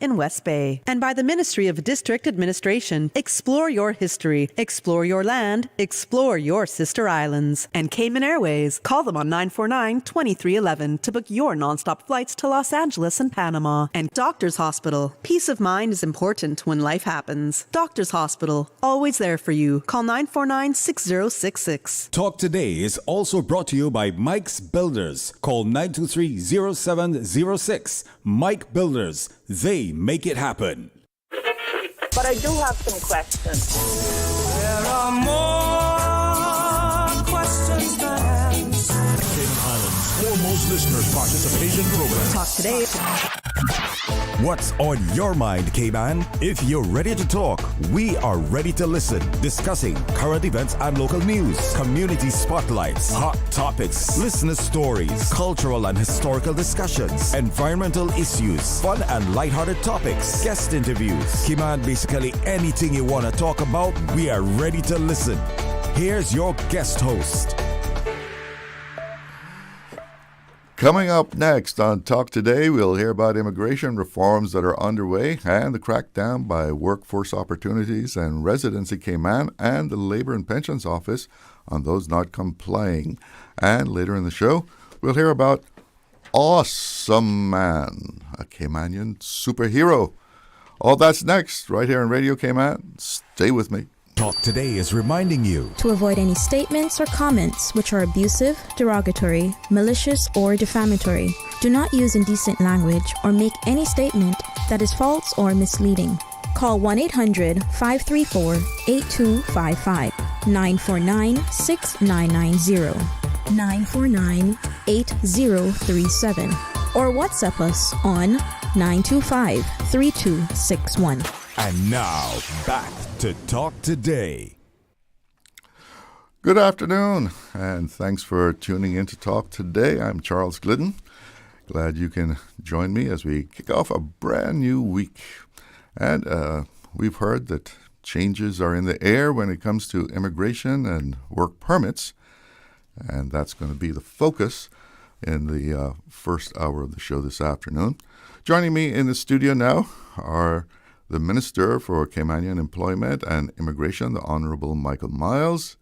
in West Bay. And by the Ministry of District Administration. Explore your history, explore your land, explore your sister islands. And Cayman Airways. Call them on 949-2311 to book your nonstop flights to Los Angeles and Panama. And Doctors Hospital. Peace of mind is important when life happens. Doctors Hospital. Always there for you. Call 949-6066. Talk Today is also brought to you by Mike's Builders. Call 923-0706. Mike Builders. They make it happen. But I do have some questions. There are more questions than answers. Cayman Islands' foremost listeners participation program. Talk Today. What's on your mind, Cayman? If you're ready to talk, we are ready to listen. Discussing current events and local news, community spotlights, hot topics, listener stories, cultural and historical discussions, environmental issues, fun and lighthearted topics, guest interviews. Cayman, basically anything you want to talk about, we are ready to listen. Here's your guest host. Coming up next on Talk Today, we'll hear about immigration reforms that are underway and the crackdown by Workforce Opportunities and Residency Cayman and the Labor and Pensions Office on those not complying. And later in the show, we'll hear about Awesome Man, a Caymanian superhero. All that's next, right here on Radio Cayman. Stay with me. Talk Today is reminding you to avoid any statements or comments which are abusive, derogatory, malicious, or defamatory. Do not use indecent language or make any statement that is false or misleading. Call 1-800-534-8255, 949-6990, 949-8037, or WhatsApp us on 925-3261. And now, back to Talk Today. Good afternoon, and thanks for tuning in to Talk Today. I'm Charles Glidden. Glad you can join me as we kick off a brand new week. And we've heard that changes are in the air when it comes to immigration and work permits, and that's going to be the focus in the first hour of the show this afternoon. Joining me in the studio now are the Minister for Caymanian Employment and Immigration, the Honorable Michael Myles,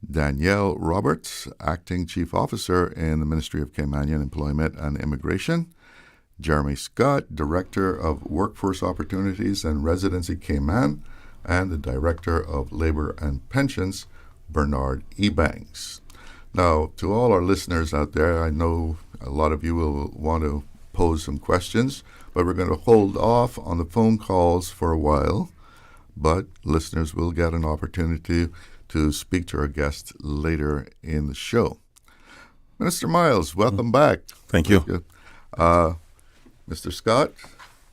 Danielle Roberts, Acting Chief Officer in the Ministry of Caymanian Employment and Immigration, Jeremy Scott, Director of Workforce Opportunities and Residency Cayman, and the Director of Labor and Pensions, Bernard Ebanks. Now, to all our listeners out there, I know a lot of you will want to pose some questions, but we're going to hold off on the phone calls for a while. But listeners will get an opportunity to speak to our guest later in the show. Minister Myles, welcome back. Thank you. Mr. Scott,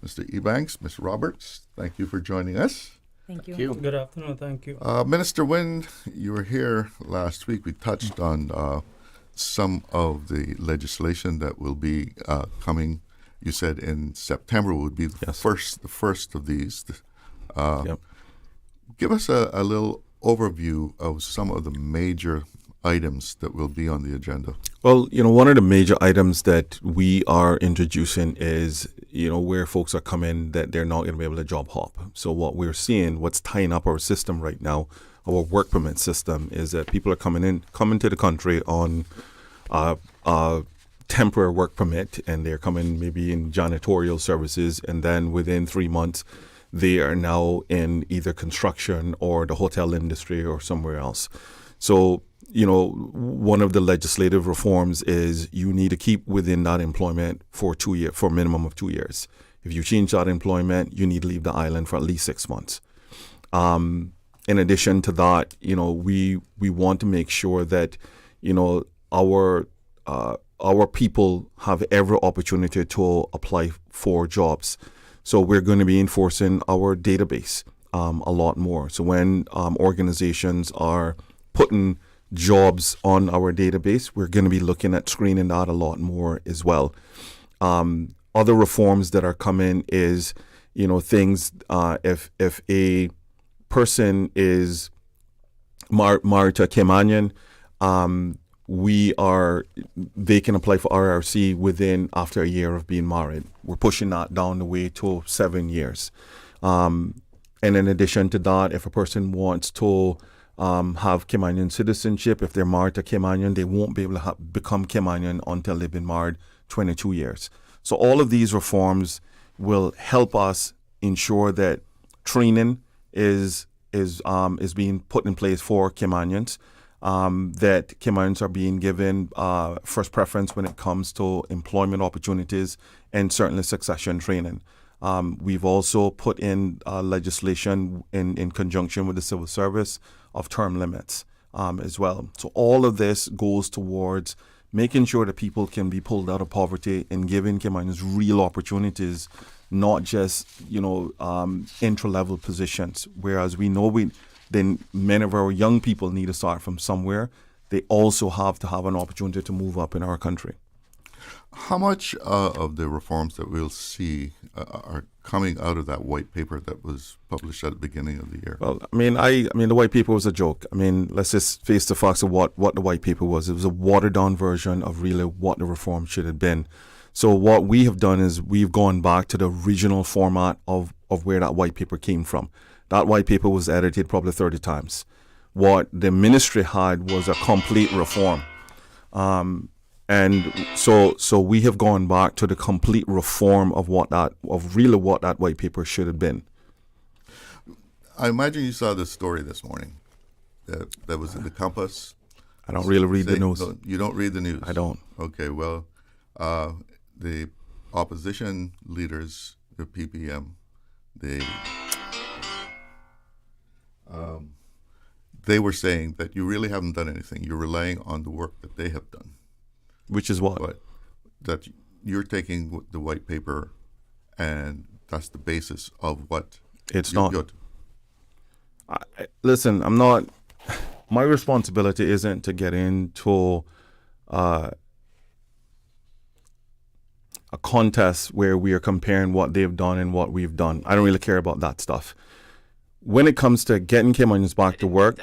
Mr. Ebanks, Ms. Roberts, thank you for joining us. Thank you. Good afternoon. Thank you. Minister, when you were here last week, we touched on some of the legislation that will be coming. You said in September would be the first of these. Give us a little overview of some of the major items that will be on the agenda. Well, one of the major items that we are introducing is, where folks are coming that they're not going to be able to job hop. So what we're seeing, what's tying up our system right now, our work permit system, is that people are coming to the country on temporary work permit, and they're coming maybe in janitorial services, and then within 3 months they are now in either construction or the hotel industry or somewhere else. So one of the legislative reforms is you need to keep within that employment for 2 years, for a minimum of 2 years. If you change that employment, you need to leave the island for at least 6 months. In addition to that, we want to make sure that our people have every opportunity to apply for jobs. So we're going to be enforcing our database a lot more. So when organizations are putting jobs on our database, we're going to be looking at screening that a lot more as well. Other reforms that are coming is, things, if a person is married to a Caymanian, they can apply for RRC after a year of being married. We're pushing that down the way to 7 years. And in addition to that, if a person wants to have Caymanian citizenship, if they're married to Caymanian, they won't be able to become Caymanian until they've been married 22 years. So all of these reforms will help us ensure that training is being put in place for Caymanians, that Caymanians are being given first preference when it comes to employment opportunities and certainly succession training. We've also put in legislation in conjunction with the civil service of term limits as well. So all of this goes towards making sure that people can be pulled out of poverty and giving Caymanians real opportunities, not just, entry-level positions. Whereas we know then many of our young people need to start from somewhere. They also have to have an opportunity to move up in our country. How much of the reforms that we'll see are coming out of that white paper that was published at the beginning of the year? Well, I mean, the white paper was a joke. I mean, let's just face the facts of what the white paper was. It was a watered-down version of really what the reform should have been. So what we have done is we've gone back to the original format of where that white paper came from. That white paper was edited probably 30 times. What the ministry had was a complete reform. And so we have gone back to the complete reform of what that white paper should have been. I imagine you saw this story this morning that was in the Compass. I don't really read the news. You don't read the news? I don't. Okay, well, the opposition leaders, the PPM, they were saying that you really haven't done anything. You're relying on the work that they have done. Which is what? That you're taking the white paper and that's the basis of what it's not. Listen, I'm not. My responsibility isn't to get into a contest where we are comparing what they've done and what we've done. I don't really care about that stuff. When it comes to getting Caymanians back to work,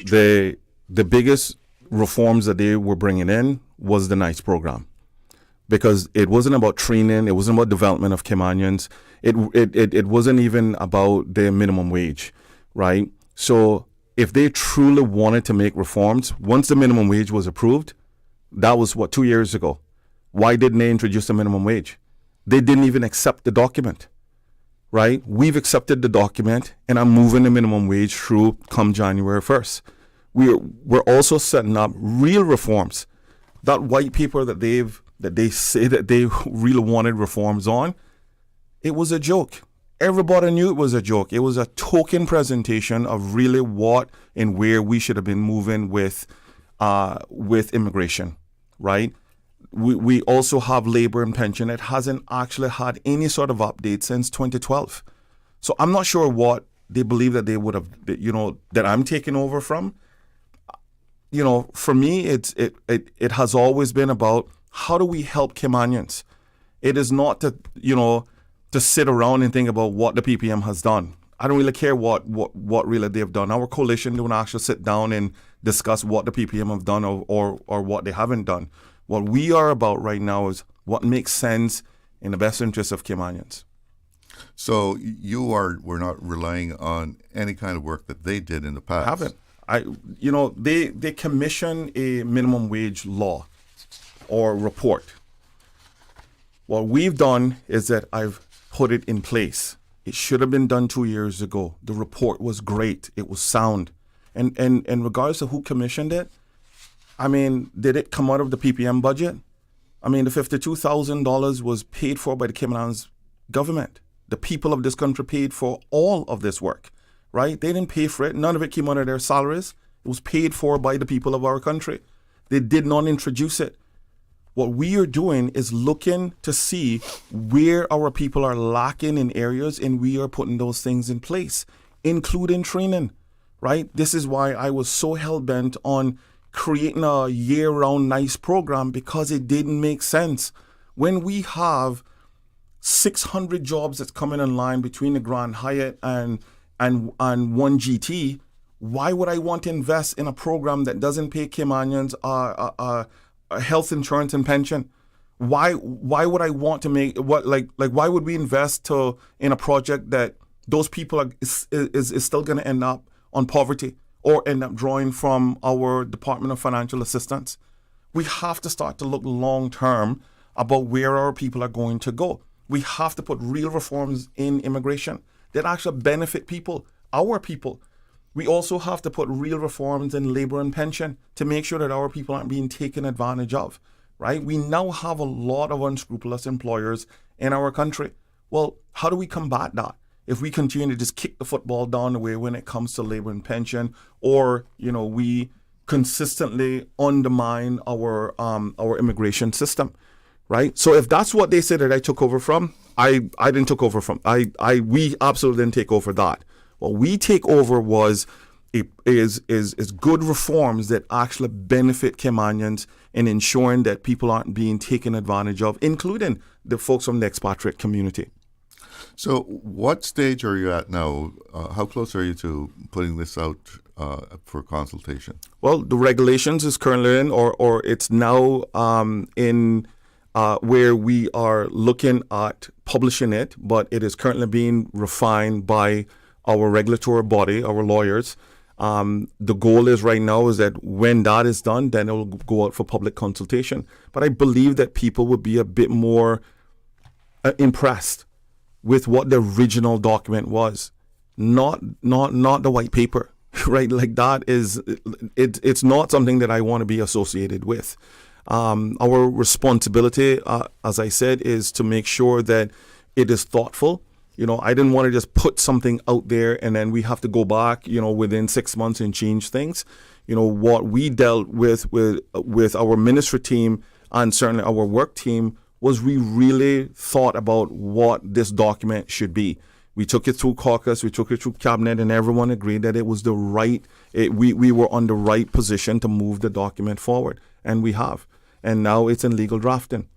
the biggest reforms that they were bringing in was the NICE program, because it wasn't about training, it wasn't about development of Caymanians, it wasn't even about their minimum wage, right? So if they truly wanted to make reforms, once the minimum wage was approved, that was 2 years ago. Why didn't they introduce the minimum wage? They didn't even accept the document, right? We've accepted the document and I'm moving the minimum wage through come January 1st. We're also setting up real reforms. That white paper that they say that they really wanted reforms on, it was a joke. Everybody knew it was a joke. It was a token presentation of really what and where we should have been moving with immigration, right? We also have labor and pension. It hasn't actually had any sort of update since 2012. So I'm not sure what they believe that they would have, that I'm taking over from. For me, it has always been about how do we help Caymanians. It is not to sit around and think about what the PPM has done. I don't really care what really they've done. Our coalition don't actually sit down and discuss what the PPM have done or what they haven't done. What we are about right now is what makes sense in the best interest of Caymanians. So we're not relying on any kind of work that they did in the past. I haven't. They commission a minimum wage law or report. What we've done is that I've put it in place. It should have been done 2 years ago. The report was great. It was sound. And regardless of who commissioned it, I mean, did it come out of the PPM budget? I mean, the $52,000 was paid for by the Caymanians government. The people of this country paid for all of this work, right? They didn't pay for it. None of it came out of their salaries. It was paid for by the people of our country. They did not introduce it. What we are doing is looking to see where our people are lacking in areas, and we are putting those things in place, including training, right? This is why I was so hell-bent on creating a year-round NICE program, because it didn't make sense. When we have 600 jobs that's coming in line between the Grand Hyatt and one GT, Why would I want to invest in a program that doesn't pay Caymanians health insurance and pension? Why would I want to make why would we invest in a project that those people is still going to end up on poverty or end up drawing from our Department of Financial Assistance? We have to start to look long term about where our people are going to go. We have to put real reforms in immigration that actually benefit people, our people. We also have to put real reforms in labor and pension to make sure that our people aren't being taken advantage of, right? We now have a lot of unscrupulous employers in our country. Well, how do we combat that? If we continue to just kick the football down the way when it comes to labor and pension, or, we consistently undermine our immigration system, right? So if that's what they say that I took over from, I didn't take over from. We absolutely didn't take over that. What we take over is good reforms that actually benefit Caymanians in ensuring that people aren't being taken advantage of, including the folks from the expatriate community. So what stage are you at now? How close are you to putting this out for consultation? Well, the regulations is currently in, or it's now in where we are looking at publishing it, but it is currently being refined by our regulatory body, our lawyers. The goal is right now is that when that is done, then it will go out for public consultation. But I believe that people would be a bit more impressed with what the original document was, not the white paper, right? Like that is, it's not something that I want to be associated with. Our responsibility, as I said, is to make sure that it is thoughtful. I didn't want to just put something out there and then we have to go back, within 6 months and change things. What we dealt with our ministry team and certainly our work team was we really thought about what this document should be. We took it through caucus, we took it through cabinet, and everyone agreed that it was we were on the right position to move the document forward, and we have. And now it's in legal drafting.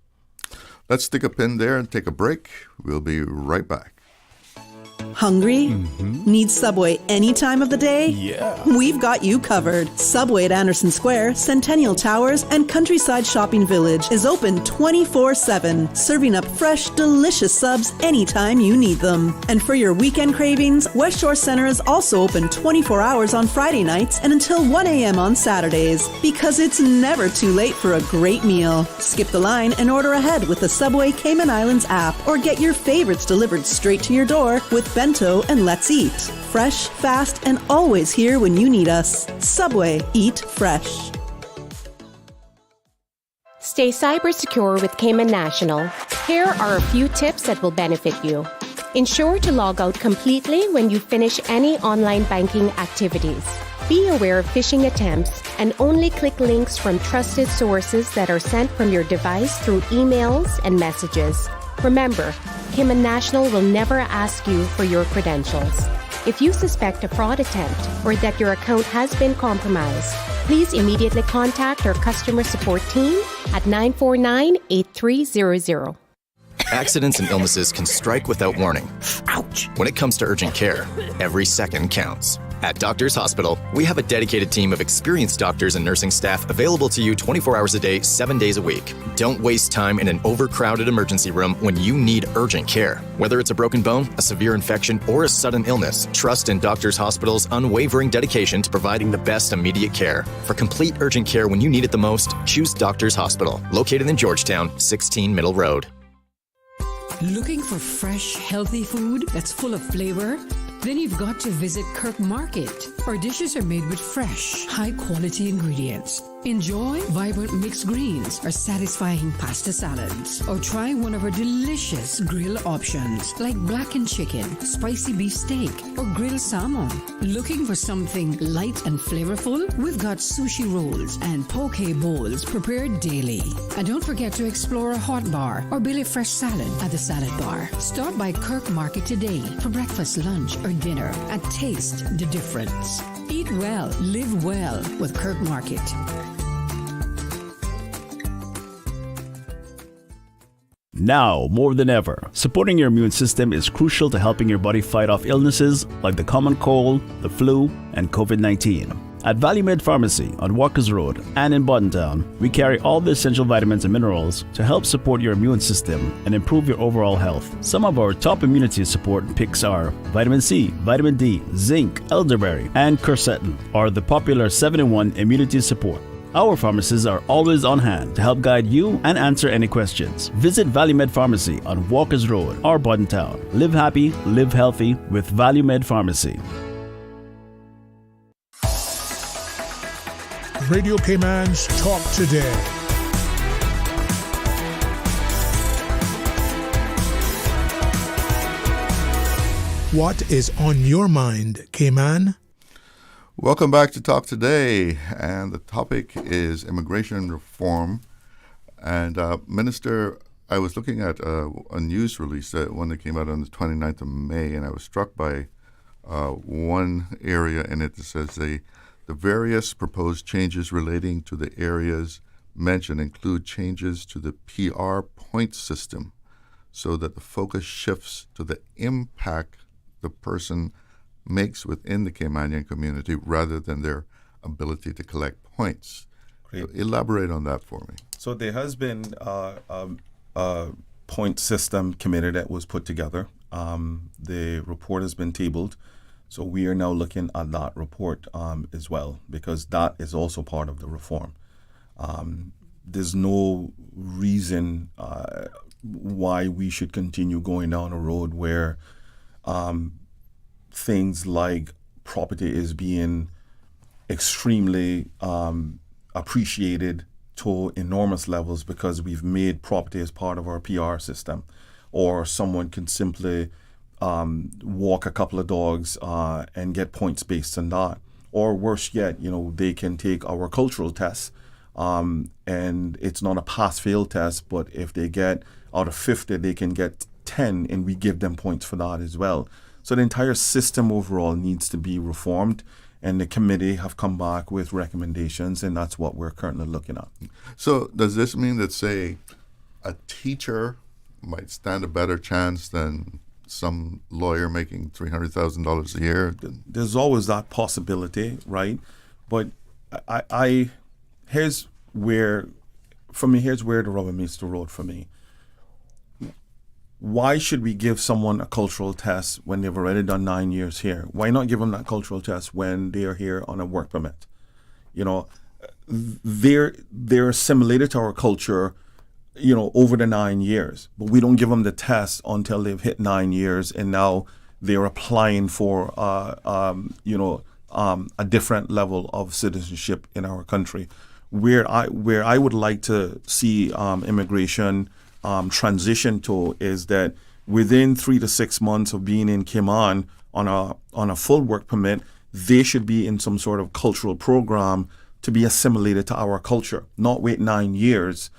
Let's stick a pin there and take a break. We'll be right back. Hungry? Need Subway any time of the day? Yeah. We've got you covered. Subway at Anderson Square, Centennial Towers, and Countryside Shopping Village is open 24/7, serving up fresh, delicious subs anytime you need them. And for your weekend cravings, West Shore Center is also open 24 hours on Friday nights and until 1 a.m. on Saturdays, because it's never too late for a great meal. Skip the line and order ahead with the Subway Cayman Islands app, or get your favorites delivered straight to your door with Bento and Let's Eat. Fresh, fast, and always here when you need us. Subway. Eat fresh. Stay cyber secure with Cayman National. Here are a few tips that will benefit you. Ensure to log out completely when you finish any online banking activities. Be aware of phishing attempts and only click links from trusted sources that are sent from your device through emails and messages. Remember, Cayman National will never ask you for your credentials. If you suspect a fraud attempt or that your account has been compromised, please immediately contact our customer support team at 949-8300. Accidents and illnesses can strike without warning. Ouch! When it comes to urgent care, every second counts. At Doctors Hospital, we have a dedicated team of experienced doctors and nursing staff available to you 24 hours a day, 7 days a week. Don't waste time in an overcrowded emergency room when you need urgent care. Whether it's a broken bone, a severe infection, or a sudden illness, trust in Doctors Hospital's unwavering dedication to providing the best immediate care. For complete urgent care when you need it the most, choose Doctors Hospital, located in Georgetown, 16 Middle Road. Looking for fresh, healthy food that's full of flavor? Then you've got to visit Kirk Market. Our dishes are made with fresh, high-quality ingredients. Enjoy vibrant mixed greens or satisfying pasta salads. Or try one of our delicious grill options like blackened chicken, spicy beef steak, or grilled salmon. Looking for something light and flavorful? We've got sushi rolls and poke bowls prepared daily. And don't forget to explore a hot bar or Billy Fresh salad at the salad bar. Stop by Kirk Market today for breakfast, lunch, or dinner and taste the difference. Eat well, live well with Kirk Market. now more than ever. Supporting your immune system is crucial to helping your body fight off illnesses like the common cold, the flu, and COVID-19. At ValueMed Pharmacy on Walkers Road and in Boddentown, we carry all the essential vitamins and minerals to help support your immune system and improve your overall health. Some of our top immunity support picks are vitamin C, vitamin D, zinc, elderberry, and quercetin are the popular 7-in-1 immunity support. Our pharmacists are always on hand to help guide you and answer any questions. Visit ValueMed Pharmacy on Walkers Road or Boddentown. Live happy, live healthy with ValueMed Pharmacy. Radio Caymans Talk Today. What is on your mind, Cayman? Welcome back to Talk Today, and the topic is immigration reform. And Minister, I was looking at a news release, one that came out on the 29th of May, and I was struck by one area in it that says the various proposed changes relating to the areas mentioned include changes to the PR point system so that the focus shifts to the impact the person makes within the Caymanian community rather than their ability to collect points. So elaborate on that for me. So there has been a point system committee that was put together. The report has been tabled. So we are now looking at that report as well, because that is also part of the reform. There's no reason why we should continue going down a road where things like property is being extremely appreciated to enormous levels because we've made property as part of our PR system, or someone can simply walk a couple of dogs and get points based on that. Or worse yet, they can take our cultural tests, and it's not a pass-fail test, but if they get out of 50, they can get 10, and we give them points for that as well. So the entire system overall needs to be reformed, and the committee have come back with recommendations, and that's what we're currently looking at. So does this mean that, say, a teacher might stand a better chance than some lawyer making $300,000 a year? There's always that possibility, right? But here's where the rubber meets the road for me. Why should we give someone a cultural test when they've already done 9 years here? Why not give them that cultural test when they are here on a work permit? They're assimilated to our culture, over the 9 years, but we don't give them the test until they've hit 9 years, and now they're applying for, a different level of citizenship in our country. Where I would like to see immigration transition to is that within 3 to 6 months of being in Cayman on a full work permit, they should be in some sort of cultural program to be assimilated to our culture, not wait 9 years.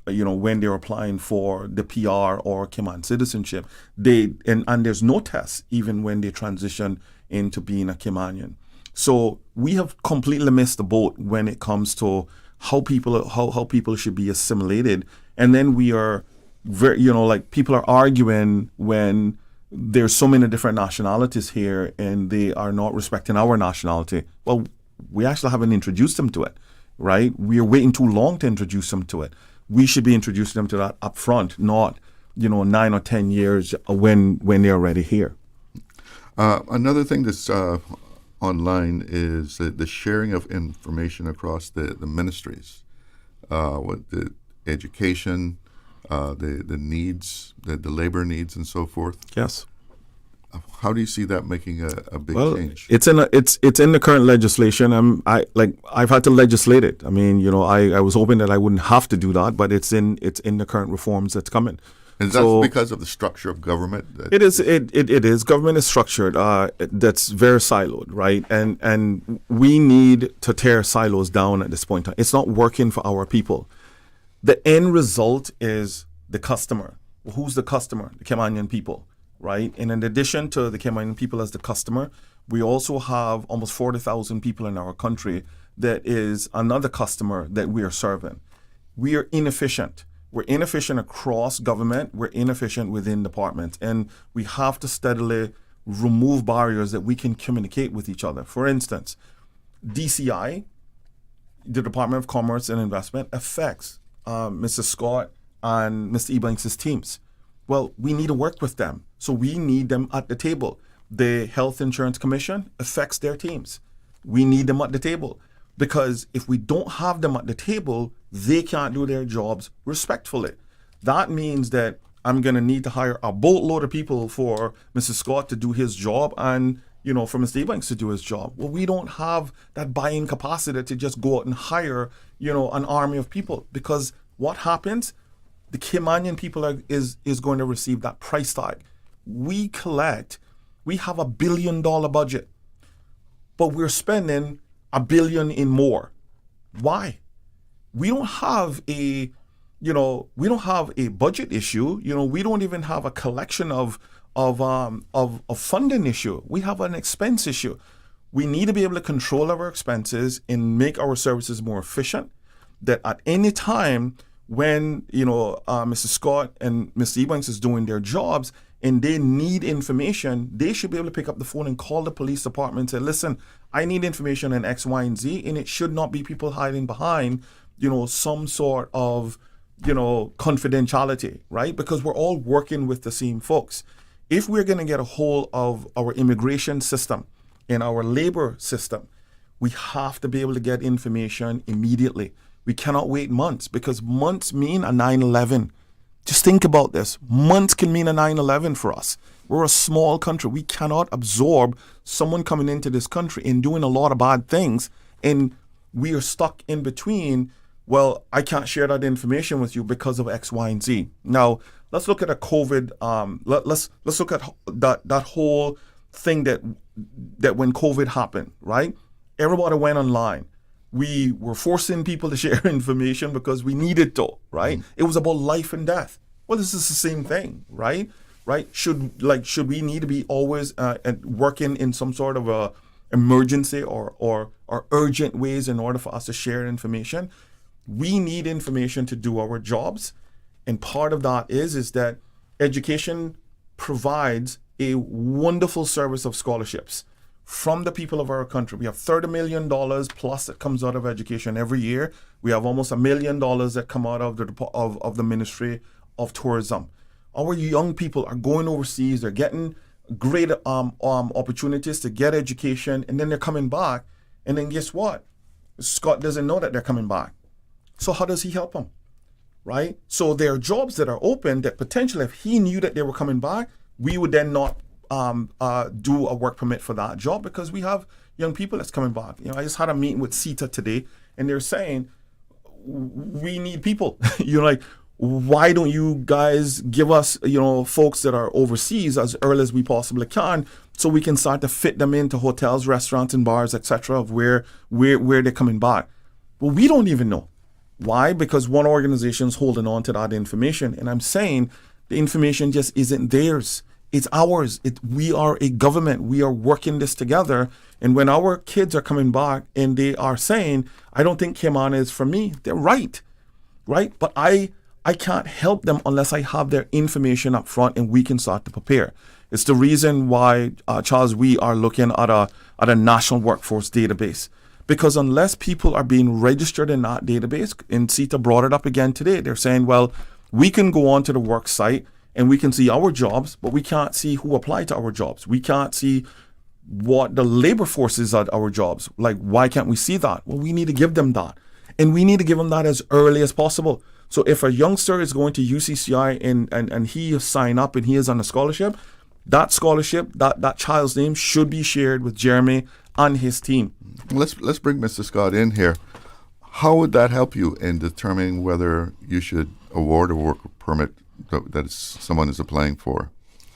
When they're applying for the PR or Cayman citizenship, and there's no test even when they transition into being a Caymanian. So we have completely missed the boat when it comes to how people should be assimilated. And then we are people are arguing when there's so many different nationalities here and they are not respecting our nationality. Well, we actually haven't introduced them to it, right? We are waiting too long to introduce them to it. We should be introducing them to that up front, not 9 or 10 years when they're already here. Another thing that's online is the sharing of information across the ministries, with the education, the needs, the labor needs, and so forth. Yes. How do you see that making a big change? It's in the current legislation. I've had to legislate it. I mean, I was hoping that I wouldn't have to do that, but it's in the current reforms that's coming. And that's because of the structure of government? It is. Government is structured. That's very siloed, right? And we need to tear silos down at this point. It's not working for our people. The end result is the customer. Well, who's the customer? The Caymanian people, right? And in addition to the Caymanian people as the customer, we also have almost 40,000 people in our country that is another customer that we are serving. We are inefficient. We're inefficient across government. We're inefficient within departments. And we have to steadily remove barriers that we can communicate with each other. For instance, DCI, the Department of Commerce and Investment, affects Mr. Scott and Mr. Ebanks' teams. Well, we need to work with them. So we need them at the table. The Health Insurance Commission affects their teams. We need them at the table. Because if we don't have them at the table, they can't do their jobs respectfully. That means that I'm going to need to hire a boatload of people for Mr. Scott to do his job and, for Mr. Ebanks to do his job. Well, we don't have that buying capacity to just go out and hire, an army of people. Because what happens? The Caymanian people is going to receive that price tag. We have $1 billion budget, but we're spending $1 billion in more. Why? We don't have a budget issue. We don't even have a collection of funding issue. We have an expense issue. We need to be able to control our expenses and make our services more efficient. That at any time when Mr. Scott and Mr. Ebanks is doing their jobs and they need information, they should be able to pick up the phone and call the police department and say, listen, I need information in X, Y, and Z, and it should not be people hiding behind, some sort of, confidentiality, right? Because we're all working with the same folks. If we're going to get a hold of our immigration system and our labor system, we have to be able to get information immediately. We cannot wait months, because months mean a 9/11. Just think about this. Months can mean a 9/11 for us. We're a small country. We cannot absorb someone coming into this country and doing a lot of bad things, and we are stuck in between. Well, I can't share that information with you because of X, Y, and Z. Now, let's look at a COVID. Let's look at that whole thing that when COVID happened, right? Everybody went online. We were forcing people to share information because we needed to, right? It was about life and death. Well, this is the same thing, right? Right? Should we need to be always working in some sort of a emergency or urgent ways in order for us to share information? We need information to do our jobs, and part of that is that education provides a wonderful service of scholarships from the people of our country. We have $30 million plus that comes out of education every year. We have almost $1 million that come out of the Ministry of Tourism. Our young people are going overseas. They're getting great opportunities to get education, and then they're coming back. And then guess what? Scott doesn't know that they're coming back. So how does he help them? Right? So there are jobs that are open that potentially, if he knew that they were coming back, we would then not do a work permit for that job, because we have young people that's coming back. I just had a meeting with CETA today, and they're saying we need people. Why don't you guys give us, folks that are overseas as early as we possibly can, so we can start to fit them into hotels, restaurants, and bars, etc., of where they're coming back. Well, we don't even know. Why? Because one organization is holding on to that information, and I'm saying the information just isn't theirs. It's ours. We are a government. We are working this together. And when our kids are coming back and they are saying, I don't think Cayman is for me, they're right. Right? But I can't help them unless I have their information up front and we can start to prepare. It's the reason why, Charles, we are looking at a national workforce database. Because unless people are being registered in that database, and CETA brought it up again today, they're saying, well, we can go onto the work site and we can see our jobs, but we can't see who applied to our jobs. We can't see what the labor force is at our jobs. Like, why can't we see that? Well, we need to give them that. And we need to give them that as early as possible. So if a youngster is going to UCCI and he sign up and he is on a scholarship, that child's name should be shared with Jeremy and his team. Let's bring Mr. Scott in here. How would that help you in determining whether you should award a work permit that someone is applying for?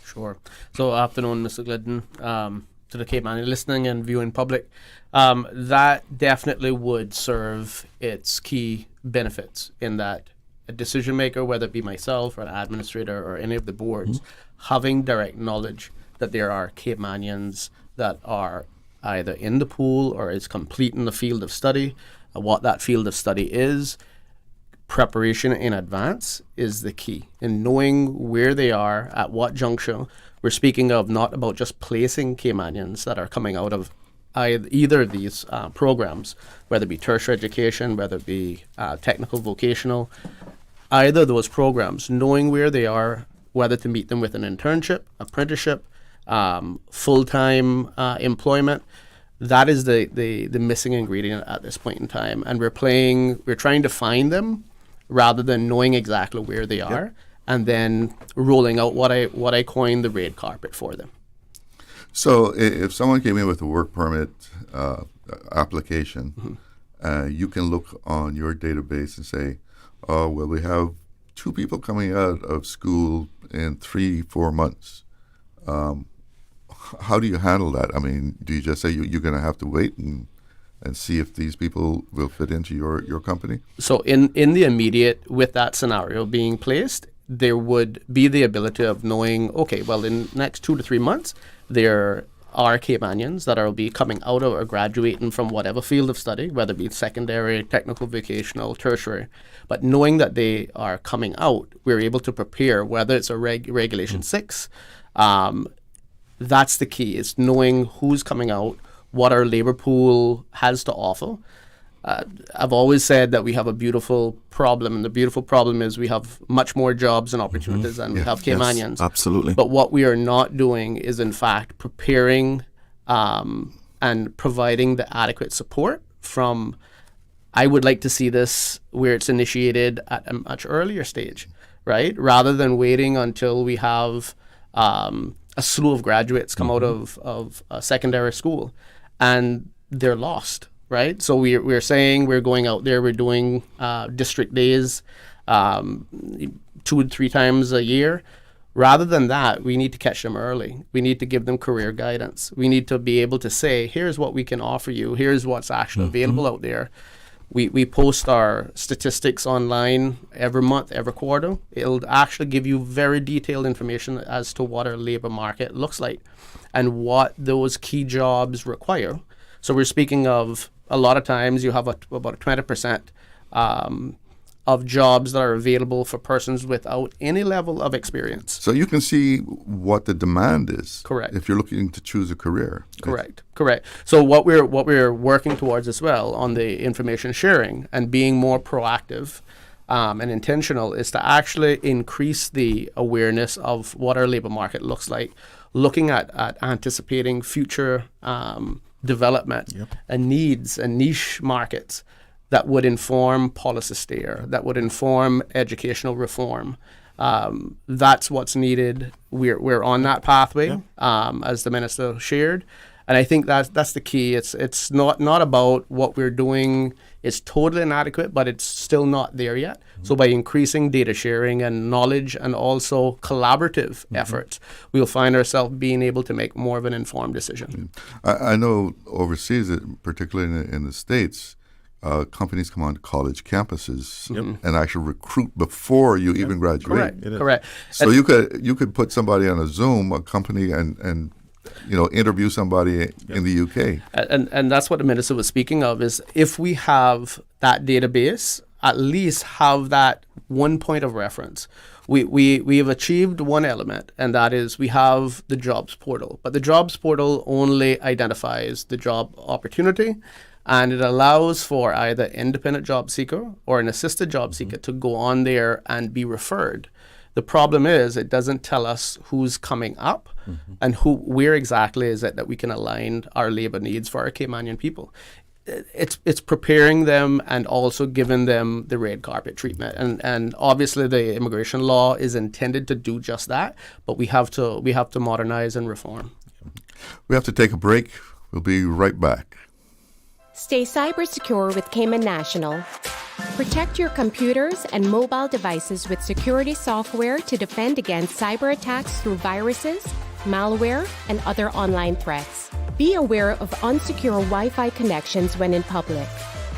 Sure. So afternoon, Mr. Glidden, to the Caymanian listening and viewing public. That definitely would serve its key benefits in that a decision maker, whether it be myself or an administrator or any of the boards, having direct knowledge that there are Caymanians that are either in the pool or is completing the field of study, what that field of study is, preparation in advance is the key in knowing where they are at what juncture. We're speaking of not about just placing Caymanians that are coming out of either of these programs, whether it be tertiary education, whether it be technical vocational, either of those programs, knowing where they are, whether to meet them with an internship, apprenticeship, full-time employment. That is the missing ingredient at this point in time. And we're trying to find them rather than knowing exactly where they are, and then rolling out what I coined the red carpet for them. So if someone came in with a work permit application, you can look on your database and say, oh, well, we have 2 people coming out of school in 3-4 months. How do you handle that? I mean, do you just say you're going to have to wait and see if these people will fit into your company? So in the immediate, with that scenario being placed, there would be the ability of knowing, okay, well, in the next 2 to 3 months, there are Caymanians that will be coming out of or graduating from whatever field of study, whether it be secondary, technical, vocational, tertiary. But knowing that they are coming out, we're able to prepare, whether it's a Regulation 6, that's the key. It's knowing who's coming out, what our labor pool has to offer. I've always said that we have a beautiful problem, and the beautiful problem is we have much more jobs and opportunities than we have Caymanians. Yes, absolutely. But what we are not doing is, in fact, preparing and providing the adequate support from. I would like to see this where it's initiated at a much earlier stage, right? Rather than waiting until we have a slew of graduates come out of secondary school and they're lost, right? So we're saying we're going out there, we're doing district days 2 to 3 times a year. Rather than that, we need to catch them early. We need to give them career guidance. We need to be able to say, here's what we can offer you. Here's what's actually available out there. We post our statistics online every month, every quarter. It'll actually give you very detailed information as to what our labor market looks like and what those key jobs require. So we're speaking of, a lot of times you have about a 20% of jobs that are available for persons without any level of experience. So you can see what the demand is. Correct. If you're looking to choose a career. Correct. So what we're working towards as well on the information sharing and being more proactive and intentional is to actually increase the awareness of what our labor market looks like, looking at anticipating future development and needs and niche markets that would inform policy steer, that would inform educational reform. That's what's needed. We're on that pathway, as the minister shared, and I think that's the key. It's not about what we're doing is totally inadequate, but it's still not there yet. So by increasing data sharing and knowledge and also collaborative efforts, we'll find ourselves being able to make more of an informed decision. I know overseas, particularly in the States, companies come on college campuses and actually recruit before you even graduate. Correct. So you could put somebody on a Zoom, a company, and interview somebody in the UK. And that's what the minister was speaking of, is if we have that database, at least have that one point of reference. We have achieved one element, and that is we have the jobs portal. But the jobs portal only identifies the job opportunity, and it allows for either independent job seeker or an assisted job seeker to go on there and be referred. The problem is it doesn't tell us who's coming up and where exactly is it that we can align our labor needs for our Caymanian people. It's preparing them and also giving them the red carpet treatment. And obviously the immigration law is intended to do just that, but we have to modernize and reform. We have to take a break. We'll be right back. Stay cyber secure with Cayman National. Protect your computers and mobile devices with security software to defend against cyber attacks through viruses, malware, and other online threats. Be aware of unsecure Wi-Fi connections when in public.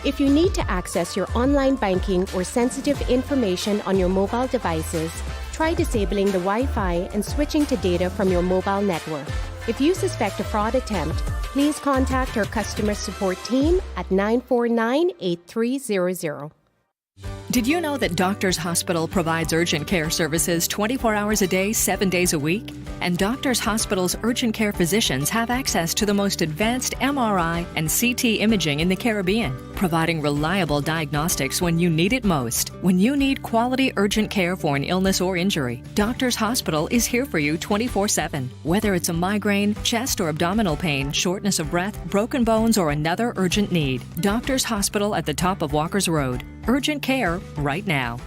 If you need to access your online banking or sensitive information on your mobile devices, try disabling the Wi-Fi and switching to data from your mobile network. If you suspect a fraud attempt, please contact our customer support team at 949-8300. Did you know that Doctors Hospital provides urgent care services 24 hours a day, 7 days a week? And Doctors Hospital's urgent care physicians have access to the most advanced MRI and CT imaging in the Caribbean, providing reliable diagnostics when you need it most. When you need quality urgent care for an illness or injury, Doctors Hospital is here for you 24/7. Whether it's a migraine, chest or abdominal pain, shortness of breath, broken bones, or another urgent need, Doctors Hospital at the top of Walker's Road. Urgent care right now.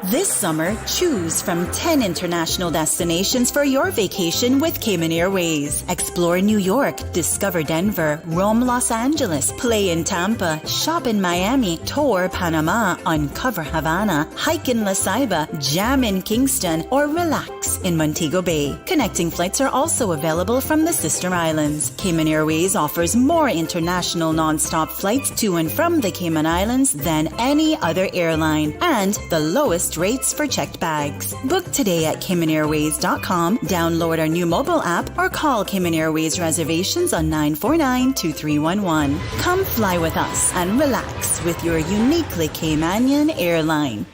This summer, choose from 10 international destinations for your vacation with Cayman Airways. Explore New York, discover Denver, roam Los Angeles, play in Tampa, shop in Miami, tour Panama, uncover Havana, hike in La Ceiba, jam in Kingston, or relax in Montego Bay. Connecting flights are also available from the sister islands. Cayman Airways offers more international non-stop flights to and from the Cayman Islands than any other airline, and the lowest rates for checked bags. Book today at CaymanAirways.com, download our new mobile app, or call Cayman Airways reservations on 949-2311. Come fly with us and relax with your uniquely Caymanian airline.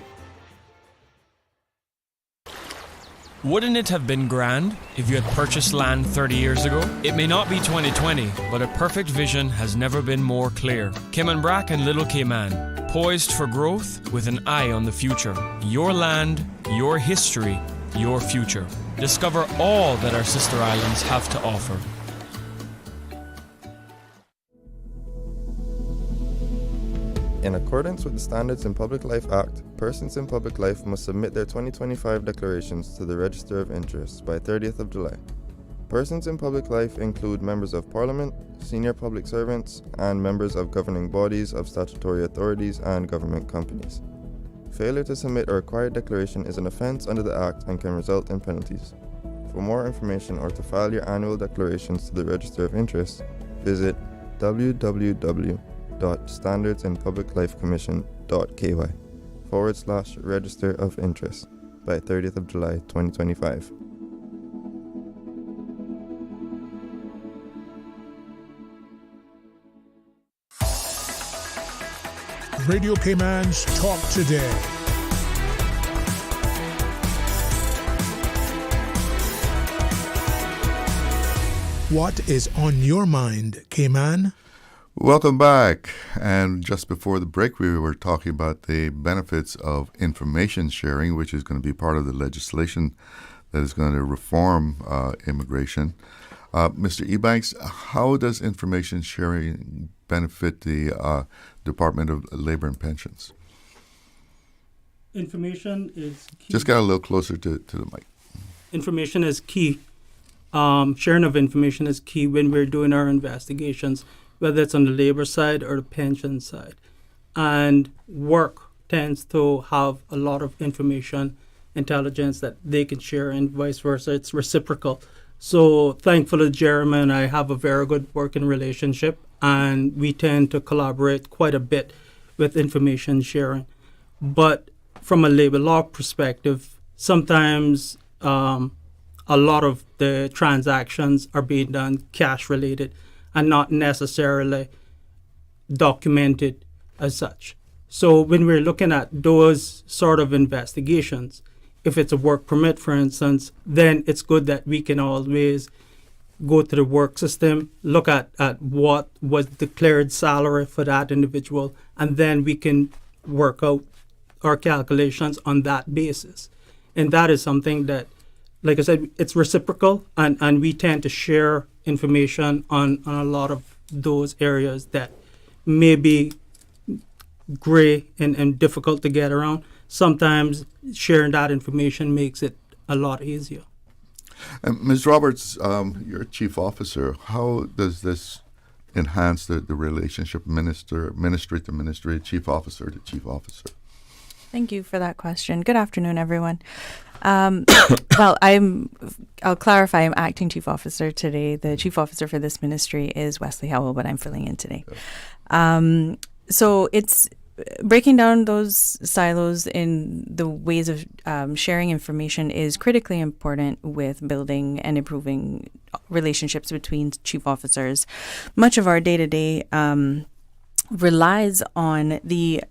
Wouldn't it have been grand if you had purchased land 30 years ago? It may not be 2020, but a perfect vision has never been more clear. Cayman Brac and Little Cayman, poised for growth with an eye on the future. Your land, your history, your future. Discover all that our sister islands have to offer. In accordance with the Standards in Public Life Act, persons in public life must submit their 2025 declarations to the Register of Interest by 30th of July. Persons in public life include members of Parliament, senior public servants, and members of governing bodies of statutory authorities and government companies. Failure to submit a required declaration is an offence under the Act and can result in penalties. For more information or to file your annual declarations to the Register of Interest, visit www.standardsandpubliclifecommission.ky/Register of Interest by 30th of July 2025. Radio Cayman's Talk Today. What is on your mind, Cayman? Welcome back. And just before the break, we were talking about the benefits of information sharing, which is going to be part of the legislation that is going to reform immigration. Mr. Ebanks, how does information sharing benefit the Department of Labor and Pensions? Information is key. Just get a little closer to the mic. Information is key. Sharing of information is key when we're doing our investigations, whether it's on the labor side or the pension side. And WORC tends to have a lot of information, intelligence that they can share, and vice versa. It's reciprocal. So thankfully, Jeremy and I have a very good working relationship, and we tend to collaborate quite a bit with information sharing. But from a labor law perspective, sometimes a lot of the transactions are being done cash related and not necessarily documented as such. So when we're looking at those sort of investigations, if it's a work permit, for instance, then it's good that we can always go to the work system, look at what was declared salary for that individual, and then we can work out our calculations on that basis. And that is something that, like I said, it's reciprocal, and we tend to share information on a lot of those areas that may be gray and difficult to get around. Sometimes sharing that information makes it a lot easier. Ms. Roberts, you're a chief officer. How does this enhance the relationship ministry to ministry, chief officer to chief officer? Thank you for that question. Good afternoon, everyone. Well, I'll clarify, I'm acting chief officer today. The chief officer for this ministry is Wesley Howell, but I'm filling in today. So it's breaking down those silos in the ways of sharing information is critically important with building and improving relationships between chief officers. Much of our day-to-day relies on the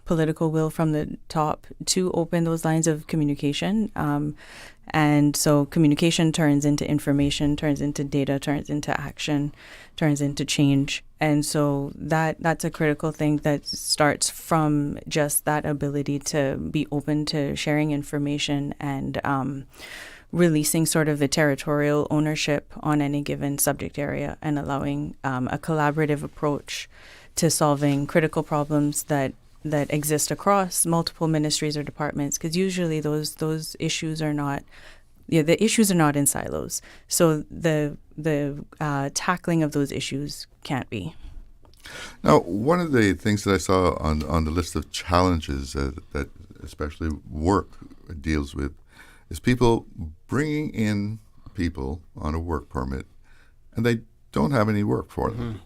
political will from the top to open those lines of communication. And so communication turns into information, turns into data, turns into action, turns into change. And so that's a critical thing that starts from just that ability to be open to sharing information and releasing sort of the territorial ownership on any given subject area and allowing a collaborative approach to solving critical problems that exist across multiple ministries or departments, because usually those issues are not, the issues are not in silos. So the tackling of those issues can't be. Now, one of the things that I saw on the list of challenges that especially WORC deals with is people bringing in people on a work permit and they don't have any work for them.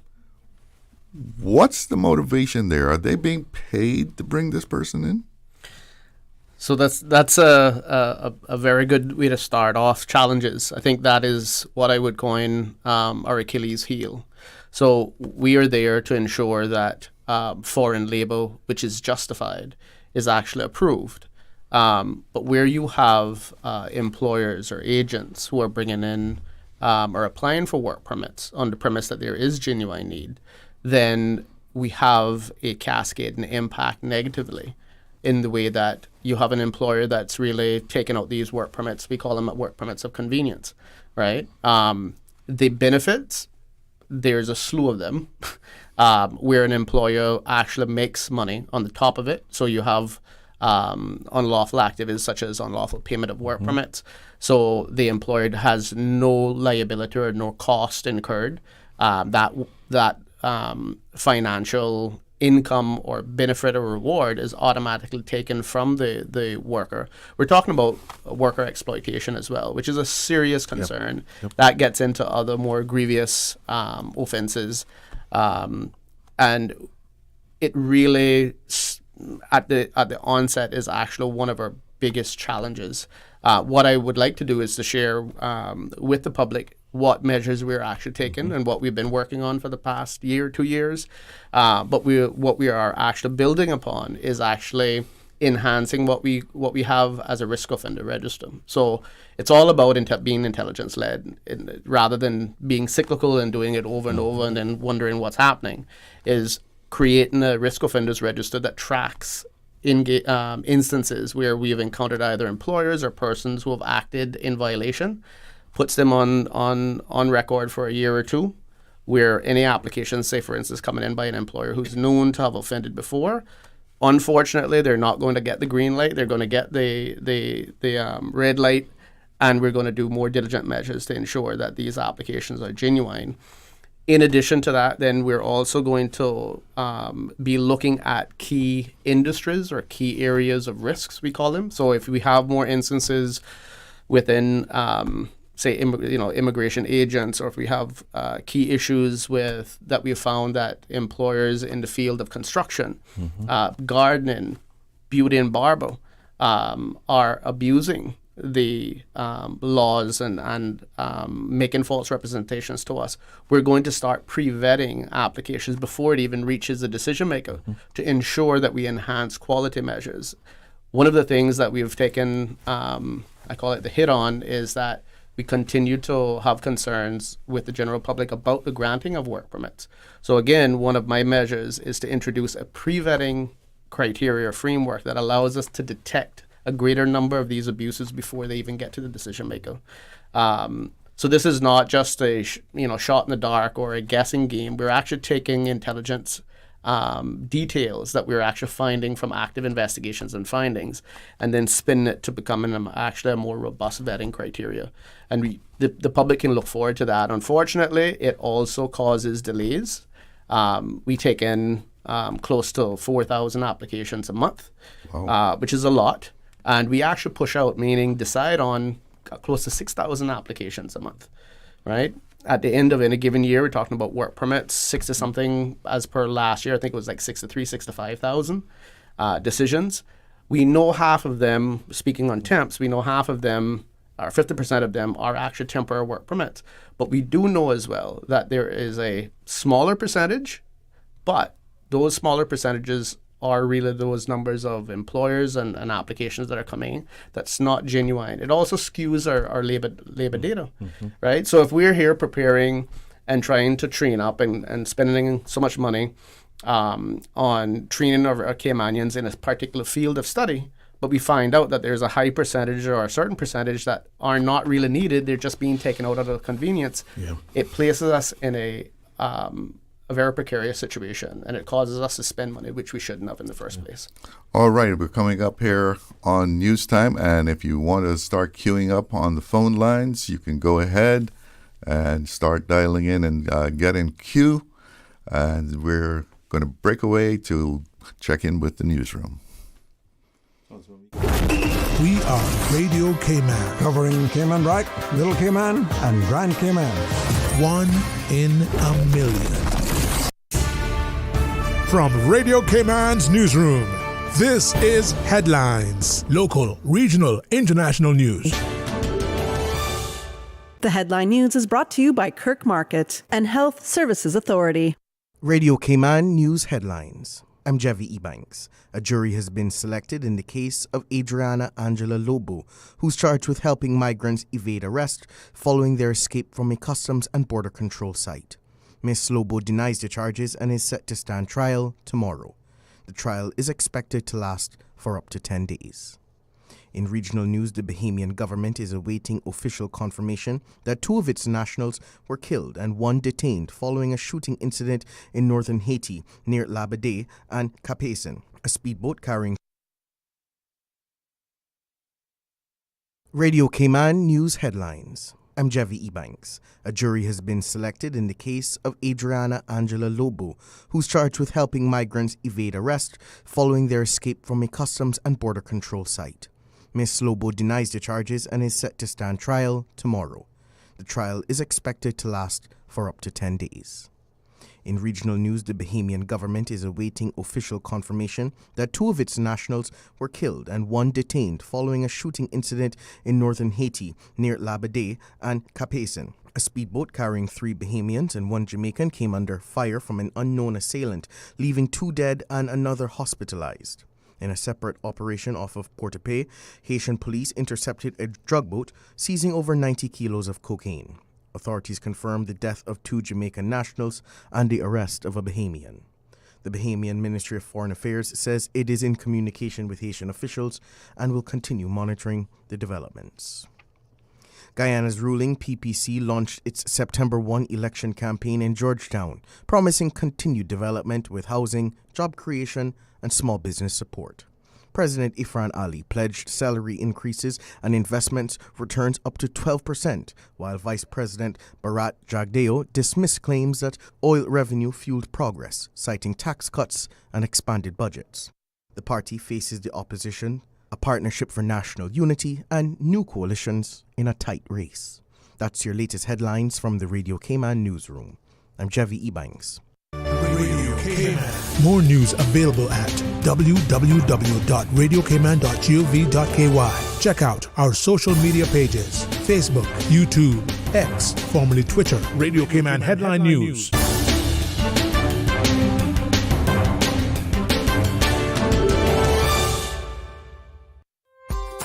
What's the motivation there? Are they being paid to bring this person in? So that's a very good way to start off challenges. I think that is what I would coin our Achilles heel. So we are there to ensure that foreign labor, which is justified, is actually approved. But where you have employers or agents who are bringing in or applying for work permits on the premise that there is genuine need, then we have a cascade and impact negatively in the way that you have an employer that's really taking out these work permits. We call them work permits of convenience, right? The benefits, there's a slew of them, where an employer actually makes money on the top of it. So you have unlawful activities such as unlawful payment of work permits. So the employer has no liability or no cost incurred. That financial income or benefit or reward is automatically taken from the worker. We're talking about worker exploitation as well, which is a serious concern. Yep. That gets into other more grievous offenses. And it really, at the onset, is actually one of our biggest challenges. What I would like to do is to share with the public what measures we're actually taking and what we've been working on for the past year, 2 years. But what we are actually building upon is actually enhancing what we have as a risk offender register. So it's all about being intelligence-led rather than being cyclical and doing it over and over and then wondering what's happening, is creating a risk offenders register that tracks instances where we have encountered either employers or persons who have acted in violation, puts them on record for a year or two, where any applications, say for instance, coming in by an employer who's known to have offended before, unfortunately, they're not going to get the green light. They're going to get the red light, and we're going to do more diligent measures to ensure that these applications are genuine. In addition to that, then we're also going to be looking at key industries or key areas of risks, we call them. So if we have more instances within say, immigration agents, or if we have key issues that we found that employers in the field of construction, gardening, beauty and barber are abusing the laws and making false representations to us, we're going to start pre-vetting applications before it even reaches the decision maker to ensure that we enhance quality measures. One of the things that we've taken, I call it the hit on, is that we continue to have concerns with the general public about the granting of work permits. So again, one of my measures is to introduce a pre-vetting criteria or framework that allows us to detect a greater number of these abuses before they even get to the decision maker. So this is not just a shot in the dark or a guessing game. We're actually taking intelligence details that we're actually finding from active investigations and findings, and then spin it to becoming actually a more robust vetting criteria. And the public can look forward to that. Unfortunately, it also causes delays. We take in close to 4,000 applications a month, which is a lot. And we actually push out, meaning decide on close to 6,000 applications a month, right? At the end of any given year, we're talking about work permits, 60 something as per last year. I think it was like 65,000 decisions. We know half of them, speaking on temps, we know half of them, or 50% of them, are actually temporary work permits. But we do know as well that there is a smaller percentage, but those smaller percentages are really those numbers of employers and applications that are coming in, that's not genuine. It also skews our labor data, right? So if we're here preparing and trying to train up and spending so much money on training our Caymanians in a particular field of study, but we find out that there's a high percentage or a certain percentage that are not really needed, they're just being taken out of convenience, it places us in a very precarious situation, and it causes us to spend money which we shouldn't have in the first place. All right, we're coming up here on News Time, and if you want to start queuing up on the phone lines, you can go ahead and start dialing in and get in queue, and we're going to break away to check in with the newsroom. We are Radio Cayman, covering Cayman Brac, Little Cayman, and Grand Cayman. 1 in a million. From Radio Cayman's newsroom, this is Headlines. Local, regional, international news. The Headline News is brought to you by Kirk Market and Health Services Authority. Radio Cayman News Headlines. I'm Danielle Ebanks. A jury has been selected in the case of Adriana Angela Lobo, who's charged with helping migrants evade arrest following their escape from a customs and border control site. Ms. Lobo denies the charges and is set to stand trial tomorrow. The trial is expected to last for up to 10 days. In regional news, the Bahamian government is awaiting official confirmation that 2 of its nationals were killed and 1 detained following a shooting incident in northern Haiti near Labadee and Capaisen. A speedboat carrying Radio Cayman News Headlines. I'm Danielle Ebanks. A jury has been selected in the case of Adriana Angela Lobo, who's charged with helping migrants evade arrest following their escape from a customs and border control site. Ms. Lobo denies the charges and is set to stand trial tomorrow. The trial is expected to last for up to 10 days. In regional news, the Bahamian government is awaiting official confirmation that 2 of its nationals were killed and 1 detained following a shooting incident in northern Haiti near Labadee and Capaisen. A speedboat carrying 3 Bahamians and 1 Jamaican came under fire from an unknown assailant, leaving 2 dead and another hospitalized. In a separate operation off of Port-au-Paix, Haitian police intercepted a drug boat, seizing over 90 kilos of cocaine. Authorities confirmed the death of 2 Jamaican nationals and the arrest of a Bahamian. The Bahamian Ministry of Foreign Affairs says it is in communication with Haitian officials and will continue monitoring the developments. Guyana's ruling PPC launched its September 1 election campaign in Georgetown, promising continued development with housing, job creation, and small business support. President Ifran Ali pledged salary increases and investment returns up to 12%, while Vice President Bharat Jagdeo dismissed claims that oil revenue fueled progress, citing tax cuts and expanded budgets. The party faces the opposition, a partnership for national unity, and new coalitions in a tight race. That's your latest headlines from the Radio Cayman newsroom. I'm Danielle Ebanks. Radio Cayman. More news available at www.radiocayman.gov.ky. Check out our social media pages: Facebook, YouTube, X, formerly Twitter. Radio Cayman Headline News.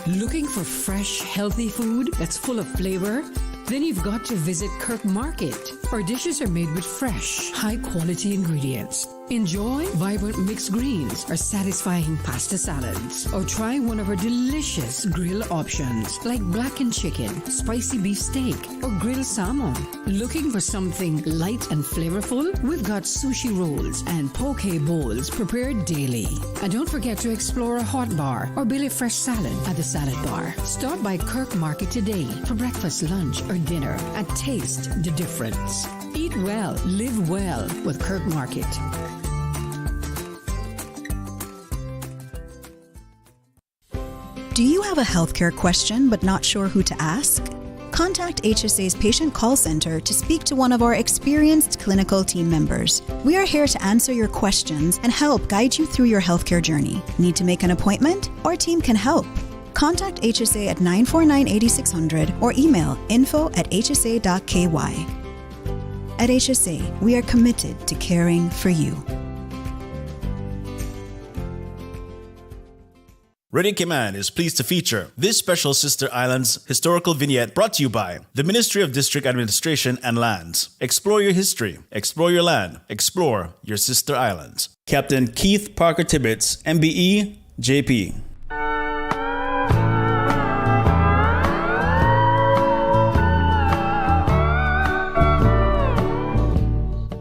Looking for fresh, healthy food that's full of flavor? Then you've got to visit Kirk Market. Our dishes are made with fresh, high-quality ingredients. Enjoy vibrant mixed greens or satisfying pasta salads. Or try one of our delicious grill options like blackened chicken, spicy beef steak, or grilled salmon. Looking for something light and flavorful? We've got sushi rolls and poke bowls prepared daily. And don't forget to explore a hot bar or Billy Fresh salad at the salad bar. Stop by Kirk Market today for breakfast, lunch, or dinner and taste the difference. Eat well, live well with Kirk Market. Do you have a healthcare question but not sure who to ask? Contact HSA's Patient Call Center to speak to one of our experienced clinical team members. We are here to answer your questions and help guide you through your healthcare journey. Need to make an appointment? Our team can help. Contact HSA at 949-8600 or email info@hsa.ky. At HSA, we are committed to caring for you. Radio Cayman is pleased to feature this special Sister Islands historical vignette brought to you by the Ministry of District Administration and Lands. Explore your history, explore your land, explore your Sister Islands. Captain Keith Parker Tibbetts, MBE, JP.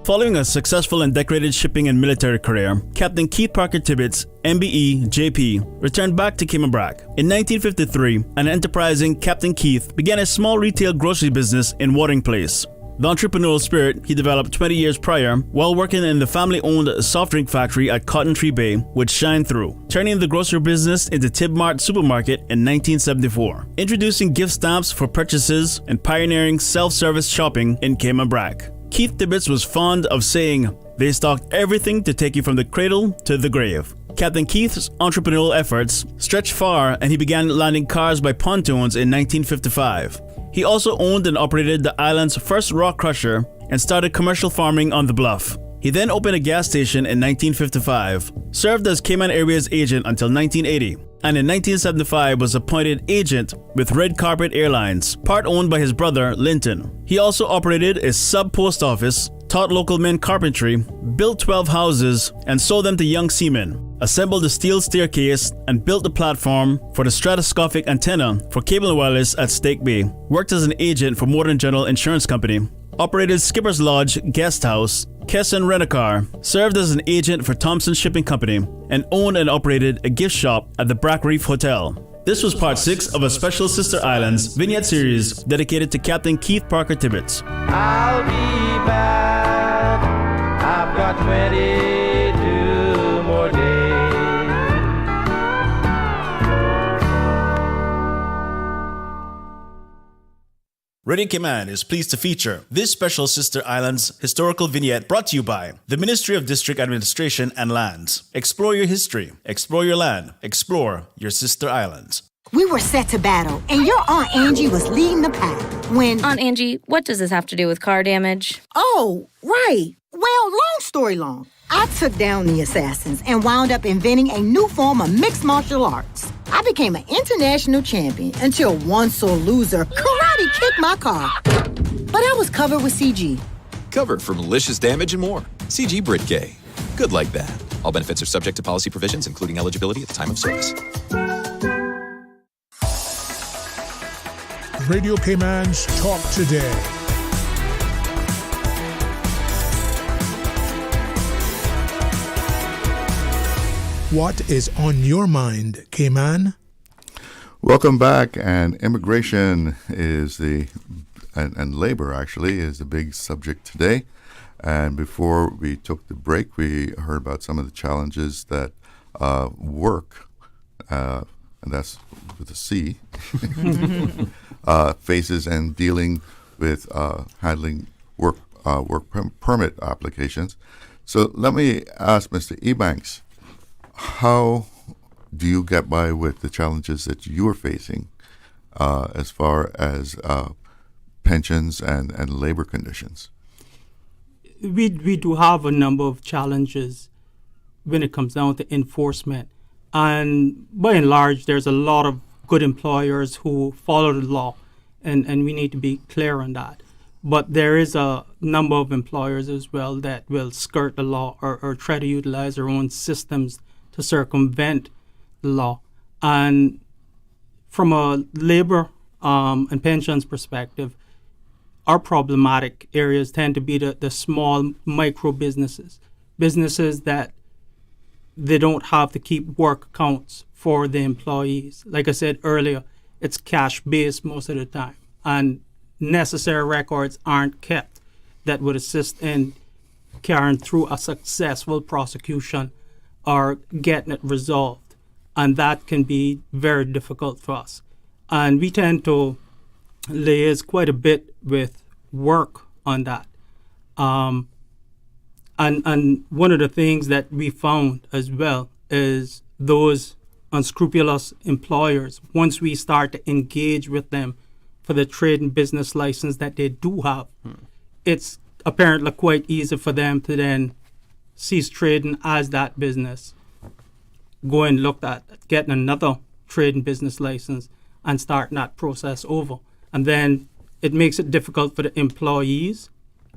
Following a successful and decorated shipping and military career, Captain Keith Parker Tibbetts, MBE, JP, returned back to Cayman Brac. In 1953, an enterprising Captain Keith began a small retail grocery business in Watering Place. The entrepreneurial spirit he developed 20 years prior while working in the family-owned soft drink factory at Cotton Tree Bay would shine through, turning the grocery business into Tib Mart Supermarket in 1974, introducing gift stamps for purchases and pioneering self-service shopping in Cayman Brac. Keith Tibbetts was fond of saying, "They stocked everything to take you from the cradle to the grave." Captain Keith's entrepreneurial efforts stretched far, and he began landing cars by pontoons in 1955. He also owned and operated the island's first rock crusher and started commercial farming on the bluff. He then opened a gas station in 1955, served as Cayman Airways agent until 1980, and in 1975 was appointed agent with Red Carpet Airlines, part owned by his brother Linton. He also operated a sub-post office, taught local men carpentry, built 12 houses, and sold them to young seamen, assembled a steel staircase, and built the platform for the stratoscopic antenna for cable wireless at Stake Bay, worked as an agent for Modern General Insurance Company, operated Skipper's Lodge Guest House, Kesson Rent-A-Car, served as an agent for Thompson Shipping Company, and owned and operated a gift shop at the Brac Reef Hotel. This was part 6 of a special Sister Islands vignette series dedicated to Captain Keith Parker Tibbetts. I'll be back. I've got 22 more days. Radio Cayman is pleased to feature this special Sister Islands historical vignette brought to you by the Ministry of District Administration and Lands. Explore your history, explore your land, explore your Sister Islands. We were set to battle, and your Aunt Angie was leading the pack when... Aunt Angie, what does this have to do with car damage? Oh, right. Well, long story long. I took down the assassins and wound up inventing a new form of mixed martial arts. I became an international champion until one sore loser karate kicked my car. But I was covered with CG. Covered for malicious damage and more. CG Britgay. Good like that. All benefits are subject to policy provisions, including eligibility at the time of service. Radio Cayman's Talk Today. What is on your mind, Cayman? Welcome back. And immigration is and labor actually is the big subject today. And before we took the break, we heard about some of the challenges that WORC, and that's with a C, faces and dealing with handling work permit applications. So let me ask Mr. Ebanks, how do you get by with the challenges that you're facing as far as pensions and labor conditions? We do have a number of challenges when it comes down to enforcement. And by and large, there's a lot of good employers who follow the law, and we need to be clear on that. But there is a number of employers as well that will skirt the law or try to utilize their own systems to circumvent the law. And from a labor and pensions perspective, our problematic areas tend to be the small micro businesses that they don't have to keep work accounts for the employees. Like I said earlier, it's cash-based most of the time, and necessary records aren't kept that would assist in carrying through a successful prosecution or getting it resolved. And that can be very difficult for us. And we tend to liaise quite a bit with WORC on that. And one of the things that we found as well is those unscrupulous employers, once we start to engage with them for the trade and business license that they do have, it's apparently quite easy for them to then cease trading as that business. go and look at getting another trade and business license and starting that process over. And then it makes it difficult for the employees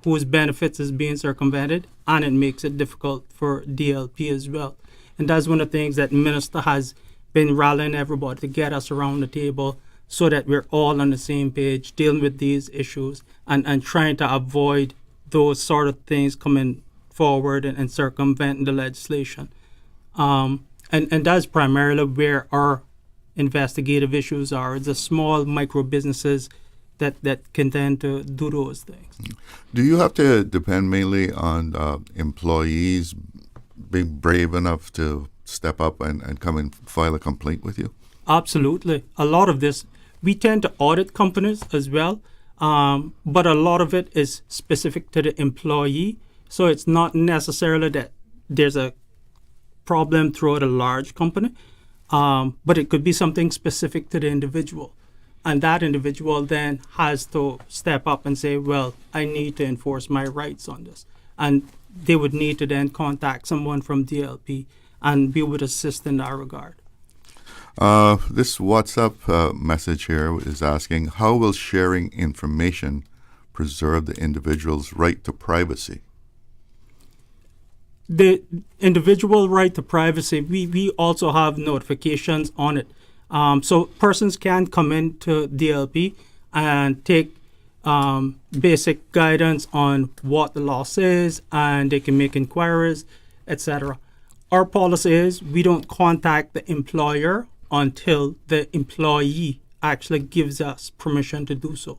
whose benefits is being circumvented, and it makes it difficult for DLP as well. And that's one of the things that the minister has been rallying everybody to get us around the table so that we're all on the same page dealing with these issues and trying to avoid those sort of things coming forward and circumventing the legislation. And that's primarily where our investigative issues are. The small micro businesses that can tend to do those things. Do you have to depend mainly on employees being brave enough to step up and come and file a complaint with you? Absolutely. A lot of this, we tend to audit companies as well, but a lot of it is specific to the employee. So it's not necessarily that there's a problem throughout a large company, but it could be something specific to the individual. And that individual then has to step up and say, well, I need to enforce my rights on this. And they would need to then contact someone from DLP, and we would assist in that regard. This WhatsApp message here is asking, how will sharing information preserve the individual's right to privacy? The individual right to privacy, we also have notifications on it. So persons can come into DLP and take basic guidance on what the law says, and they can make inquiries, etc. Our policy is we don't contact the employer until the employee actually gives us permission to do so.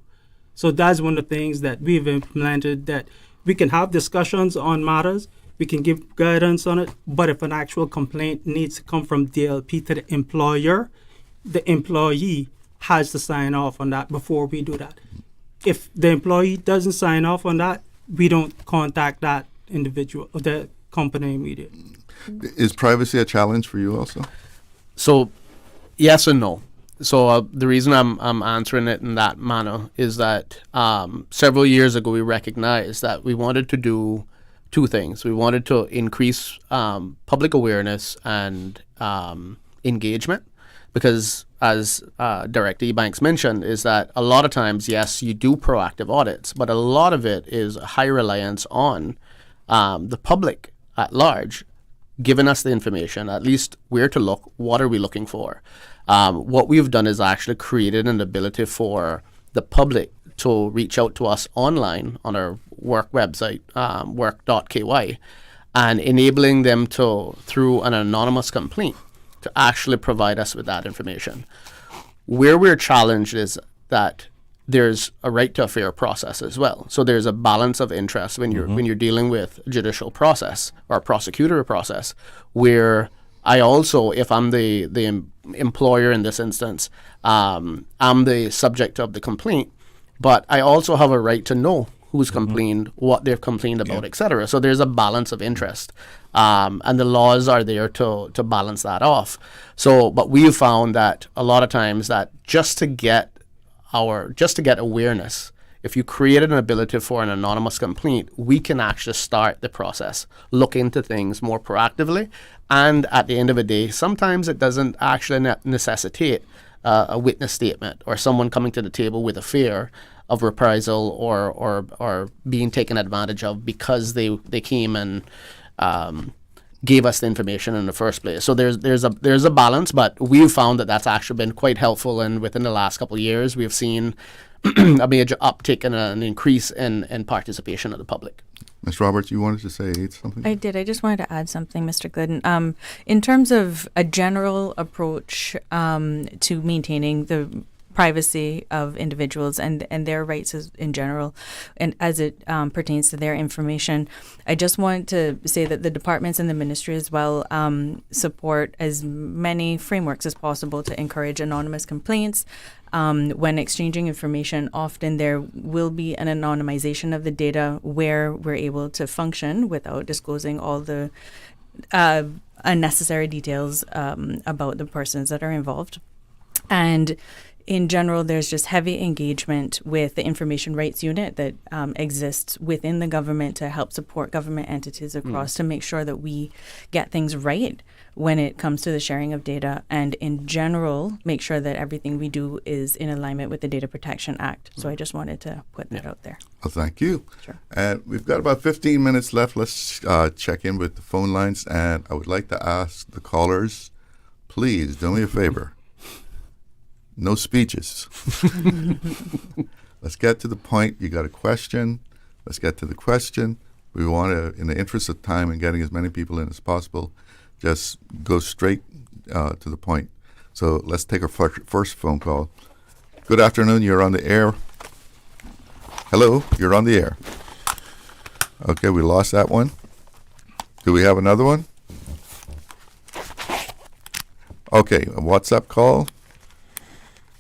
So that's one of the things that we've implemented, that we can have discussions on matters, we can give guidance on it, but if an actual complaint needs to come from DLP to the employer, the employee has to sign off on that before we do that. If the employee doesn't sign off on that, we don't contact that individual or the company immediately. Is privacy a challenge for you also? So, yes and no. So the reason I'm answering it in that manner is that several years ago we recognized that we wanted to do two things. We wanted to increase public awareness and engagement, because as Director Ebanks mentioned, is that a lot of times, yes, you do proactive audits, but a lot of it is a high reliance on the public at large giving us the information, at least where to look, what are we looking for. What we've done is actually created an ability for the public to reach out to us online on our WORC website, work.ky, and enabling them to, through an anonymous complaint, to actually provide us with that information. Where we're challenged is that there's a right to a fair process as well. So there's a balance of interest when you're dealing with judicial process or prosecutor process, where I also, if I'm the employer in this instance, I'm the subject of the complaint, but I also have a right to know who's complained, what they've complained about, etc. So there's a balance of interest, and the laws are there to balance that off. So, but we've found that a lot of times that just to get awareness, if you created an ability for an anonymous complaint, we can actually start the process, look into things more proactively, and at the end of the day, sometimes it doesn't actually necessitate a witness statement or someone coming to the table with a fear of reprisal or being taken advantage of because they came and gave us the information in the first place. So there's a balance, but we've found that that's actually been quite helpful, and within the last couple of years we've seen a major uptick and an increase in participation of the public. Ms. Roberts, you wanted to say something? I did. I just wanted to add something, Mr. Glidden. In terms of a general approach to maintaining the privacy of individuals and their rights in general, and as it pertains to their information, I just want to say that the departments and the ministry as well support as many frameworks as possible to encourage anonymous complaints. When exchanging information, often there will be an anonymization of the data where we're able to function without disclosing all the unnecessary details about the persons that are involved. And in general, there's just heavy engagement with the Information Rights Unit that exists within the government to help support government entities across to make sure that we get things right when it comes to the sharing of data, and in general, make sure that everything we do is in alignment with the Data Protection Act. So I just wanted to put that out there. Well, thank you. Sure. And we've got about 15 minutes left. Let's check in with the phone lines. And I would like to ask the callers, please do me a favor. No speeches. Let's get to the point. You got a question. Let's get to the question. We want to, in the interest of time and getting as many people in as possible, just go straight to the point. So let's take our first phone call. Good afternoon. You're on the air. Hello. You're on the air. Okay, we lost that one. Do we have another one? Okay, a WhatsApp call.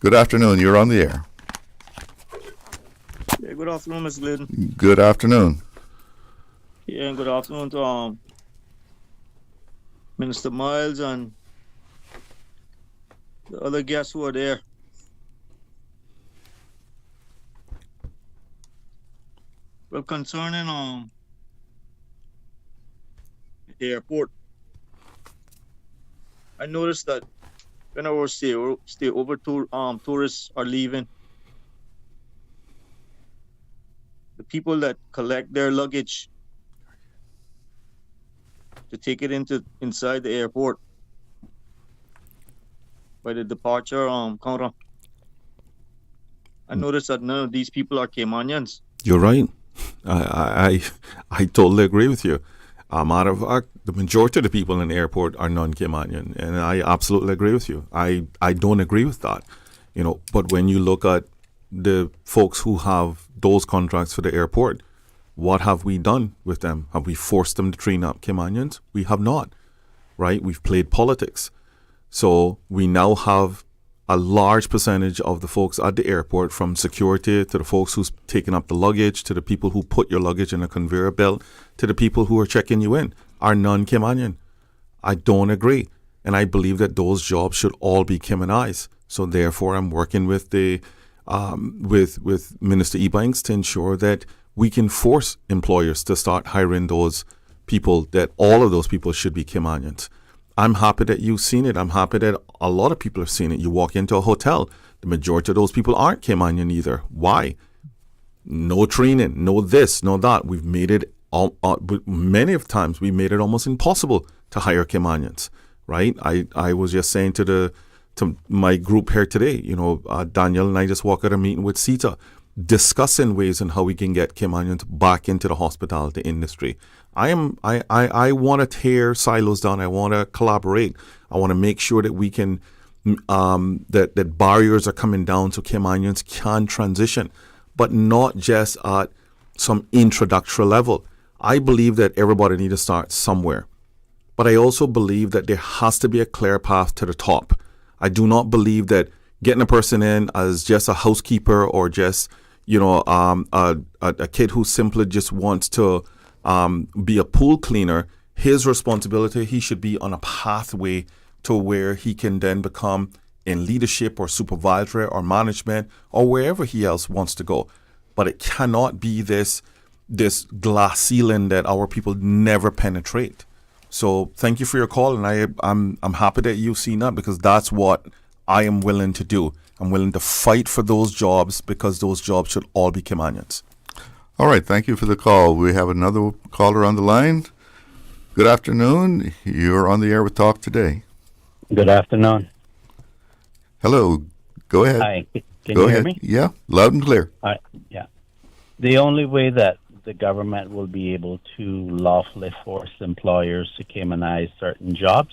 Good afternoon. You're on the air. Yeah, good afternoon, Mr. Glidden. Good afternoon. Yeah, and good afternoon to Minister Myles and the other guests who are there. Well, concerning the airport, I noticed that whenever stay over tourists are leaving, the people that collect their luggage to take it inside the airport by the departure counter, I noticed that none of these people are Caymanians. You're right. I totally agree with you. Matter of fact, the majority of the people in the airport are non-Caymanian, and I absolutely agree with you. I don't agree with that, But when you look at the folks who have those contracts for the airport, what have we done with them? Have we forced them to train up Caymanians? We have not, right? We've played politics. So we now have a large percentage of the folks at the airport, from security to the folks who's taking up the luggage, to the people who put your luggage in a conveyor belt, to the people who are checking you in, are non-Caymanian. I don't agree. And I believe that those jobs should all be Caymanized. So therefore, I'm working with the with Minister Ebanks to ensure that we can force employers to start hiring those people, that all of those people should be Caymanians. I'm happy that you've seen it. I'm happy that a lot of people have seen it. You walk into a hotel, the majority of those people aren't Caymanian either. Why? No training, no this, no that. We've made it, many of times, we made it almost impossible to hire Caymanians, right? I was just saying to my group here today, Danielle and I just walked out of a meeting with CETA, discussing ways on how we can get Caymanians back into the hospitality industry. I want to tear silos down. I want to collaborate. I want to make sure that we can that barriers are coming down so Caymanians can transition, but not just at some introductory level. I believe that everybody needs to start somewhere, but I also believe that there has to be a clear path to the top. I do not believe that getting a person in as just a housekeeper or just a kid who simply just wants to be a pool cleaner, his responsibility, he should be on a pathway to where he can then become in leadership or supervisory or management or wherever he else wants to go. But it cannot be this glass ceiling that our people never penetrate. So thank you for your call, and I'm happy that you've seen that, because that's what I am willing to do. I'm willing to fight for those jobs, because those jobs should all be Caymanians. All right, thank you for the call. We have another caller on the line. Good afternoon. You're on the air with Talk Today. Good afternoon. Hello. Go ahead. Hi. Can Go you ahead. hear me? Yeah, loud and clear. Yeah. The only way that the government will be able to lawfully force employers to Caymanize certain jobs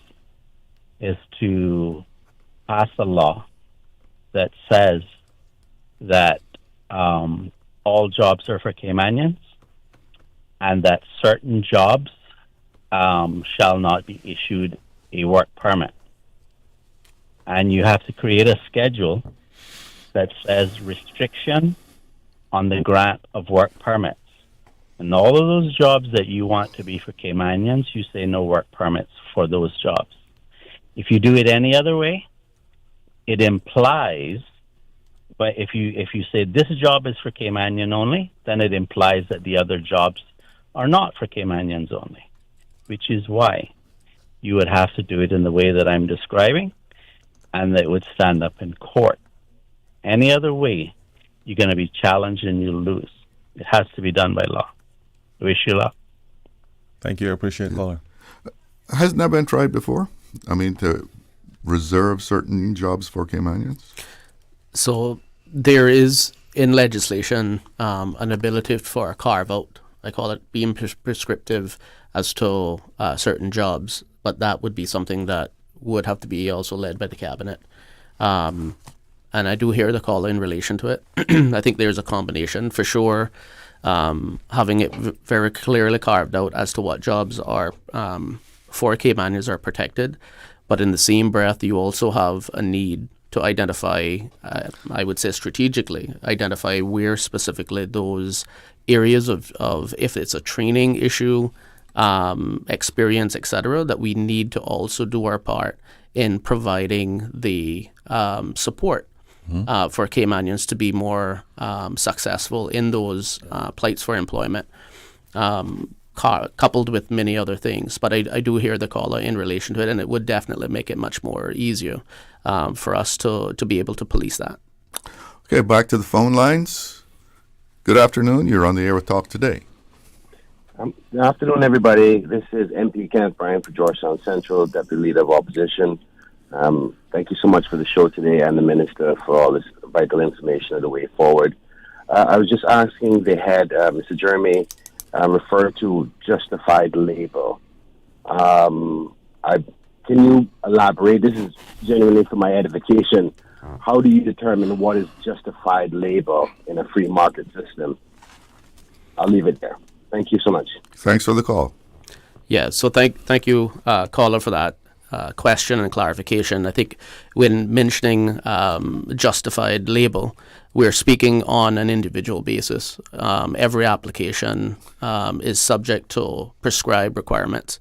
is to pass a law that says that all jobs are for Caymanians, and that certain jobs shall not be issued a work permit. And you have to create a schedule that says restriction on the grant of work permits. And all of those jobs that you want to be for Caymanians, you say no work permits for those jobs. If you do it any other way, it implies But if you say this job is for Caymanian only, then it implies that the other jobs are not for Caymanians only, which is why you would have to do it in the way that I'm describing, and that would stand up in court. Any other way, you're going to be challenged and you'll lose. It has to be done by law. I wish you luck. Thank you. I appreciate it, caller. Hasn't that been tried before? I mean, to reserve certain jobs for Caymanians? So there is in legislation an ability for a carve-out. I call it being prescriptive as to certain jobs, but that would be something that would have to be also led by the cabinet. And I do hear the call in relation to it. I think there's a combination for sure. Having it very clearly carved out as to what jobs are for Caymanians are protected, but in the same breath, you also have a need to identify, I would say strategically, identify where specifically those areas of if it's a training issue, experience, etc., that we need to also do our part in providing the support for Caymanians to be more successful in those plights for employment, coupled with many other things. But I do hear the caller in relation to it, and it would definitely make it much more easier for us to be able to police that. Okay, back to the phone lines. Good afternoon. You're on the air with Talk Today. Good afternoon, everybody. This is MP Kenneth Bryan for Georgetown Central, Deputy Leader of Opposition. Thank you so much for the show today and the Minister for all this vital information of the way forward. I was just asking the head, Mr. Jeremy, refer to justified labor. Can you elaborate? This is genuinely for my edification. How do you determine what is justified labor in a free market system? I'll leave it there. Thank you so much. Thanks for the call. Yeah, so thank you, caller, for that question and clarification. I think when mentioning justified labor, we're speaking on an individual basis. Every application is subject to prescribed requirements,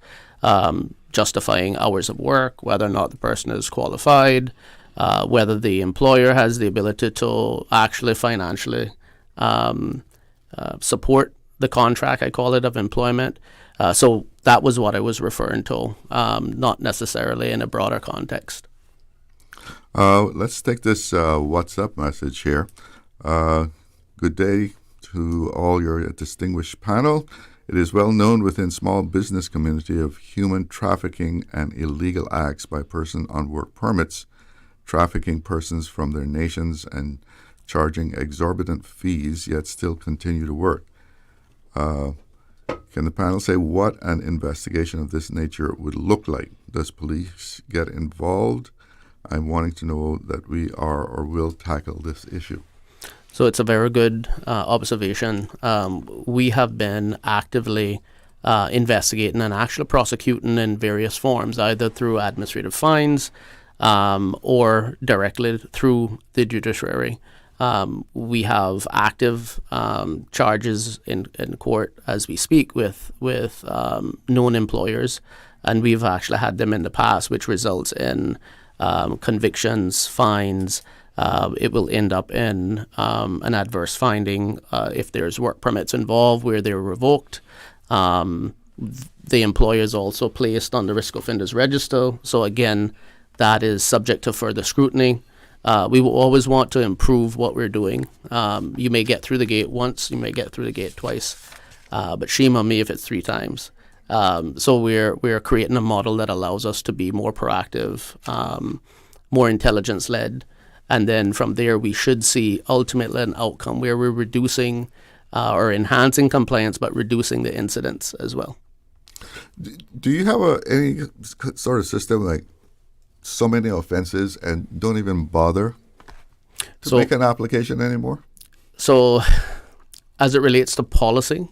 justifying hours of work, whether or not the person is qualified, whether the employer has the ability to actually financially support the contract, I call it, of employment. So that was what I was referring to, not necessarily in a broader context. Let's take this WhatsApp message here. Good day to all your distinguished panel. It is well known within small business community of human trafficking and illegal acts by person on work permits, trafficking persons from their nations and charging exorbitant fees, yet still continue to work. Can the panel say what an investigation of this nature would look like? Does police get involved? I'm wanting to know that we are or will tackle this issue. So it's a very good observation. We have been actively investigating and actually prosecuting in various forms, either through administrative fines or directly through the judiciary. We have active charges in court as we speak with known employers, and we've actually had them in the past, which results in convictions, fines. It will end up in an adverse finding if there's work permits involved where they're revoked. The employer is also placed on the risk offenders register. So again, that is subject to further scrutiny. We will always want to improve what we're doing. You may get through the gate once, you may get through the gate twice, but shame on me if it's 3 times. So we're creating a model that allows us to be more proactive, more intelligence-led, and then from there we should see ultimately an outcome where we're reducing or enhancing compliance, but reducing the incidents as well. Do you have any sort of system like so many offenses and don't even bother to make an application anymore? So as it relates to policy,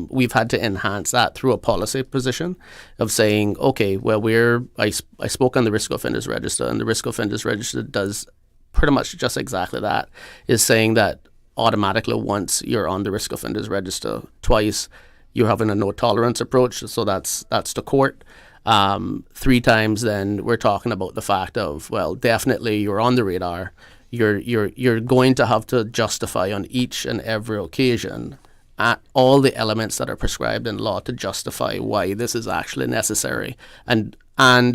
we've had to enhance that through a policy position of saying, okay, well, I spoke on the risk offenders register, and the risk offenders register does pretty much just exactly that, is saying that automatically once you're on the risk offenders register, twice you're having a no tolerance approach. So that's the court. 3 times then we're talking about the fact of, well, definitely you're on the radar, you're going to have to justify on each and every occasion all the elements that are prescribed in law to justify why this is actually necessary, and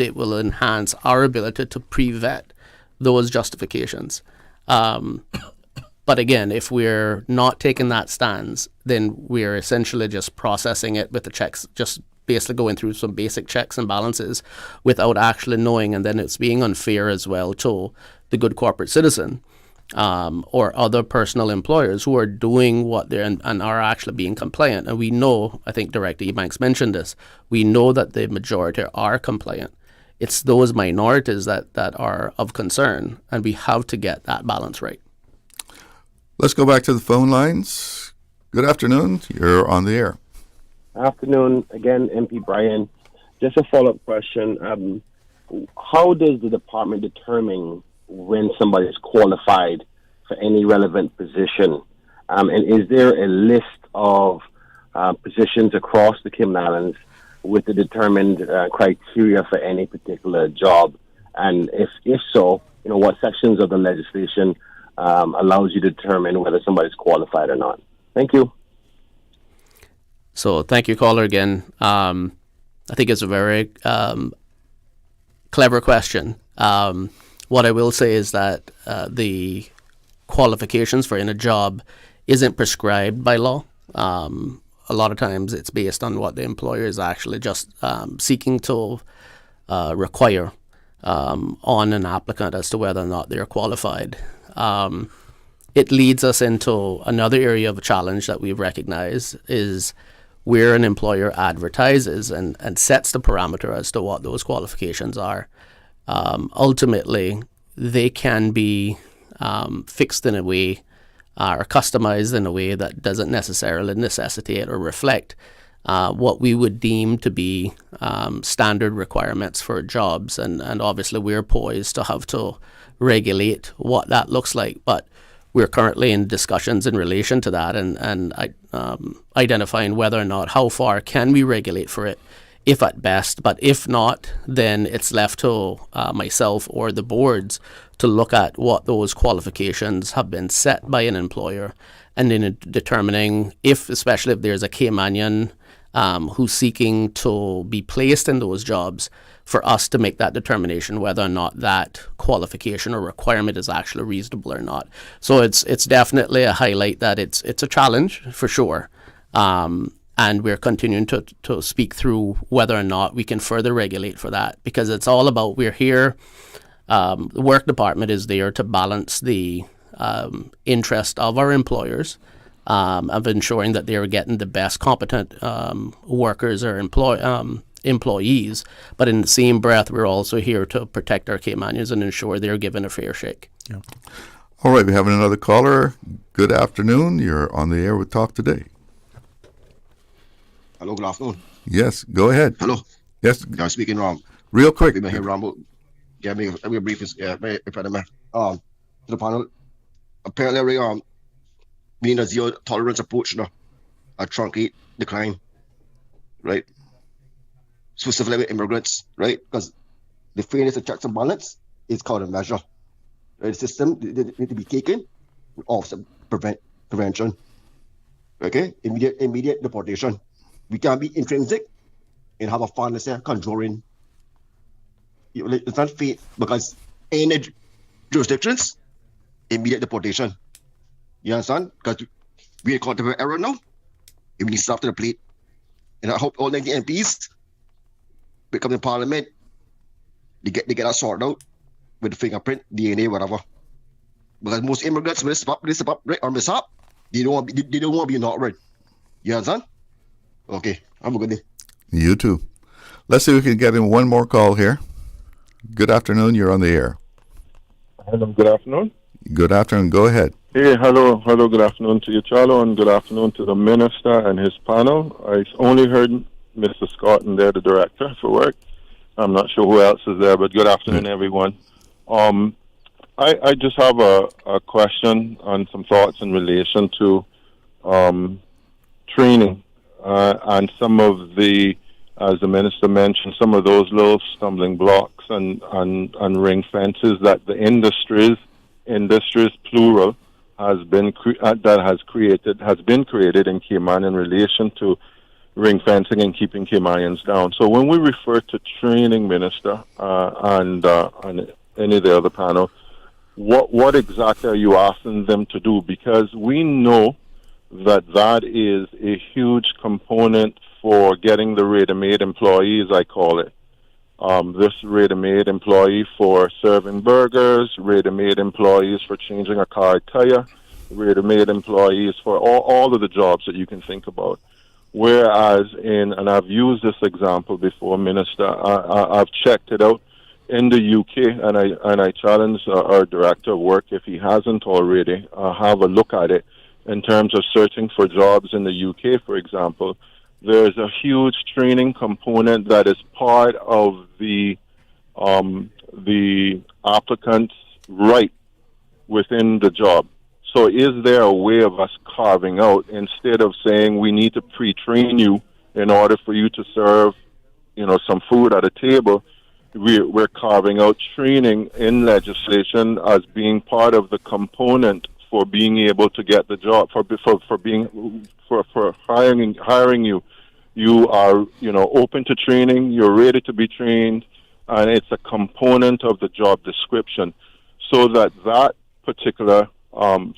it will enhance our ability to pre-vet those justifications. But again, if we're not taking that stance, then we're essentially just processing it with the checks, just basically going through some basic checks and balances without actually knowing, and then it's being unfair as well to the good corporate citizen or other personal employers who are doing what they're and are actually being compliant. And we know, I think Director Ebanks mentioned this, we know that the majority are compliant. It's those minorities that are of concern, and we have to get that balance right. Let's go back to the phone lines. Good afternoon. You're on the air. Afternoon. Again, MP Brian. Just a follow-up question. How does the department determine when somebody is qualified for any relevant position? And is there a list of positions across the Cayman Islands with the determined criteria for any particular job? And if so, what sections of the legislation allows you to determine whether somebody's qualified or not? Thank you. So thank you, caller, again. I think it's a very clever question. What I will say is that the qualifications for in a job isn't prescribed by law. A lot of times it's based on what the employer is actually just seeking to require on an applicant as to whether or not they're qualified. It leads us into another area of challenge that we've recognized is where an employer advertises and sets the parameter as to what those qualifications are. Ultimately, they can be fixed in a way or customized in a way that doesn't necessarily necessitate or reflect what we would deem to be standard requirements for jobs. And obviously, we're poised to have to regulate what that looks like. But we're currently in discussions in relation to that and identifying whether or not how far can we regulate for it, if at best. But if not, then it's left to myself or the boards to look at what those qualifications have been set by an employer, and in determining if, especially if there's a Caymanian who's seeking to be placed in those jobs, for us to make that determination whether or not that qualification or requirement is actually reasonable or not. So it's definitely a highlight that it's a challenge for sure. And we're continuing to speak through whether or not we can further regulate for that, because it's all about, we're here, the work department is there to balance the interest of our employers, of ensuring that they're getting the best competent workers or employees, but in the same breath, we're also here to protect our Caymanians and ensure they're given a fair shake. Yeah. All right, we have another caller. Good afternoon. You're on the air with Talk Today. Hello, good afternoon. Yes, go ahead. Hello. Yes. I'm speaking wrong. Real quick. Here, Rambo. Yeah, me a brief is in front of me. To the panel. Apparently, being a zero tolerance approach, a truncate decline, right? Specifically with immigrants, right? Because the fairness of checks and balance is countermeasure. Right? The system need to be taken off prevention. Okay? Immediate deportation. We can't be intrinsic and have a fun, let's say, conjuring. It's not faith, because in the jurisdictions, immediate deportation. You understand? Because we are caught up with error now. We need to stop to the plate. And I hope all 90 MPs become in Parliament, they get that sorted out with the fingerprint, DNA, whatever. Because most immigrants, when they step up, right, or miss up, they don't want to be not right. You understand? Okay, have a good day. You too. Let's see if we can get in one more call here. Good afternoon. You're on the air. Hello. Good afternoon. Good afternoon. Go ahead. Hey, hello. Good afternoon to you, Charlo, and good afternoon to the minister and his panel. I only heard Mr. Scott and there, the director for work. I'm not sure who else is there, but good afternoon, everyone. I just have a question and some thoughts in relation to training and some of the, as the minister mentioned, some of those little stumbling blocks and ring fences that the industries industries, plural, has been created in Cayman in relation to ring fencing and keeping Caymanians down. So when we refer to training, Minister, and any of the other panel, what exactly are you asking them to do? Because we know that is a huge component for getting the ready-made employees, I call it. This ready-made employee for serving burgers, ready-made employees for changing a car tire, ready-made employees for all of the jobs that you can think about. Whereas and I've used this example before, Minister, I've checked it out in the UK, and I challenge our Director of Work, if he hasn't already, have a look at it in terms of searching for jobs in the UK, for example. There's a huge training component that is part of the applicant's right within the job. So is there a way of us carving out, instead of saying we need to pre-train you in order for you to serve, some food at a table, we're carving out training in legislation as being part of the component for being able to get the job, for hiring you. You are, open to training, you're ready to be trained, and it's a component of the job description, so that particular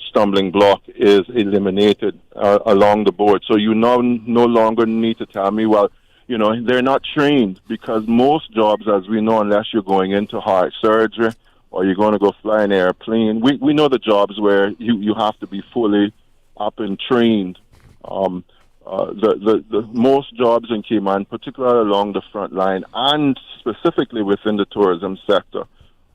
stumbling block is eliminated along the board. So you no longer need to tell me, well, they're not trained, because most jobs, as we know, unless you're going into heart surgery or you're going to go fly an airplane, we know the jobs where you have to be fully up and trained. The most jobs in Cayman, particularly along the front line and specifically within the tourism sector,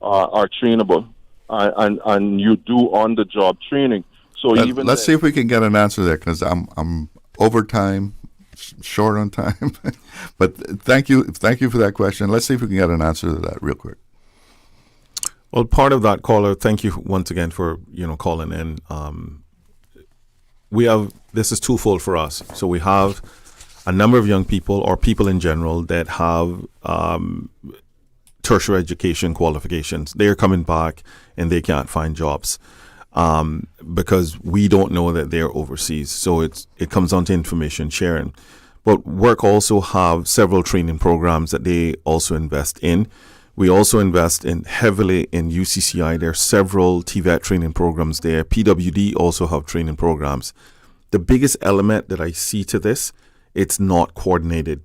are trainable, and you do on-the-job training. So let's see if we can get an answer there, because I'm over time, short on time. But thank you for that question. Let's see if we can get an answer to that real quick. Well, part of that, caller, thank you once again for calling in. This is twofold for us. So we have a number of young people, or people in general, that have tertiary education qualifications. They are coming back and they can't find jobs because we don't know that they're overseas. So it comes down to information sharing. But WORC also have several training programs that they also invest in. We also invest heavily in UCCI. There are several TVET training programs there. PWD also have training programs. The biggest element that I see to this, it's not coordinated.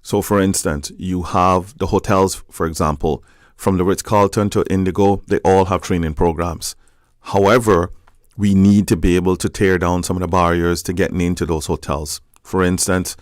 So, for instance, you have the hotels, for example, from the Ritz-Carlton to Indigo, they all have training programs. However, we need to be able to tear down some of the barriers to getting into those hotels. For instance,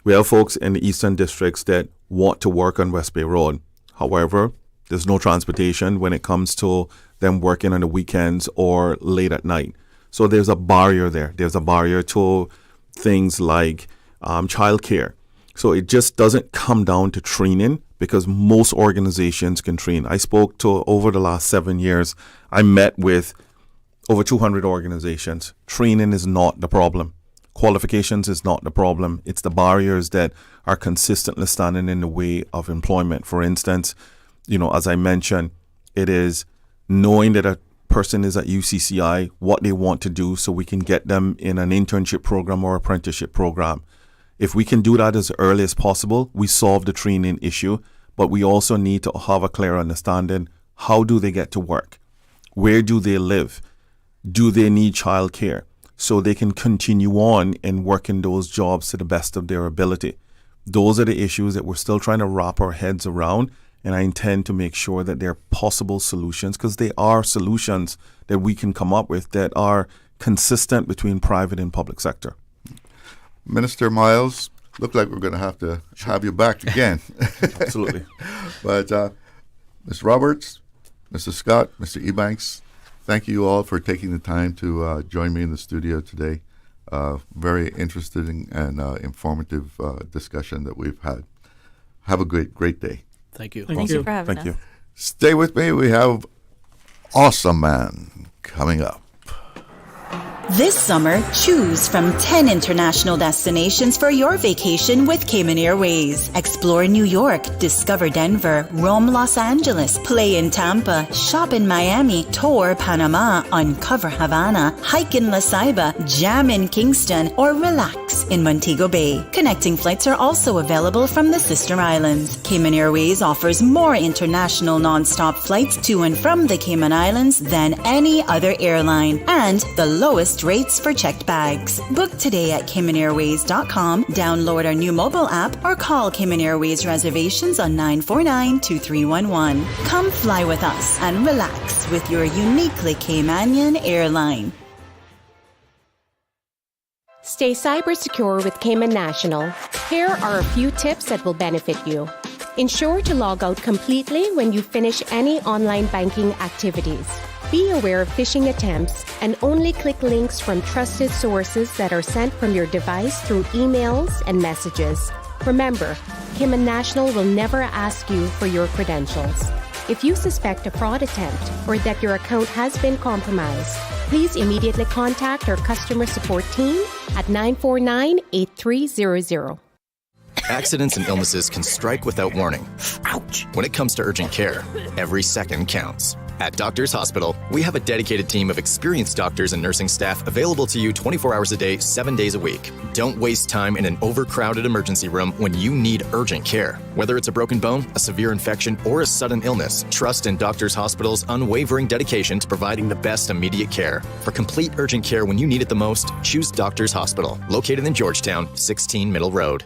we have folks in the eastern districts that want to work on West Bay Road. However, there's no transportation when it comes to them working on the weekends or late at night. So there's a barrier there. There's a barrier to things like childcare. So it just doesn't come down to training, because most organizations can train. I spoke to, over the last 7 years, I met with over 200 organizations. Training is not the problem. Qualifications is not the problem. It's the barriers that are consistently standing in the way of employment. For instance, as I mentioned, it is knowing that a person is at UCCI, what they want to do, so we can get them in an internship program or apprenticeship program. If we can do that as early as possible, we solve the training issue, but we also need to have a clear understanding. How do they get to work? Where do they live? Do they need childcare? So they can continue on and work in those jobs to the best of their ability. Those are the issues that we're still trying to wrap our heads around, and I intend to make sure that there are possible solutions, because they are solutions that we can come up with that are consistent between private and public sector. Minister Myles, look like we're going to have you back again. Absolutely. But Ms. Roberts, Mr. Scott, Mr. Ebanks, thank you all for taking the time to join me in the studio today. Very interesting and informative discussion that we've had. Have a great day. Thank you. Thank you for having us. Stay with me. We have Awesome Man coming up. This summer, choose from 10 international destinations for your vacation with Cayman Airways. Explore New York, discover Denver, roam Los Angeles, play in Tampa, shop in Miami, tour Panama, uncover Havana, hike in La Ceiba, jam in Kingston, or relax in Montego Bay. Connecting flights are also available from the sister islands. Cayman Airways offers more international non-stop flights to and from the Cayman Islands than any other airline, and the lowest rates for checked bags. Book today at CaymanAirways.com, download our new mobile app, or call Cayman Airways reservations on 949-2311. Come fly with us and relax with your uniquely Caymanian airline. Stay cyber secure with Cayman National. Here are a few tips that will benefit you. Ensure to log out completely when you finish any online banking activities. Be aware of phishing attempts and only click links from trusted sources that are sent from your device through emails and messages. Remember, Cayman National will never ask you for your credentials. If you suspect a fraud attempt or that your account has been compromised, please immediately contact our customer support team at 949-8300. Accidents and illnesses can strike without warning. Ouch! When it comes to urgent care, every second counts. At Doctors Hospital, we have a dedicated team of experienced doctors and nursing staff available to you 24 hours a day, 7 days a week. Don't waste time in an overcrowded emergency room when you need urgent care. Whether it's a broken bone, a severe infection, or a sudden illness, trust in Doctors Hospital's unwavering dedication to providing the best immediate care. For complete urgent care when you need it the most, choose Doctors Hospital, located in Georgetown, 16 Middle Road.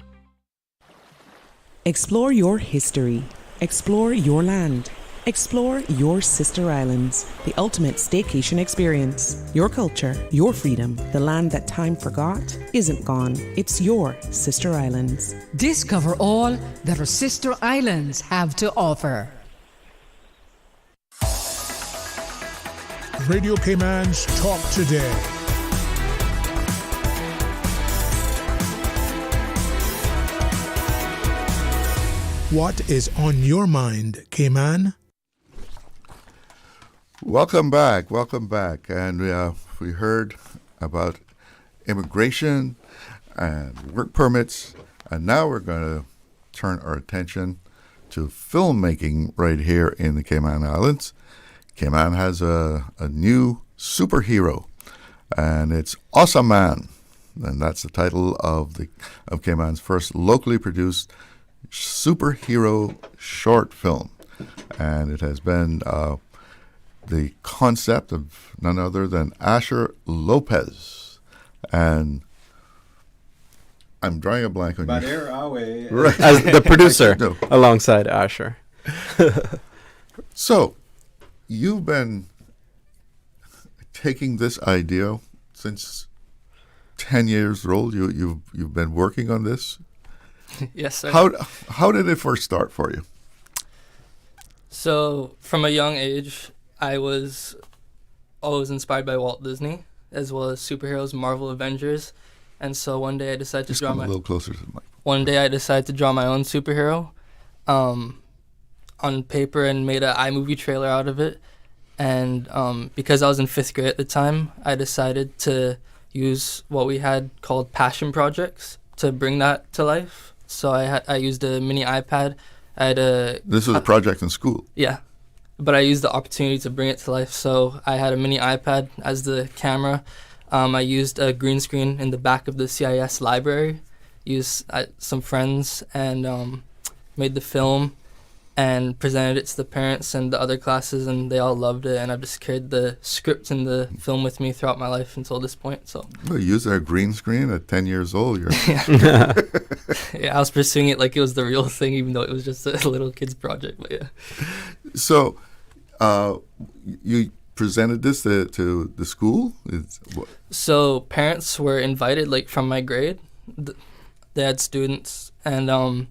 Explore your history. Explore your land. Explore your sister islands, the ultimate staycation experience. Your culture, your freedom, the land that time forgot isn't gone. It's your sister islands. Discover all that our sister islands have to offer. Radio Cayman's Talk Today. What is on your mind, Cayman? Welcome back. And we heard about immigration and work permits, and now we're going to turn our attention to filmmaking right here in the Cayman Islands. Cayman has a new superhero, and it's Awesome Man, and that's the title of Cayman's first locally produced superhero short film, and it has been the concept of none other than Asher Lopez, and I'm drawing a blank on you. Right. As the producer alongside Asher. So, you've been taking this idea since 10 years old. You've been working on this. Yes, sir. How did it first start for you? So, from a young age, I was always inspired by Walt Disney, as well as superheroes, Marvel Avengers, and so one day I decided to draw a little closer to the mic. One day I decided to draw my own superhero, on paper, and made an iMovie trailer out of it. And because I was in 5th grade at the time, I decided to use what we had called passion projects to bring that to life. So I used a mini iPad. This was a project in school? Yeah. But I used the opportunity to bring it to life. So I had a mini iPad as the camera. I used a green screen in the back of the CIS library, used some friends, and made the film and presented it to the parents and the other classes, and they all loved it. And I've just carried the script and the film with me throughout my life until this point. So well, you used a green screen at 10 years old. Yeah, I was pursuing it like it was the real thing, even though it was just a little kid's project. But yeah. So, you presented this to the school? So parents were invited, like from my grade. They had students, and the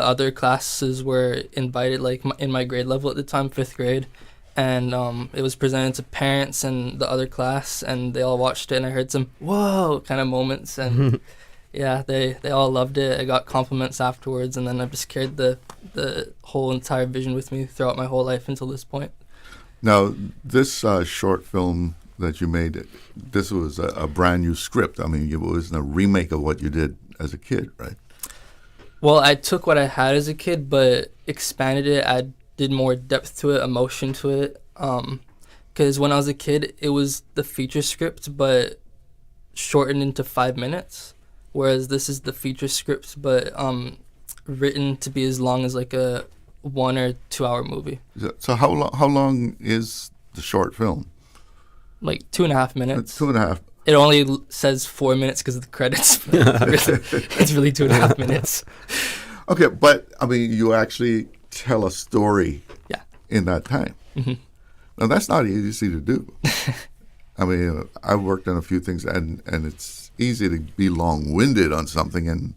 other classes were invited, like in my grade level at the time, 5th grade, and it was presented to parents and the other class, and they all watched it, and I heard some whoa kind of moments, and yeah, they all loved it. I got compliments afterwards, and then I've just carried the whole entire vision with me throughout my whole life until this point. Now, this short film that you made, this was a brand new script. I mean, it wasn't a remake of what you did as a kid, right? Well, I took what I had as a kid, but expanded it. I did more depth to it, emotion to it. Because when I was a kid, it was the feature script, but shortened into 5 minutes. Whereas this is the feature script, but written to be as long as like a 1 or 2 hour movie. So how long is the short film? Like 2.5 minutes. 2.5. It only says 4 minutes because of the credits. It's really 2.5 minutes. Okay, but I mean, you actually tell a story in that time. Mm-hmm. Now, that's not easy to do. I mean, I've worked on a few things, and it's easy to be long-winded on something and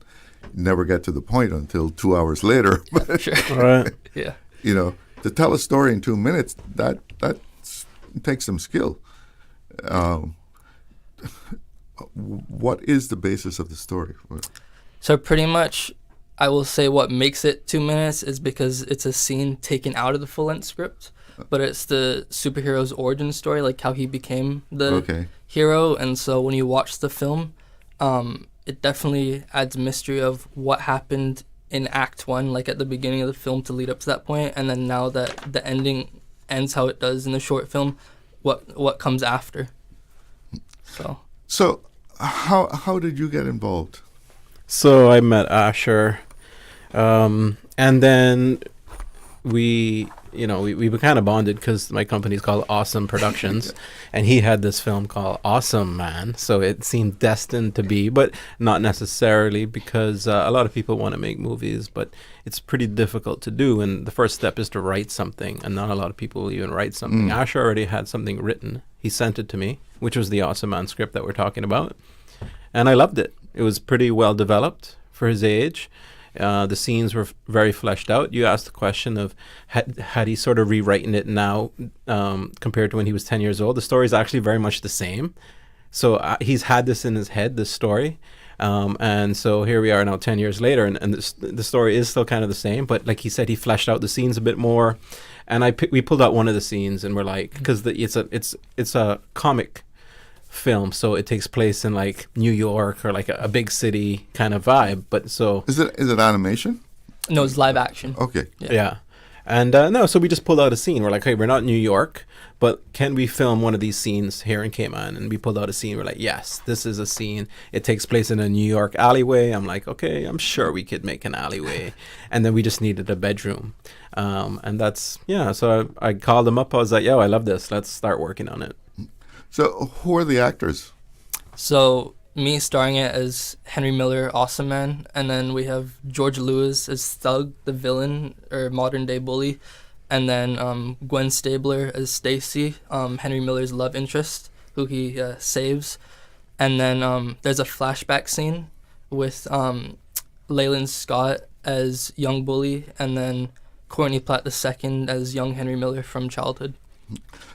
never get to the point until 2 hours later. Yeah, sure. Right. Yeah. You know, to tell a story in 2 minutes, that takes some skill. What is the basis of the story? So pretty much, I will say what makes it 2 minutes is because it's a scene taken out of the full-length script, but it's the superhero's origin story, like how he became the hero. And so when you watch the film, it definitely adds mystery of what happened in Act 1, like at the beginning of the film to lead up to that point, and then now that the ending ends how it does in the short film, what comes after. So how did you get involved? So I met Asher, and then we kind of bonded because my company's called Awesome Productions, and he had this film called Awesome Man. So it seemed destined to be, but not necessarily, because a lot of people want to make movies, but it's pretty difficult to do. And the first step is to write something, and not a lot of people even write something. Asher already had something written. He sent it to me, which was the Awesome Man script that we're talking about. And I loved it. It was pretty well developed for his age. The scenes were very fleshed out. You asked the question of had he sort of rewritten it now compared to when he was 10 years old. The story is actually very much the same. So he's had this in his head, this story. And so here we are now 10 years later, and the story is still kind of the same. But like he said, he fleshed out the scenes a bit more. And we pulled out one of the scenes, and we're like, because it's a comic film, so it takes place in like New York or like a big city kind of vibe. But so is it animation? No, it's live action. Okay. Yeah. And no, so we just pulled out a scene. We're like, hey, we're not in New York, but can we film one of these scenes here in Cayman? And we pulled out a scene. We're like, yes, this is a scene. It takes place in a New York alleyway. I'm like, okay, I'm sure we could make an alleyway. And then we just needed a bedroom. And that's, so I called him up. I was like, yo, I love this. Let's start working on it. So who are the actors? So me starring it as Henry Miller, Awesome Man, and then we have George Lewis as Thug, the villain or modern day bully, and then Gwen Stabler as Stacy, Henry Miller's love interest, who he saves, and then there's a flashback scene with Leyland Scott as young bully, and then Courtney Platt II as young Henry Miller from childhood.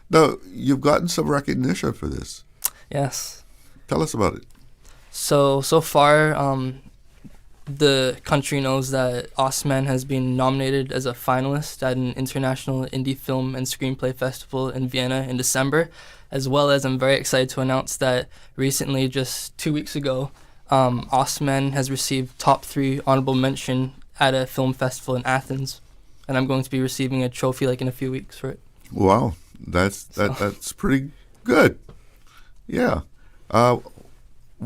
Now, you've gotten some recognition for this. Yes. Tell us about it. So far, the country knows that Awesome Man has been nominated as a finalist at an international indie film and screenplay festival in Vienna in December, as well as I'm very excited to announce that recently, just 2 weeks ago, Awesome Man has received top 3 honorable mention at a film festival in Athens, and I'm going to be receiving a trophy like in a few weeks for it. Wow, that's pretty good. Yeah.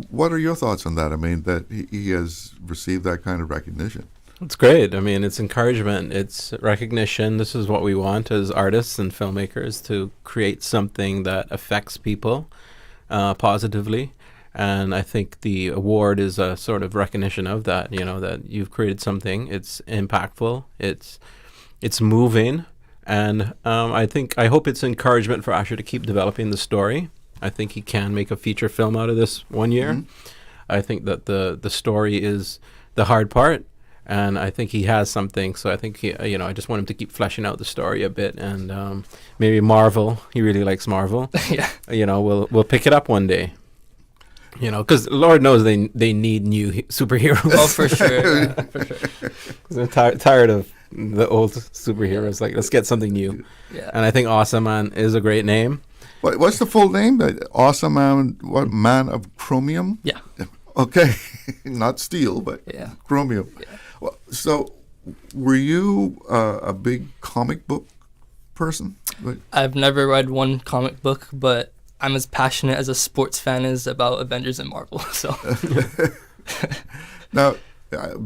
What are your thoughts on that? I mean, that he has received that kind of recognition. It's great. I mean, it's encouragement. It's recognition. This is what we want as artists and filmmakers, to create something that affects people positively. And I think the award is a sort of recognition of that, that you've created something. It's impactful. It's moving. And I hope it's encouragement for Asher to keep developing the story. I think he can make a feature film out of this 1 year. Mm-hmm. I think that the story is the hard part, and I think he has something. So I think I just want him to keep fleshing out the story a bit, and maybe Marvel. He really likes Marvel. Yeah. We'll pick it up one day. Because Lord knows they need new superheroes. Oh, for sure. Yeah, for sure. I'm tired of the old superheroes. Like, let's get something new. Yeah. And I think Awesome Man is a great name. What's the full name? Awesome Man, what, Man of Chromium? Yeah. Okay. Not steel, but chromium. Yeah. Well, so were you a big comic book person? I've never read one comic book, but I'm as passionate as a sports fan is about Avengers and Marvel. So now,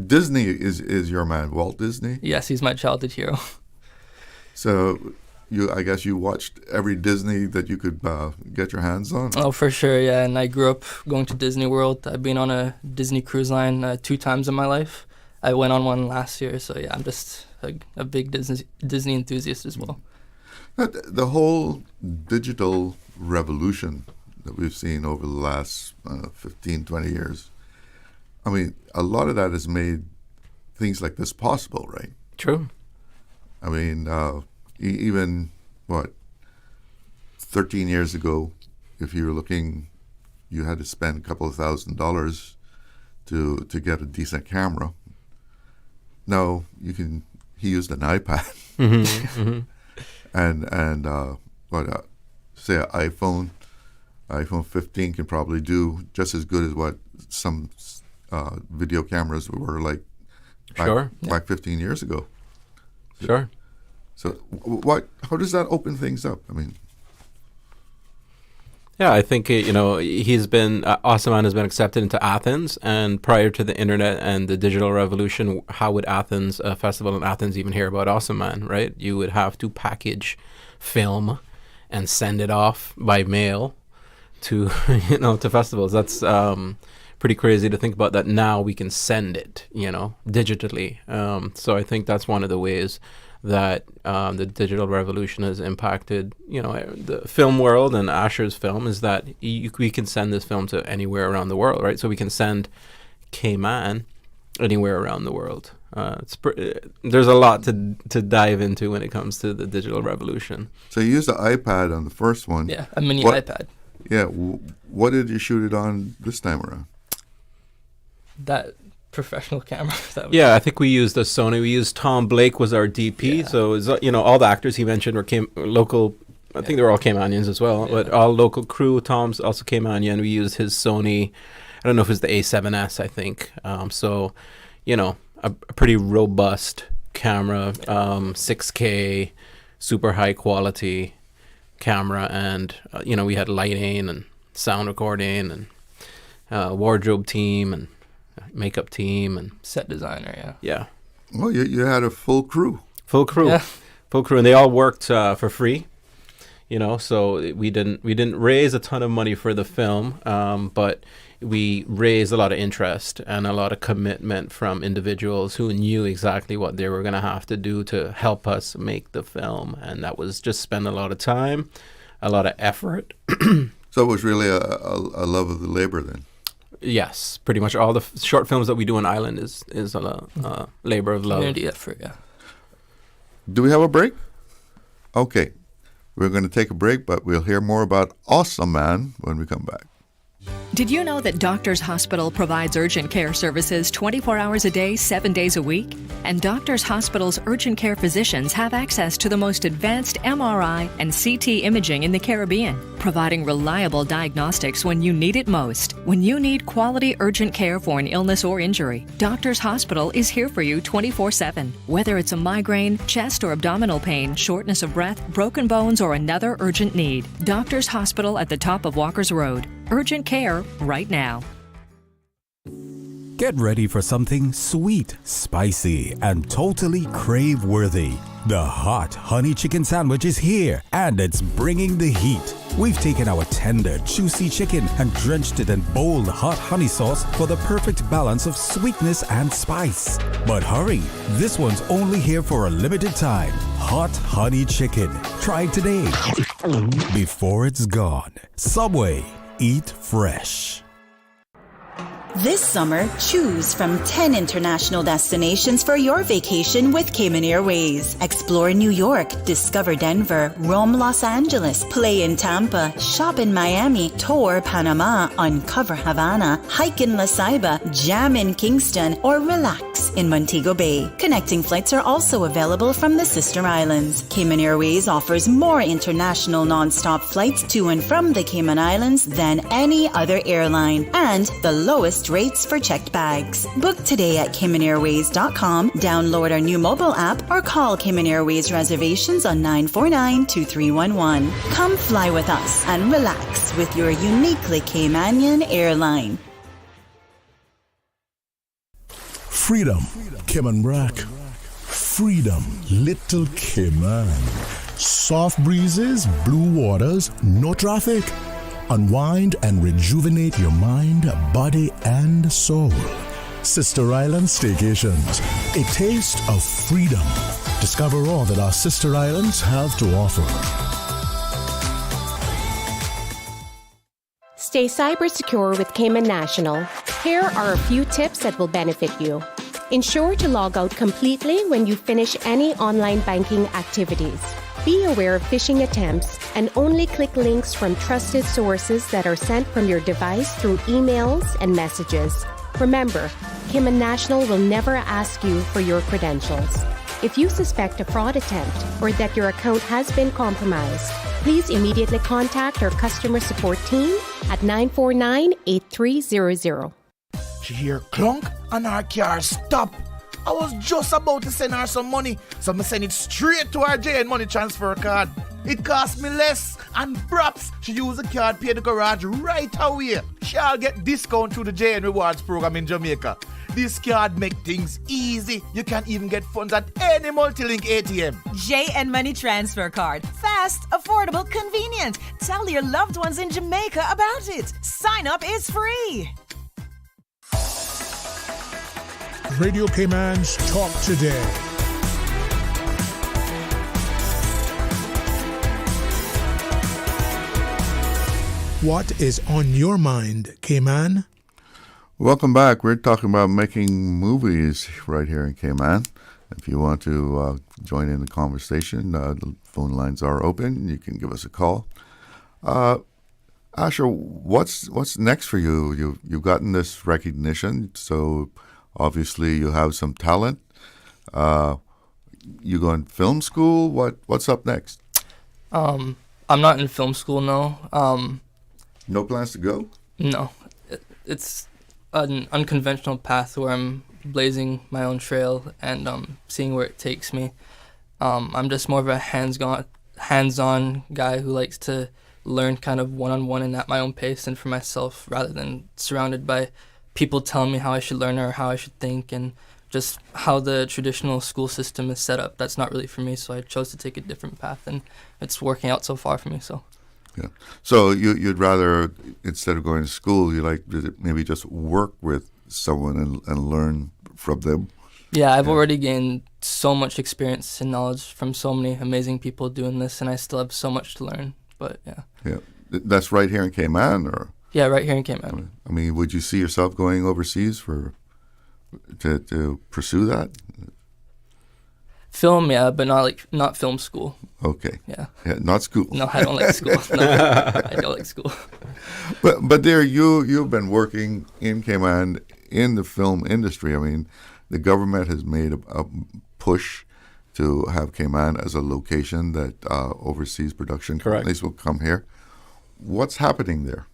Disney is your man, Walt Disney? Yes, he's my childhood hero. So I guess you watched every Disney that you could get your hands on? Oh, for sure, yeah. And I grew up going to Disney World. I've been on a Disney cruise line 2 times in my life. I went on one last year, so yeah, I'm just a big Disney enthusiast as well. The whole digital revolution that we've seen over the last 15, 20 years, I mean, a lot of that has made things like this possible, right? True. I mean, even, 13 years ago, if you were looking, you had to spend a couple of $1,000s to get a decent camera. Now, he used an iPad. Mm-hmm. And say an iPhone 15 can probably do just as good as what some video cameras were like back 15 years ago. Sure. So how does that open things up? I mean, yeah, I think he's been Awesome Man has been accepted into Athens, and prior to the internet and the digital revolution, how would Athens, a festival in Athens, even hear about Awesome Man? Right? You would have to package film and send it off by mail to to festivals. That's pretty crazy to think about. That now we can send it, digitally. So I think that's one of the ways that the digital revolution has impacted, the film world, and Asher's film is that we can send this film to anywhere around the world, right? So we can send Cayman anywhere around the world. There's a lot to dive into when it comes to the digital revolution. So you used the iPad on the first one. Yeah, a mini iPad. Yeah. What did you shoot it on this time around? That professional camera. I think we used a Sony. We used Tom Blake was our DP. So it was, all the actors he mentioned were local. I think they were all Caymanians as well, but all local crew. Tom's also Caymanian. We used his Sony. I don't know if it was the A7S, I think. A pretty robust camera, 6K, super high quality camera, and we had lighting and sound recording and wardrobe team and makeup team and set designer. Yeah. Well, you had a full crew. Yeah. Full crew, and they all worked for free. So we didn't raise a ton of money for the film, but we raised a lot of interest and a lot of commitment from individuals who knew exactly what they were going to have to do to help us make the film, and that was just spend a lot of time, a lot of effort. So it was really a love of the labor then. Yes, pretty much all the short films that we do on Island is a labor of love. Community effort, yeah. Do we have a break? Okay. We're going to take a break, but we'll hear more about Awesome Man when we come back. Did you know that Doctors Hospital provides urgent care services 24 hours a day, 7 days a week? And Doctors Hospital's urgent care physicians have access to the most advanced MRI and CT imaging in the Caribbean, providing reliable diagnostics when you need it most. When you need quality urgent care for an illness or injury, Doctors Hospital is here for you 24/7. Whether it's a migraine, chest or abdominal pain, shortness of breath, broken bones, or another urgent need, Doctors Hospital at the top of Walker's Road. Urgent care right now. Get ready for something sweet, spicy, and totally crave-worthy. The hot honey chicken sandwich is here, and it's bringing the heat. We've taken our tender, juicy chicken and drenched it in bold hot honey sauce for the perfect balance of sweetness and spice. But hurry, this one's only here for a limited time. Hot honey chicken. Try it today before it's gone. Subway. Eat fresh. This summer, choose from 10 international destinations for your vacation with Cayman Airways. Explore New York, discover Denver, roam Los Angeles, play in Tampa, shop in Miami, tour Panama, uncover Havana, hike in La Ceiba, jam in Kingston, or relax in Montego Bay. Connecting flights are also available from the sister islands. Cayman Airways offers more international non-stop flights to and from the Cayman Islands than any other airline, and the lowest rates for checked bags. Book today at CaymanAirways.com, download our new mobile app, or call Cayman Airways reservations on 949-2311. Come fly with us and relax with your uniquely Caymanian airline. Freedom, Cayman Brack. Freedom, Little Cayman. Soft breezes, blue waters, no traffic. Unwind and rejuvenate your mind, body, and soul. Sister Island Staycations, a taste of freedom. Discover all that our sister islands have to offer. Stay cyber secure with Cayman National. Here are a few tips that will benefit you. Ensure to log out completely when you finish any online banking activities. Be aware of phishing attempts and only click links from trusted sources that are sent from your device through emails and messages. Remember, Cayman National will never ask you for your credentials. If you suspect a fraud attempt or that your account has been compromised, please immediately contact our customer support team at 949-8300. She hear clunk and her car stop. I was just about to send her some money, so I send it straight to her JN money transfer card. It cost me less, and perhaps she use the card pay the garage right away. She'll get discount through the JN Rewards program in Jamaica. This card make things easy. You can even get funds at any multi-link ATM. JN Money Transfer Card. Fast, affordable, convenient. Tell your loved ones in Jamaica about it. Sign up is free. Radio Cayman's Talk Today. What is on your mind, Cayman? Welcome back. We're talking about making movies right here in Cayman. If you want to join in the conversation, the phone lines are open. You can give us a call. Asher, what's next for you? You've gotten this recognition, so obviously you have some talent. You going film school? What's up next? I'm not in film school, no. No plans to go? No. It's an unconventional path where I'm blazing my own trail and seeing where it takes me. I'm just more of a hands-on guy who likes to learn kind of one-on-one and at my own pace and for myself, rather than surrounded by people telling me how I should learn or how I should think, and just how the traditional school system is set up. That's not really for me, so I chose to take a different path, and it's working out so far for me. So. Yeah. So you'd rather, instead of going to school, you like to maybe just work with someone and learn from them? Yeah, I've already gained so much experience and knowledge from so many amazing people doing this, and I still have so much to learn. But yeah. Yeah. That's right here in Cayman, or? Yeah, right here in Cayman. I mean, would you see yourself going overseas to pursue that? Film, yeah, but not film school. Okay. Yeah. Not school. No, I don't like school. No, I don't like school. But there, you've been working in Cayman in the film industry. I mean, the government has made a push to have Cayman as a location that overseas production companies will come here. What's happening there?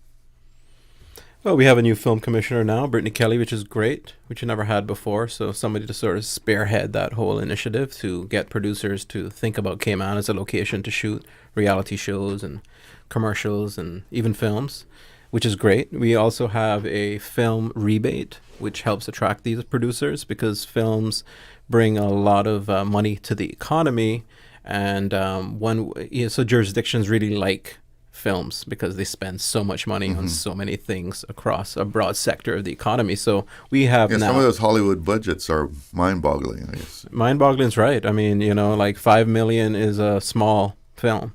Well, we have a new film commissioner now, Brittany Kelly, which is great, which you never had before. So somebody to sort of spearhead that whole initiative to get producers to think about Cayman as a location to shoot reality shows and commercials and even films, which is great. We also have a film rebate, which helps attract these producers because films bring a lot of money to the economy. And so jurisdictions really like films because they spend so much money on so many things across a broad sector of the economy. So we have now... Some of those Hollywood budgets are mind-boggling, I guess. Mind-boggling's right. I mean, like $5 million is a small film,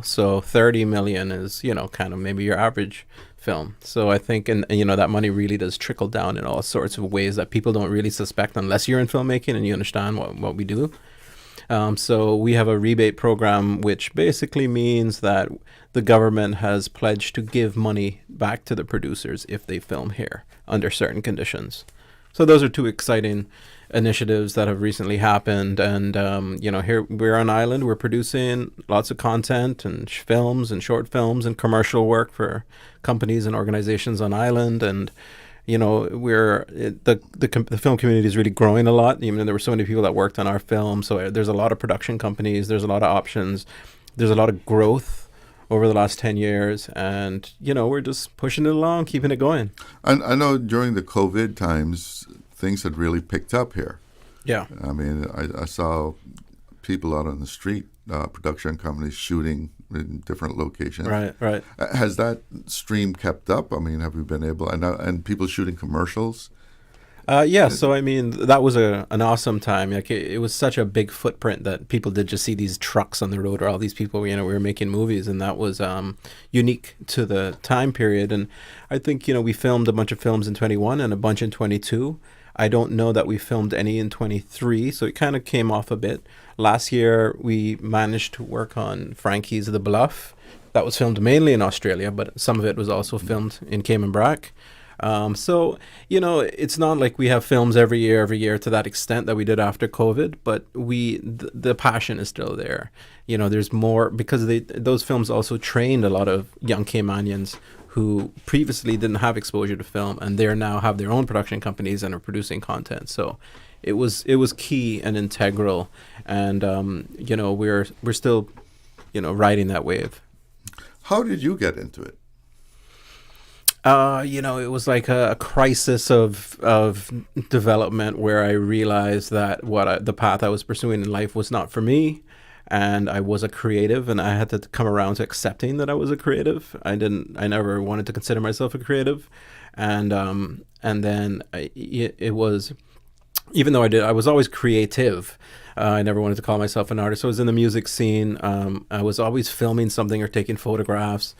so 30 million is, kind of maybe your average film. So I think, and that money really does trickle down in all sorts of ways that people don't really suspect unless you're in filmmaking and you understand what we do. So we have a rebate program, which basically means that the government has pledged to give money back to the producers if they film here under certain conditions. So those are two exciting initiatives that have recently happened. And, here we're on island. We're producing lots of content and films and short films and commercial work for companies and organizations on island. And, the film community is really growing a lot. Even there were so many people that worked on our film. So there's a lot of production companies. There's a lot of options. There's a lot of growth over the last 10 years. And, we're just pushing it along, keeping it going. And I know during the COVID times, things had really picked up here. Yeah. I mean, I saw people out on the street, production companies shooting in different locations. Right. Has that stream kept up? I mean, have we been able, and people shooting commercials? Yeah, so I mean, that was an awesome time. Like it was such a big footprint that people did just see these trucks on the road, or all these people. We were making movies, and that was unique to the time period. And I think we filmed a bunch of films in 21 and a bunch in 22. I don't know that we filmed any in 23, so it kind of came off a bit. Last year, we managed to work on Frankie's The Bluff. That was filmed mainly in Australia, but some of it was also filmed in Cayman Brac. So, it's not like we have films every year to that extent that we did after COVID, but the passion is still there. There's more, because those films also trained a lot of young Caymanians who previously didn't have exposure to film, and they now have their own production companies and are producing content. So it was key and integral, and we're still riding that wave. How did you get into it? It was like a crisis of development where I realized that the path I was pursuing in life was not for me. And I was a creative, and I had to come around to accepting that I was a creative. I never wanted to consider myself a creative. And then it was, even though I was always creative. I never wanted to call myself an artist. I was in the music scene. I was always filming something or taking photographs.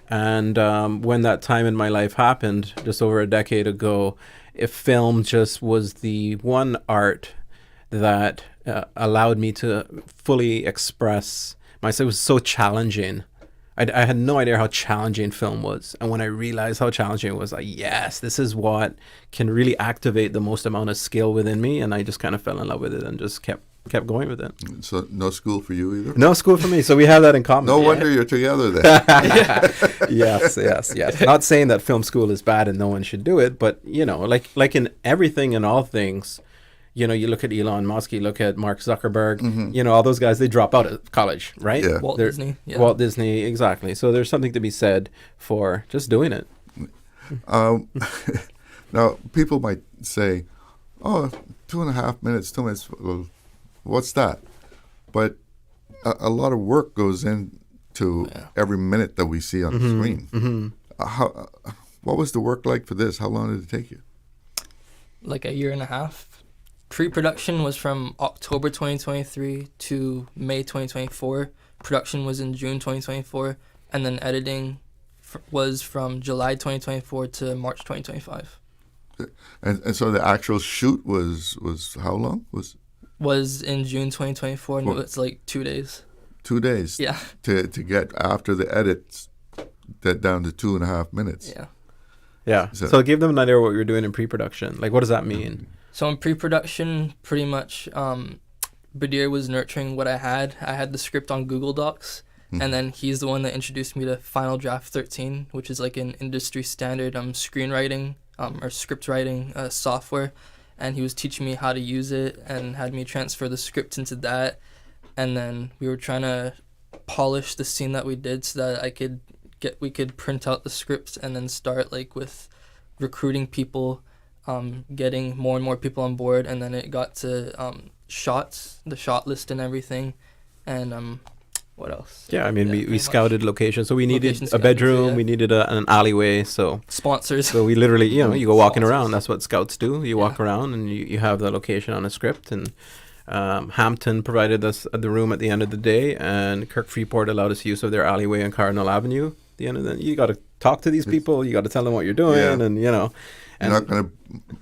And when that time in my life happened, just over a decade ago, film just was the one art that allowed me to fully express myself. It was so challenging. I had no idea how challenging film was. And when I realized how challenging it was, yes, this is what can really activate the most amount of skill within me. And I just kind of fell in love with it and just kept going with it. So no school for you either? No school for me. So we have that in common. No wonder you're together then. Yes. Not saying that film school is bad and no one should do it, but like in everything and all things, you look at Elon Musk, you look at Mark Zuckerberg, all those guys, they drop out of college, right? Yeah. Walt Disney, exactly. So there's something to be said for just doing it. Now, people might say, 2.5 minutes, 2 minutes, well, what's that? But a lot of work goes into every minute that we see on the screen. Mm-hmm. What was the work like for this? How long did it take you? Like a year and a half. Pre-production was from October 2023 to May 2024. Production was in June 2024. And then editing was from July 2024 to March 2025. And so the actual shoot was how long? Was in June 2024, and it's like 2 days. 2 days? Yeah. To get after the edits that down to 2.5 minutes. Yeah. Yeah. So give them an idea of what you were doing in pre-production. Like, what does that mean? So in pre-production, pretty much, Badir was nurturing what I had. I had the script on Google Docs, and then he's the one that introduced me to Final Draft 13, which is like an industry standard screenwriting or script writing software. And he was teaching me how to use it and had me transfer the script into that. And then we were trying to polish the scene that we did so that we could print out the script and then start like with recruiting people, getting more and more people on board. And then it got to shots, the shot list and everything. And what else? Yeah, I mean, we scouted locations. So we needed a bedroom, we needed an alleyway. So sponsors. So we literally, you go walking around. That's what scouts do. You walk around and you have the location on a script. And Hampton provided us the room at the end of the day, and Kirk Freeport allowed us use of their alleyway on Cardinal Avenue. At the end of the day, you got to talk to these people. You got to tell them what you're doing, and You're not going to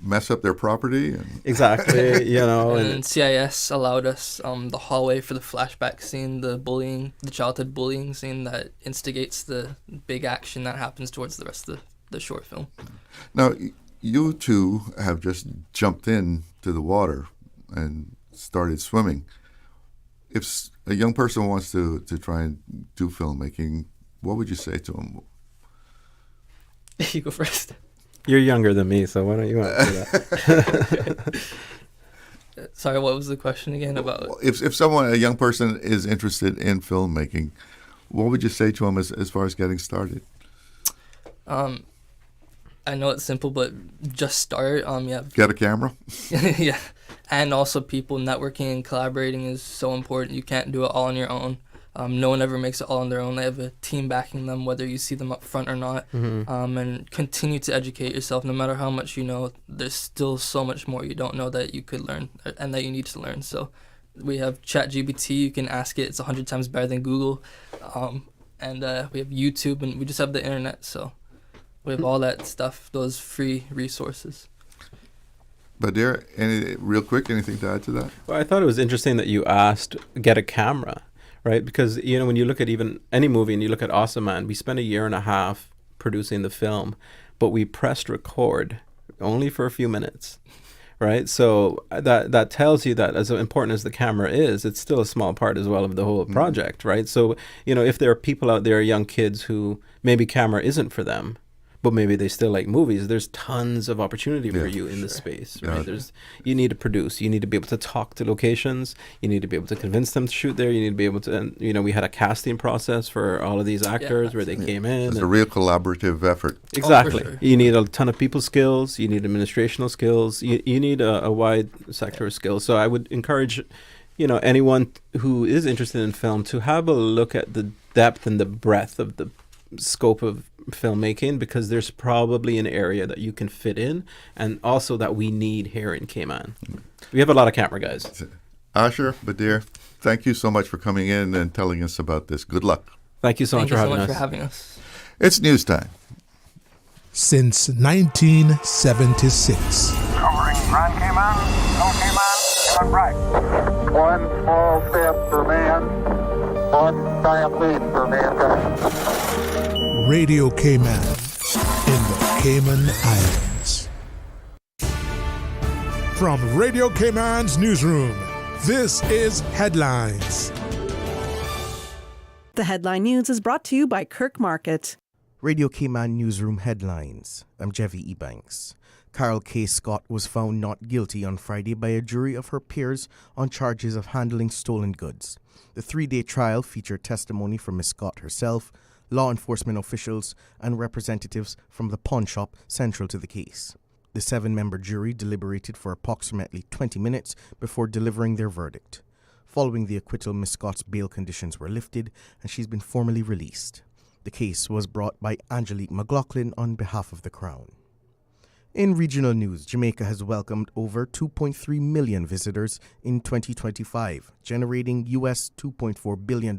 mess up their property. Exactly, And then CIS allowed us the hallway for the flashback scene, the childhood bullying scene that instigates the big action that happens towards the rest of the short film. Now, you two have just jumped into the water and started swimming. If a young person wants to try and do filmmaking, what would you say to them? You go first. You're younger than me, so why don't you answer that? Sorry, what was the question again about? If a young person is interested in filmmaking, what would you say to them as far as getting started? I know it's simple, but just start. Yeah. Get a camera. Yeah, and also people networking and collaborating is so important. You can't do it all on your own. No one ever makes it all on their own. They have a team backing them, whether you see them up front or not. Mm-hmm. And continue to educate yourself. No matter how much you know, there's still so much more you don't know that you could learn and that you need to learn. So we have ChatGPT. You can ask it. It's 100 times better than Google. And we have YouTube, and we just have the internet. So we have all that stuff, those free resources. But real quick, anything to add to that? Well, I thought it was interesting that you asked, get a camera, right? Because, when you look at even any movie and you look at Awesome Man, we spent 1.5 years producing the film, but we pressed record only for a few minutes, right? So that tells you that as important as the camera is, it's still a small part as well of the whole project, right? So, if there are people out there, young kids who maybe camera isn't for them, but maybe they still like movies, there's tons of opportunity for you in this space, right? You need to produce, you need to be able to talk to locations, you need to be able to convince them to shoot there, you need to be able to, and, we had a casting process for all of these actors where they came in. It's a real collaborative effort. Exactly. Sure. You need a ton of people skills, you need administrational skills, you need a wide sector of skills. So I would encourage, anyone who is interested in film to have a look at the depth and the breadth of the scope of filmmaking, because there's probably an area that you can fit in, and also that we need here in Cayman. We have a lot of camera guys. Asher, Badir, thank you so much for coming in and telling us about this. Good luck. Thank you so much for having us. It's news time. Since 1976. Covering Grand Cayman, no Cayman, Cayman right. One small step for man, one giant leap for mankind. Radio Cayman in the Cayman Islands. From Radio Cayman's newsroom, this is Headlines. The Headline News is brought to you by Kirk Market. Radio Cayman Newsroom Headlines. I'm Jevy Ebanks. Carol K. Scott was found not guilty on Friday by a jury of her peers on charges of handling stolen goods. The 3-day trial featured testimony from Ms. Scott herself, law enforcement officials, and representatives from the pawn shop central to the case. The 7-member jury deliberated for approximately 20 minutes before delivering their verdict. Following the acquittal, Ms. Scott's bail conditions were lifted, and she's been formally released. The case was brought by Angelique McLaughlin on behalf of the Crown. In regional news, Jamaica has welcomed over 2.3 million visitors in 2025, generating US $2.4 billion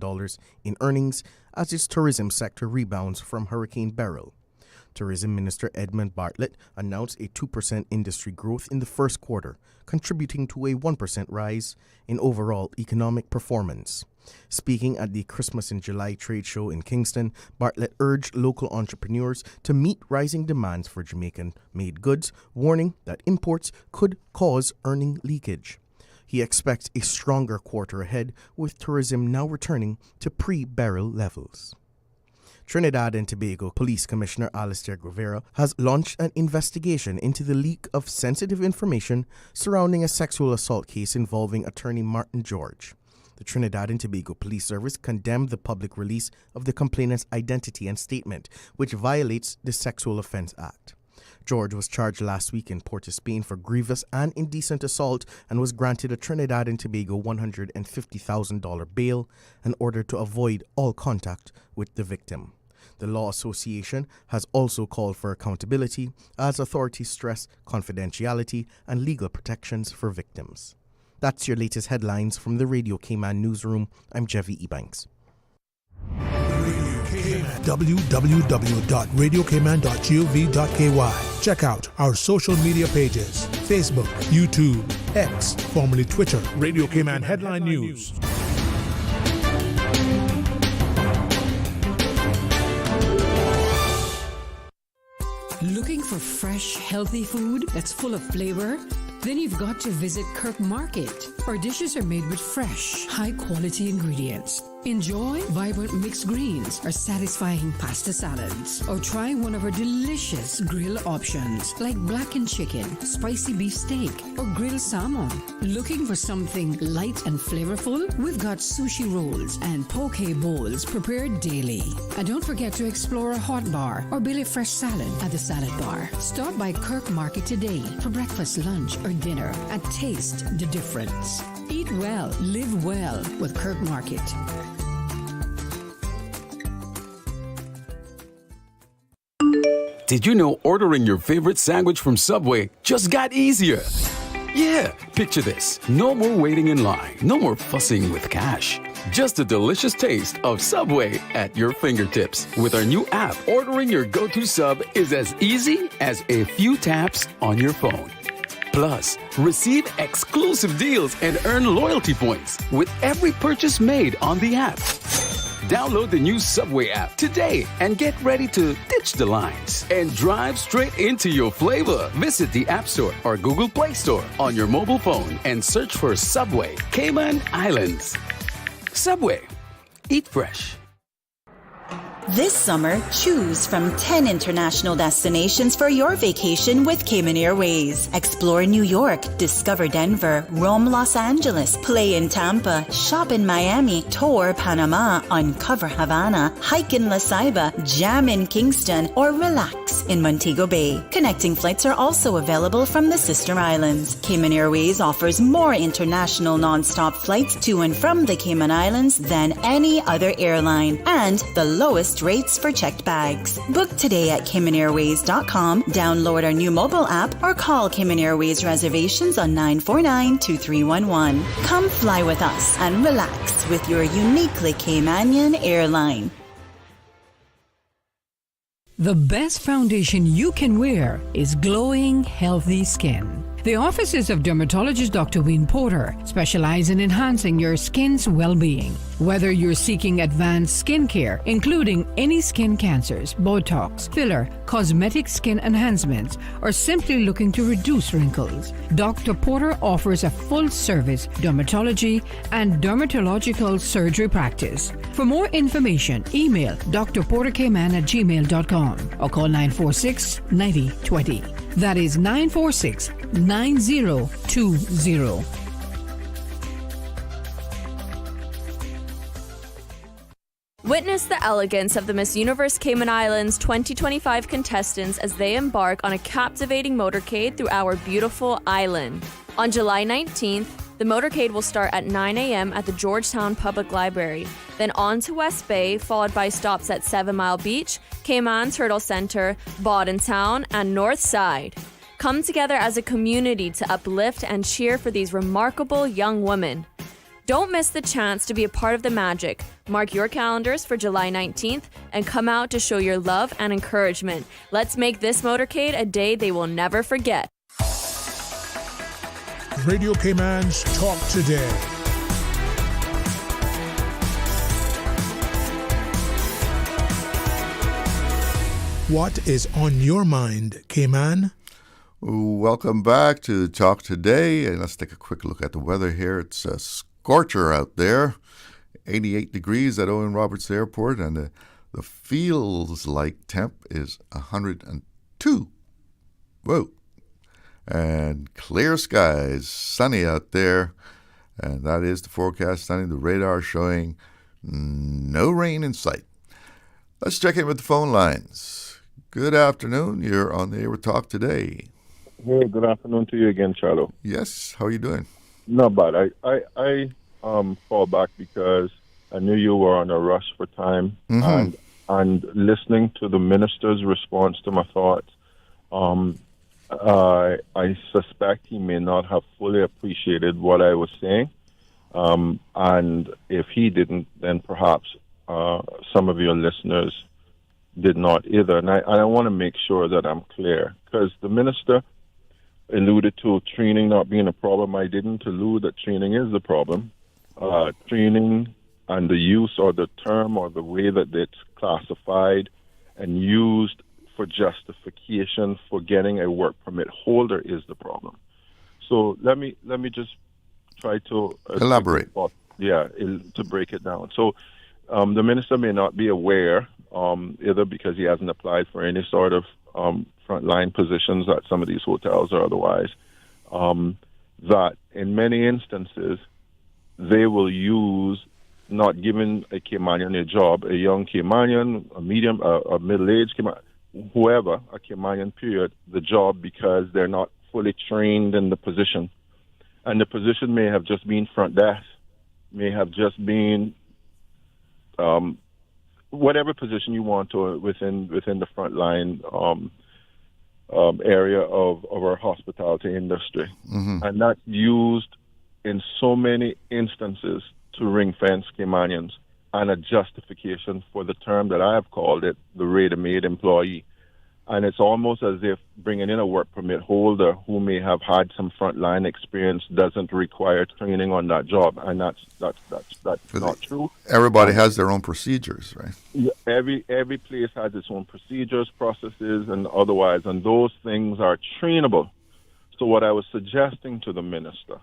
in earnings as its tourism sector rebounds from Hurricane Beryl. Tourism Minister Edmund Bartlett announced a 2% industry growth in the first quarter, contributing to a 1% rise in overall economic performance. Speaking at the Christmas in July trade show in Kingston, Bartlett urged local entrepreneurs to meet rising demands for Jamaican-made goods, warning that imports could cause earning leakage. He expects a stronger quarter ahead, with tourism now returning to pre-Beryl levels. Trinidad and Tobago Police Commissioner Alistair Guevara has launched an investigation into the leak of sensitive information surrounding a sexual assault case involving attorney Martin George. The Trinidad and Tobago Police Service condemned the public release of the complainant's identity and statement, which violates the Sexual Offense Act. George was charged last week in Port of Spain for grievous and indecent assault and was granted a Trinidad and Tobago $150,000 bail in order to avoid all contact with the victim. The Law Association has also called for accountability as authorities stress confidentiality and legal protections for victims. That's your latest headlines from the Radio Cayman newsroom. I'm Jevy Ebanks. www.radiocayman.gov.ky. Check out our social media pages: Facebook, YouTube, X, formerly Twitter, Radio Cayman Headline News. Looking for fresh, healthy food that's full of flavor? Then you've got to visit Kirk Market. Our dishes are made with fresh, high-quality ingredients. Enjoy vibrant mixed greens or satisfying pasta salads. Or try one of our delicious grill options like blackened chicken, spicy beef steak, or grilled salmon. Looking for something light and flavorful? We've got sushi rolls and poke bowls prepared daily. And don't forget to explore a hot bar or Billy Fresh salad at the salad bar. Stop by Kirk Market today for breakfast, lunch, or dinner and taste the difference. Eat well, live well with Kirk Market. Did you know ordering your favorite sandwich from Subway just got easier? Yeah, picture this. No more waiting in line. No more fussing with cash. Just the delicious taste of Subway at your fingertips. With our new app, ordering your go-to sub is as easy as a few taps on your phone. Plus, receive exclusive deals and earn loyalty points with every purchase made on the app. Download the new Subway app today and get ready to ditch the lines and drive straight into your flavor. Visit the App Store or Google Play Store on your mobile phone and search for Subway Cayman Islands. Subway. Eat fresh. This summer, choose from 10 international destinations for your vacation with Cayman Airways. Explore New York, discover Denver, roam Los Angeles, play in Tampa, shop in Miami, tour Panama, uncover Havana, hike in La Ceiba, jam in Kingston, or relax in Montego Bay. Connecting flights are also available from the sister islands. Cayman Airways offers more international non-stop flights to and from the Cayman Islands than any other airline, and the lowest rates for checked bags. Book today at CaymanAirways.com, download our new mobile app, or call Cayman Airways reservations on 949-2311. Come fly with us and relax with your uniquely Caymanian airline. The best foundation you can wear is glowing, healthy skin. The offices of dermatologist Dr. Wayne Porter specialize in enhancing your skin's well-being. Whether you're seeking advanced skincare, including any skin cancers, Botox, filler, cosmetic skin enhancements, or simply looking to reduce wrinkles, Dr. Porter offers a full-service dermatology and dermatological surgery practice. For more information, email drportercayman@gmail.com or call 946-9020. That is 946-9020. Witness the elegance of the Miss Universe Cayman Islands 2025 contestants as they embark on a captivating motorcade through our beautiful island. On July 19th, the motorcade will start at 9 a.m. at the Georgetown Public Library, then on to West Bay, followed by stops at 7 Mile Beach, Cayman Turtle Center, Bodden Town, and North Side. Come together as a community to uplift and cheer for these remarkable young women. Don't miss the chance to be a part of the magic. Mark your calendars for July 19th and come out to show your love and encouragement. Let's make this motorcade a day they will never forget. Radio Cayman's Talk Today. What is on your mind, Cayman? Welcome back to Talk Today, and let's take a quick look at the weather here. It's a scorcher out there, 88 degrees at Owen Roberts Airport, and the feels like temp is 102. Whoa. And clear skies, sunny out there, and that is the forecast. Sunny, the radar showing no rain in sight. Let's check in with the phone lines. Good afternoon. You're on the air with Talk Today. Hey, good afternoon to you again, Charlo. Yes, how are you doing? Not bad. I fall back because I knew you were on a rush for time, and listening to the minister's response to my thoughts, I suspect he may not have fully appreciated what I was saying, and if he didn't, then perhaps some of your listeners did not either. And I want to make sure that I'm clear, because the minister alluded to training not being a problem. I didn't allude that training is the problem. Training and the use or the term or the way that it's classified and used for justification for getting a work permit holder is the problem. So let me just try to elaborate. To break it down. So the minister may not be aware, either because he hasn't applied for any sort of frontline positions at some of these hotels or otherwise, that in many instances they will use not giving a Caymanian a job, a young Caymanian, a medium, a middle-aged Caymanian, whoever, a Caymanian period, the job because they're not fully trained in the position. And the position may have just been front desk, may have just been whatever position you want to within the front line area of our hospitality industry. Mm-hmm. And that's used in so many instances to ring-fence Caymanians, and a justification for the term that I have called it, the ready-made employee. And it's almost as if bringing in a work permit holder who may have had some frontline experience doesn't require training on that job, and that's not true. Everybody has their own procedures, right? Yeah, every place has its own procedures, processes, and otherwise, and those things are trainable. So what I was suggesting to the minister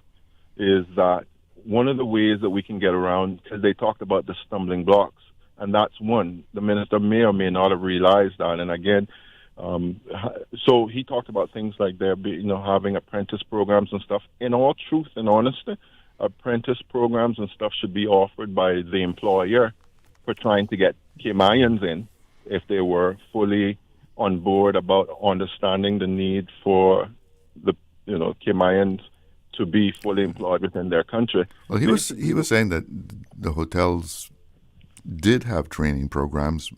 is that one of the ways that we can get around, because they talked about the stumbling blocks, and that's one. The minister may or may not have realized that, and again, so he talked about things like having apprentice programs and stuff. In all truth and honesty, apprentice programs and stuff should be offered by the employer for trying to get Caymanians in if they were fully on board about understanding the need for the Caymanians to be fully employed within their country. Well, he was saying that the hotels did have training programs,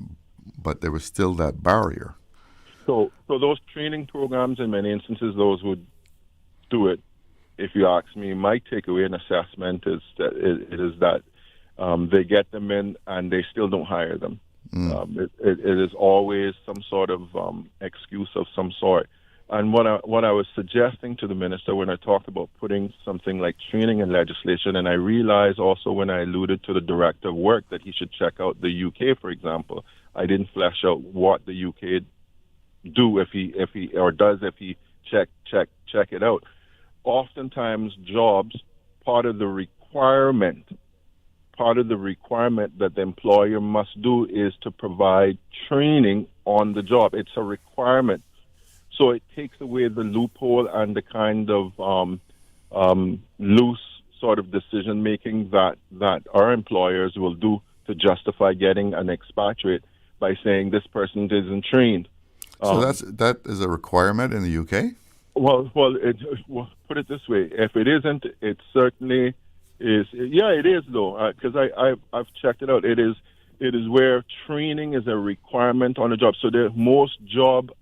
but there was still that barrier. So those training programs, in many instances, those would do it. If you ask me, my takeaway and assessment is that they get them in and they still don't hire them. It is always some sort of excuse of some sort. And what I was suggesting to the minister when I talked about putting something like training in legislation, and I realized also when I alluded to the director of work that he should check out the UK, for example. I didn't flesh out what the UK do if he check it out. Oftentimes jobs, part of the requirement that the employer must do is to provide training on the job. It's a requirement. So it takes away the loophole and the kind of loose sort of decision making that our employers will do to justify getting an expatriate by saying this person isn't trained. So that is a requirement in the UK? Well, put it this way: if it isn't, it certainly is. Yeah, it is though, because I've checked it out. It is where training is a requirement on the job. So the most job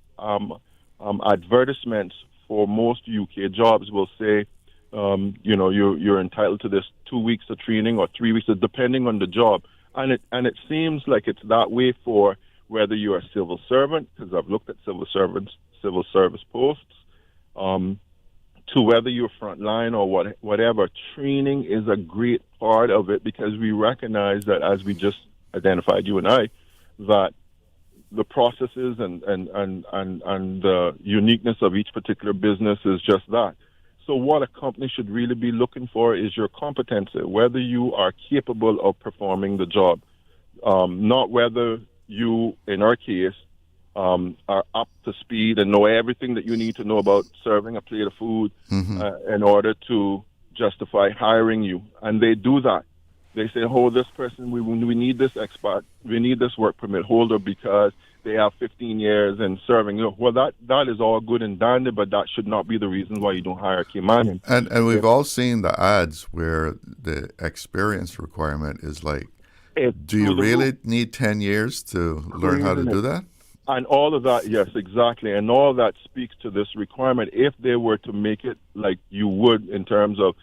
advertisements for most UK jobs will say, you're entitled to this 2 weeks of training or 3 weeks, depending on the job. And it seems like it's that way for whether you're a civil servant, because I've looked at civil service posts, to whether you're frontline or whatever. Training is a great part of it because we recognize that, as we just identified, you and I, that the processes and the uniqueness of each particular business is just that. So what a company should really be looking for is your competency, whether you are capable of performing the job, not whether you, in our case, are up to speed and know everything that you need to know about serving a plate of food in order to justify hiring you. And they do that. They say, this person, we need this expat, we need this work permit holder because they have 15 years in serving. Well, that is all good and dandy, but that should not be the reason why you don't hire a Caymanian. And we've all seen the ads where the experience requirement is like, do you really need 10 years to learn how to do that? And all of that, yes, exactly. And all that speaks to this requirement. If they were to make it like you would in terms of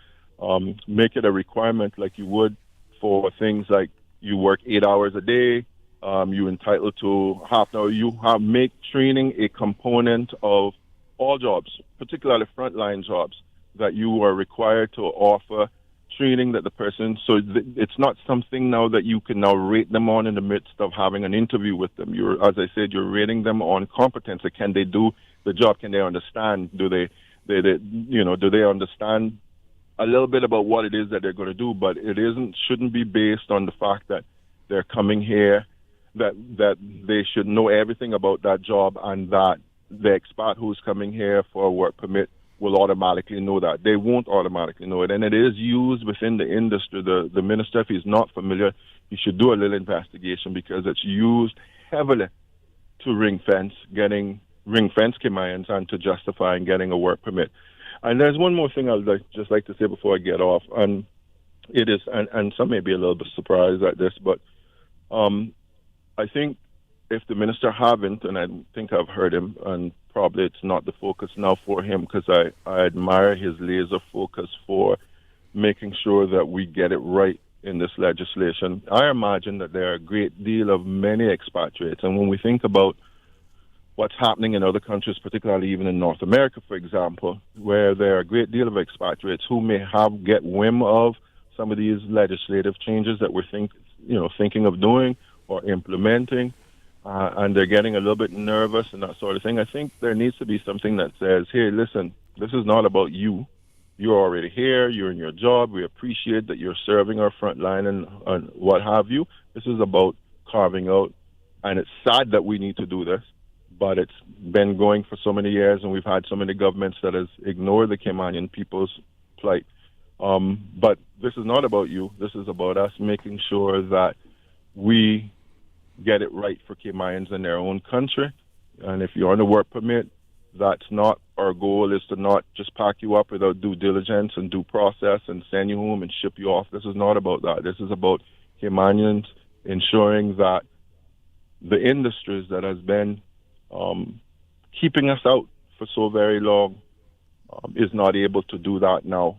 make it a requirement like you would for things like you work 8 hours a day, you're entitled to half an hour. Make training a component of all jobs, particularly frontline jobs, that you are required to offer training that the person, so it's not something now that you can now rate them on in the midst of having an interview with them. As I said, you're rating them on competency. Can they do the job? Can they understand? Do they understand a little bit about what it is that they're going to do? But it shouldn't be based on the fact that they're coming here, that they should know everything about that job, and that the expat who's coming here for a work permit will automatically know that. They won't automatically know it. And it is used within the industry. The minister, if he's not familiar, he should do a little investigation, because it's used heavily to ring fence Caymanians and to justify getting a work permit. And there's one more thing I'd just like to say before I get off, and it is, and some may be a little bit surprised at this, but I think if the minister haven't, and I think I've heard him, and probably it's not the focus now for him, because I admire his laser focus for making sure that we get it right in this legislation. I imagine that there are a great deal of many expatriates, and when we think about what's happening in other countries, particularly even in North America, for example, where there are a great deal of expatriates who may get whim of some of these legislative changes that we're thinking of doing or implementing, and they're getting a little bit nervous and that sort of thing. I think there needs to be something that says, hey, listen, this is not about you. You're already here. You're in your job. We appreciate that you're serving our front line and what have you. This is about carving out, and it's sad that we need to do this, but it's been going for so many years, and we've had so many governments that has ignored the Caymanian people's plight. But this is not about you. This is about us making sure that we get it right for Caymanians in their own country. And if you're on a work permit, that's not our goal, is to not just pack you up without due diligence and due process and send you home and ship you off. This is not about that. This is about Caymanians ensuring that the industries that has been keeping us out for so very long is not able to do that now.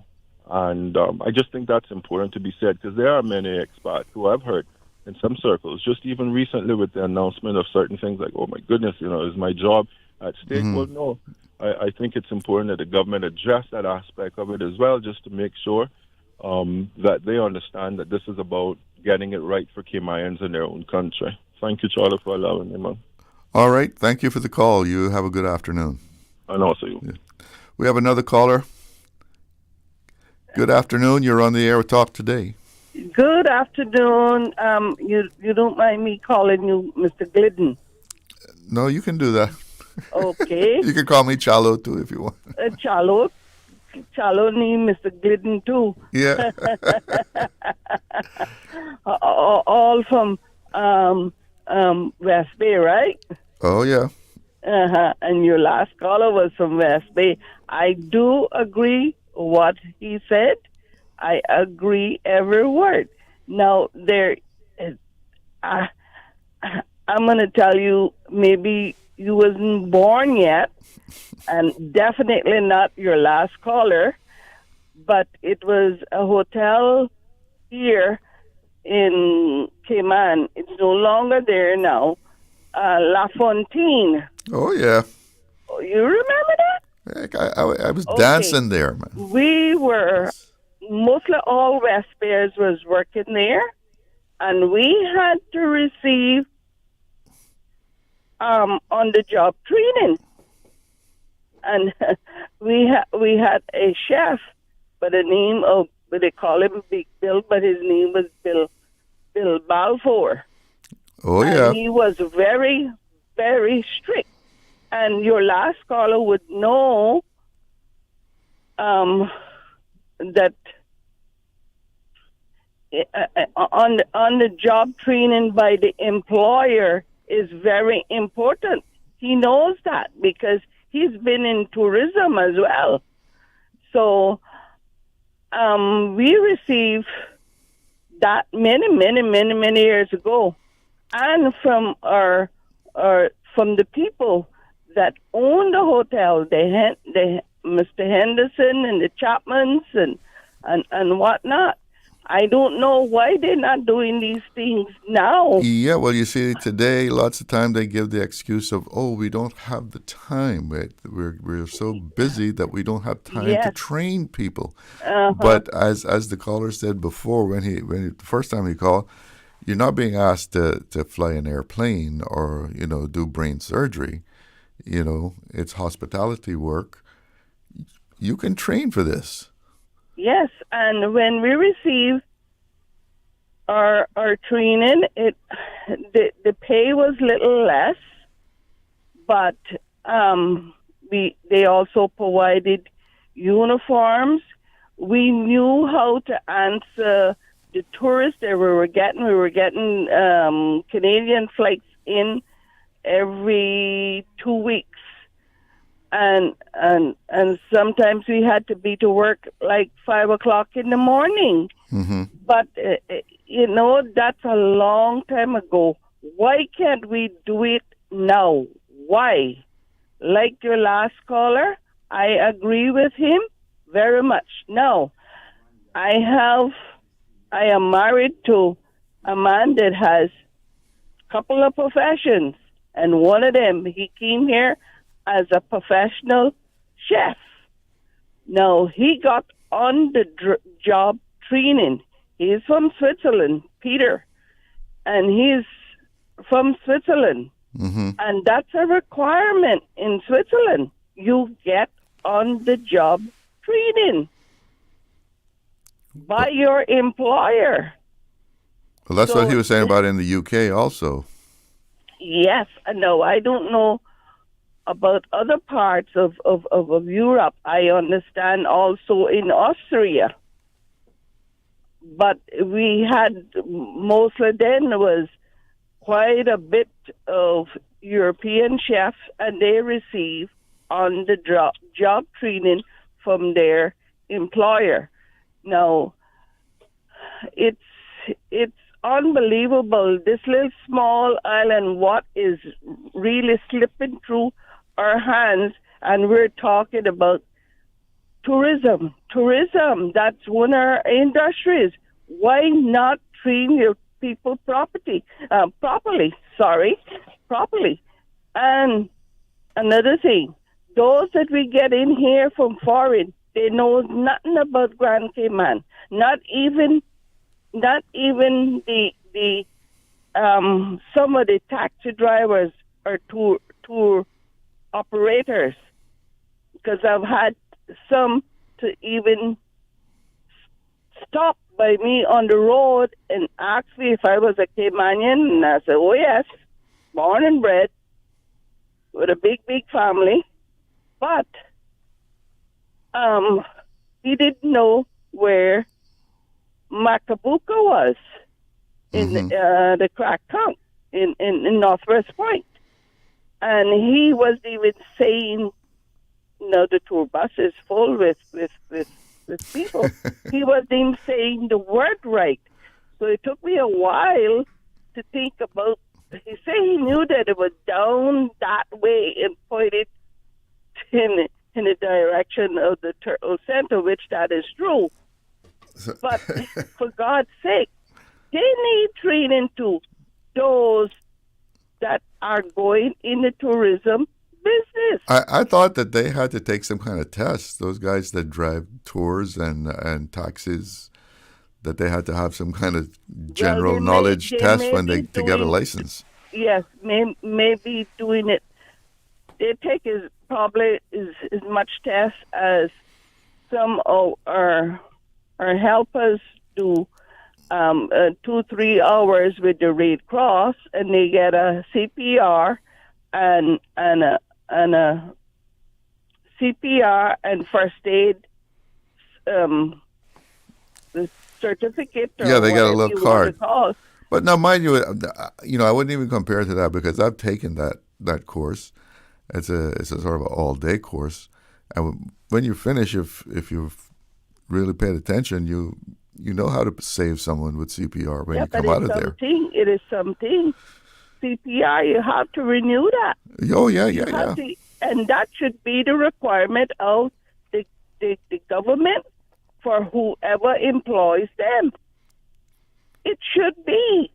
And I just think that's important to be said, because there are many expats who I've heard in some circles, just even recently with the announcement of certain things like, oh my goodness, is my job at stake? Well, no. I think it's important that the government address that aspect of it as well, just to make sure that they understand that this is about getting it right for Caymanians in their own country. Thank you, Charlie, for allowing me, man. All right. Thank you for the call. You have a good afternoon. And also you. Yeah. We have another caller. Good afternoon. You're on the air with Talk Today. Good afternoon. You don't mind me calling you Mr. Glidden? No, you can do that. Okay. You can call me Chalo too if you want. Chalo need Mr. Glidden too. Yeah. All from West Bay, right? Oh yeah. And your last caller was from West Bay. I do agree what he said. I agree every word. Now, I'm going to tell you, maybe you wasn't born yet, and definitely not your last caller, but it was a hotel here in Cayman. It's no longer there now. La Fontaine. Oh, yeah. Oh, you remember that? I was dancing there, man. We were... Mostly all West Bayers was working there, and we had to receive on-the-job training. And we had a chef by the name of, they call him Big Bill, but his name was Bill Balfour. Oh, yeah. And he was very, very strict. And your last caller would know that on the job training by the employer is very important. He knows that because he's been in tourism as well. So we received that many years ago, and from from the people that own the hotel, Mr. Henderson and the Chapmans and whatnot. I don't know why they're not doing these things now. Yeah, well, you see, today, lots of time they give the excuse of, oh, we don't have the time. We're so busy that we don't have time to train people. But as the caller said before, when the first time he called, you're not being asked to fly an airplane or, do brain surgery. It's hospitality work. You can train for this. Yes, and when we receive our training, the pay was little less, but they also provided uniforms. We knew how to answer the tourists that we were getting. We were getting Canadian flights in every 2 weeks. And sometimes we had to be to work like 5 o'clock in the morning. Mm-hmm. But, that's a long time ago. Why can't we do it now? Why? Like your last caller, I agree with him very much. Now, I am married to a man that has a couple of professions. And one of them, he came here as a professional chef. Now, he got on the job training. He's from Switzerland, Peter, and he's from Switzerland. Mm-hmm. And that's a requirement in Switzerland. You get on the job training by your employer. Well, that's what he was saying about in the UK also. Yes, no, I don't know about other parts of Europe. I understand also in Austria. But we had, mostly then was quite a bit of European chefs, and they receive on the job training from their employer. Now, it's unbelievable. This little small island, what is really slipping through our hands, and we're talking about tourism. Tourism, that's one of our industries. Why not train your people properly? And another thing, those that we get in here from foreign, they know nothing about Grand Cayman. Not even the some of the taxi drivers or tour operators, because I've had some to even stop by me on the road and ask me if I was a Caymanian, and I said, oh yes, born and bred with a big family, but he didn't know where Macabuca was in the crack camp in Northwest Point. And he wasn't even saying, the tour bus is full with people. He wasn't even saying the word right. So it took me a while to think about, he said he knew that it was down that way and pointed in the direction of the Turtle Center, which that is true. But for God's sake, they need training to those that are going in the tourism business. I thought that they had to take some kind of test. Those guys that drive tours and taxis, that they had to have some kind of general knowledge test when to get a license. Yes, may be doing it. They take probably as much test as some of our helpers do. 2-3 hours with the Red Cross, and they get a CPR and a CPR and first aid the certificate. Yeah, they got a little card. But now, mind you, I wouldn't even compare to that because I've taken that course. It's a sort of an all-day course, and when you finish, if you've really paid attention, you know how to save someone with CPR when you come out of there. It is something. CPR, you have to renew that. Oh, yeah. And that should be the requirement of the government for whoever employs them. it should be.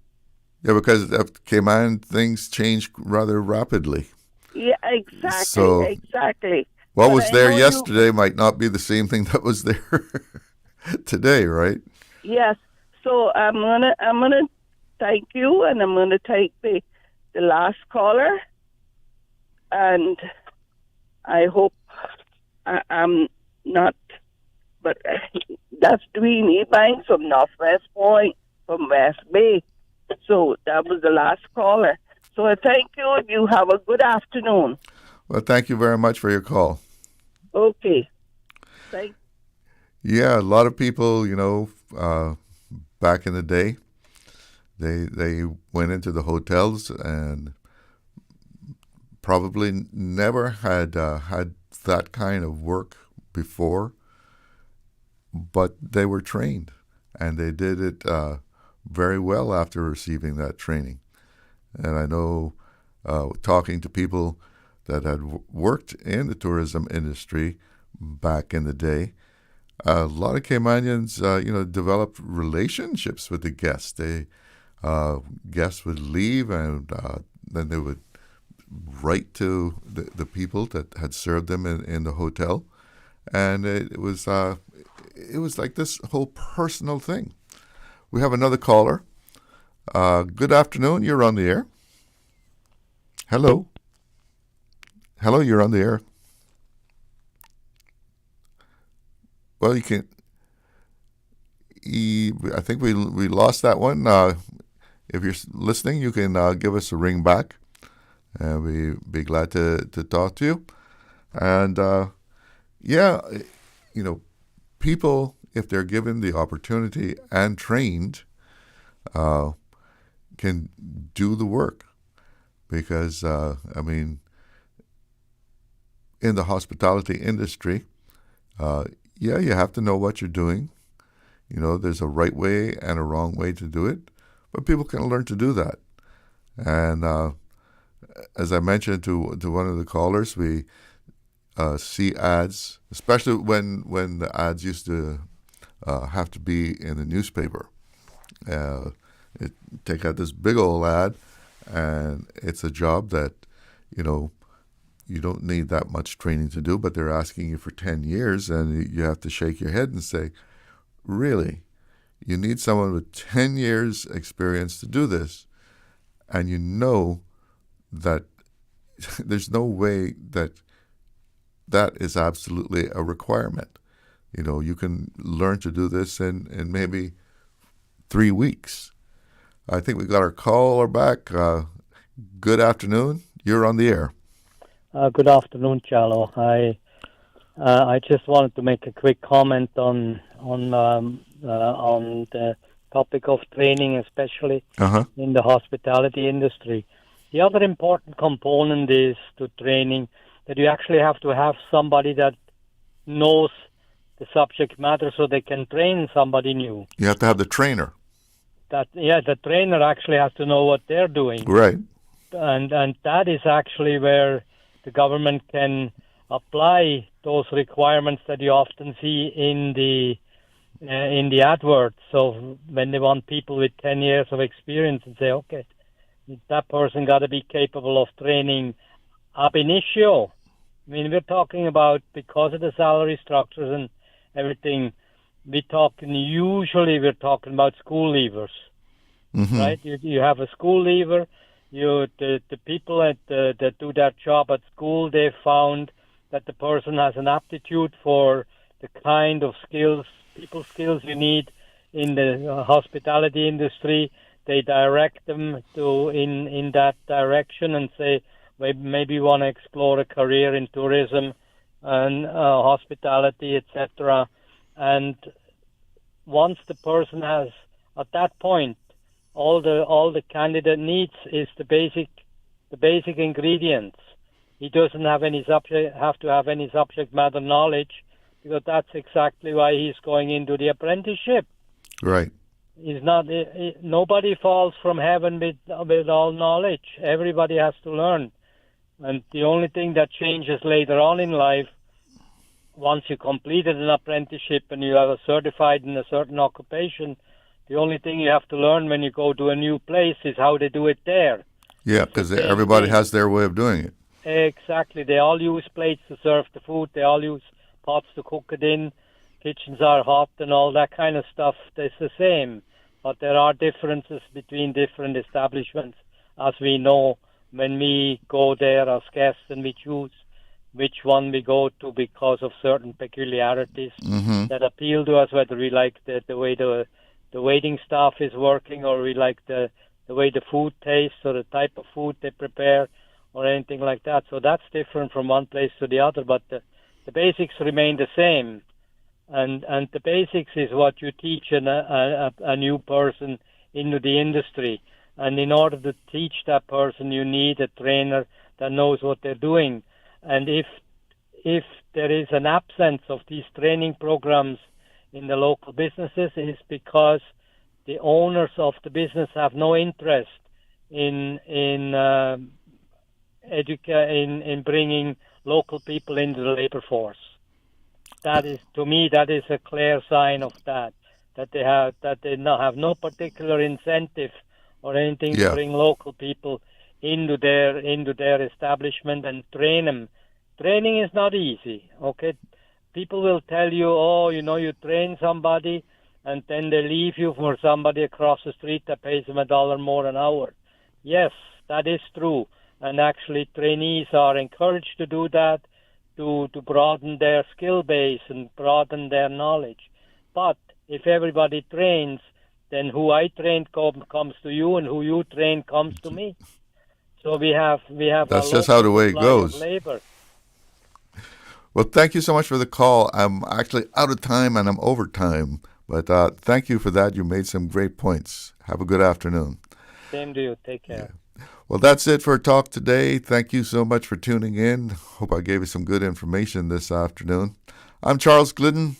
Yeah, because of Cayman, things change rather rapidly. Yeah, exactly, So, exactly. What But was I there know yesterday might not be the same thing that was there today, right? Yes. So I'm gonna thank you, and I'm gonna take the last caller, and I hope I'm not, but that's Dwayne Ebanks from Northwest Point, from West Bay. So that was the last caller. So I thank you, and you have a good afternoon. Well, thank you very much for your call. Okay. Thank. Yeah, a lot of people, back in the day, they went into the hotels and probably never had had that kind of work before, but they were trained, and they did it very well after receiving that training. And I know, talking to people that had worked in the tourism industry back in the day, a lot of Caymanians, developed relationships with the guests. Guests would leave, and then they would write to the people that had served them in the hotel, and it was like this whole personal thing. We have another caller. Good afternoon. You're on the air. Hello. Hello. You're on the air. Well, you can. I think we lost that one. If you're listening, you can give us a ring back, and we'd be glad to talk to you. And people, if they're given the opportunity and trained, can do the work. Because in the hospitality industry, you have to know what you're doing. There's a right way and a wrong way to do it, but people can learn to do that. And as I mentioned to one of the callers, we see ads, especially when the ads used to have to be in the newspaper. Take out this big old ad, and it's a job that, you don't need that much training to do, but they're asking you for 10 years, and you have to shake your head and say, really? You need someone with 10 years experience to do this, and you know that there's no way that is absolutely a requirement. You can learn to do this in maybe 3 weeks. I think we got our caller back. Good afternoon. You're on the air. Good afternoon, Charlo. I just wanted to make a quick comment on the topic of training, especially in the hospitality industry. The other important component is to training that you actually have to have somebody that knows the subject matter so they can train somebody new. You have to have the trainer. The trainer actually has to know what they're doing. Right. And that is actually where the government can apply those requirements that you often see in the AdWords. So when they want people with 10 years of experience, and say, okay, that person got to be capable of training ab initio. We're talking about, because of the salary structures and everything, we're talking about school leavers, right? You have a school leaver. The people that do that job at school, they found that the person has an aptitude for the kind of people skills you need in the hospitality industry. They direct them in that direction and say, maybe you want to explore a career in tourism and hospitality, etc. And once the person has, at that point, all the candidate needs is the basic ingredients. He doesn't have to have any subject matter knowledge, because that's exactly why he's going into the apprenticeship. Right. He's not. Nobody falls from heaven with all knowledge. Everybody has to learn, and the only thing that changes later on in life, once you completed an apprenticeship and you are certified in a certain occupation, The only thing you have to learn when you go to a new place is how they do it there. Yeah, because everybody has their way of doing it. Exactly. They all use plates to serve the food. They all use pots to cook it in. Kitchens are hot and all that kind of stuff. It's the same. But there are differences between different establishments, as we know when we go there as guests and we choose which one we go to because of certain peculiarities that appeal to us, whether we like the way the waiting staff is working, or we like the way the food tastes, or the type of food they prepare, or anything like that. So that's different from one place to the other, but the basics remain the same. And the basics is what you teach a new person into the industry. And in order to teach that person, you need a trainer that knows what they're doing. And if there is an absence of these training programs in the local businesses, it's because the owners of the business have no interest in bringing local people into the labor force. That is, to me, that is a clear sign of that they have no particular incentive or anything to bring local people into their establishment and train them. Training is not easy, okay? People will tell you, you train somebody and then they leave you for somebody across the street that pays them $1 more an hour. Yes, that is true. And actually trainees are encouraged to do that, to broaden their skill base and broaden their knowledge. But if everybody trains, then who I trained comes to you, and who you train comes to me. So we have. That's just how the way it goes. Labor. Well, thank you so much for the call. I'm actually out of time and I'm over time, but thank you for that. You made some great points. Have a good afternoon. Same to you. Take care. Yeah. Well, that's it for Talk Today. Thank you so much for tuning in. Hope I gave you some good information this afternoon. I'm Charles Glidden.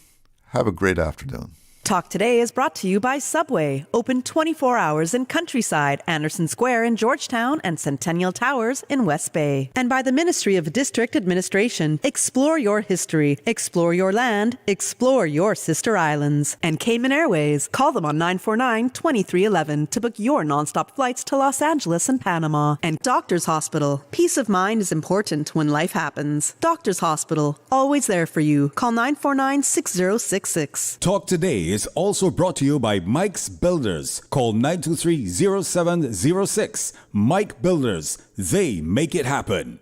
Have a great afternoon. Talk Today is brought to you by Subway, open 24 hours in Countryside, Anderson Square in Georgetown, and Centennial Towers in West Bay. And by the Ministry of District Administration. Explore your history, explore your land, explore your sister islands. And Cayman Airways. Call them on 949-2311 to book your nonstop flights to Los Angeles and Panama. And Doctors Hospital. Peace of mind is important when life happens. Doctors Hospital, always there for you. Call 949-6066. Talk Today is also brought to you by Mike's Builders. Call 923-0706. Mike Builders. They make it happen.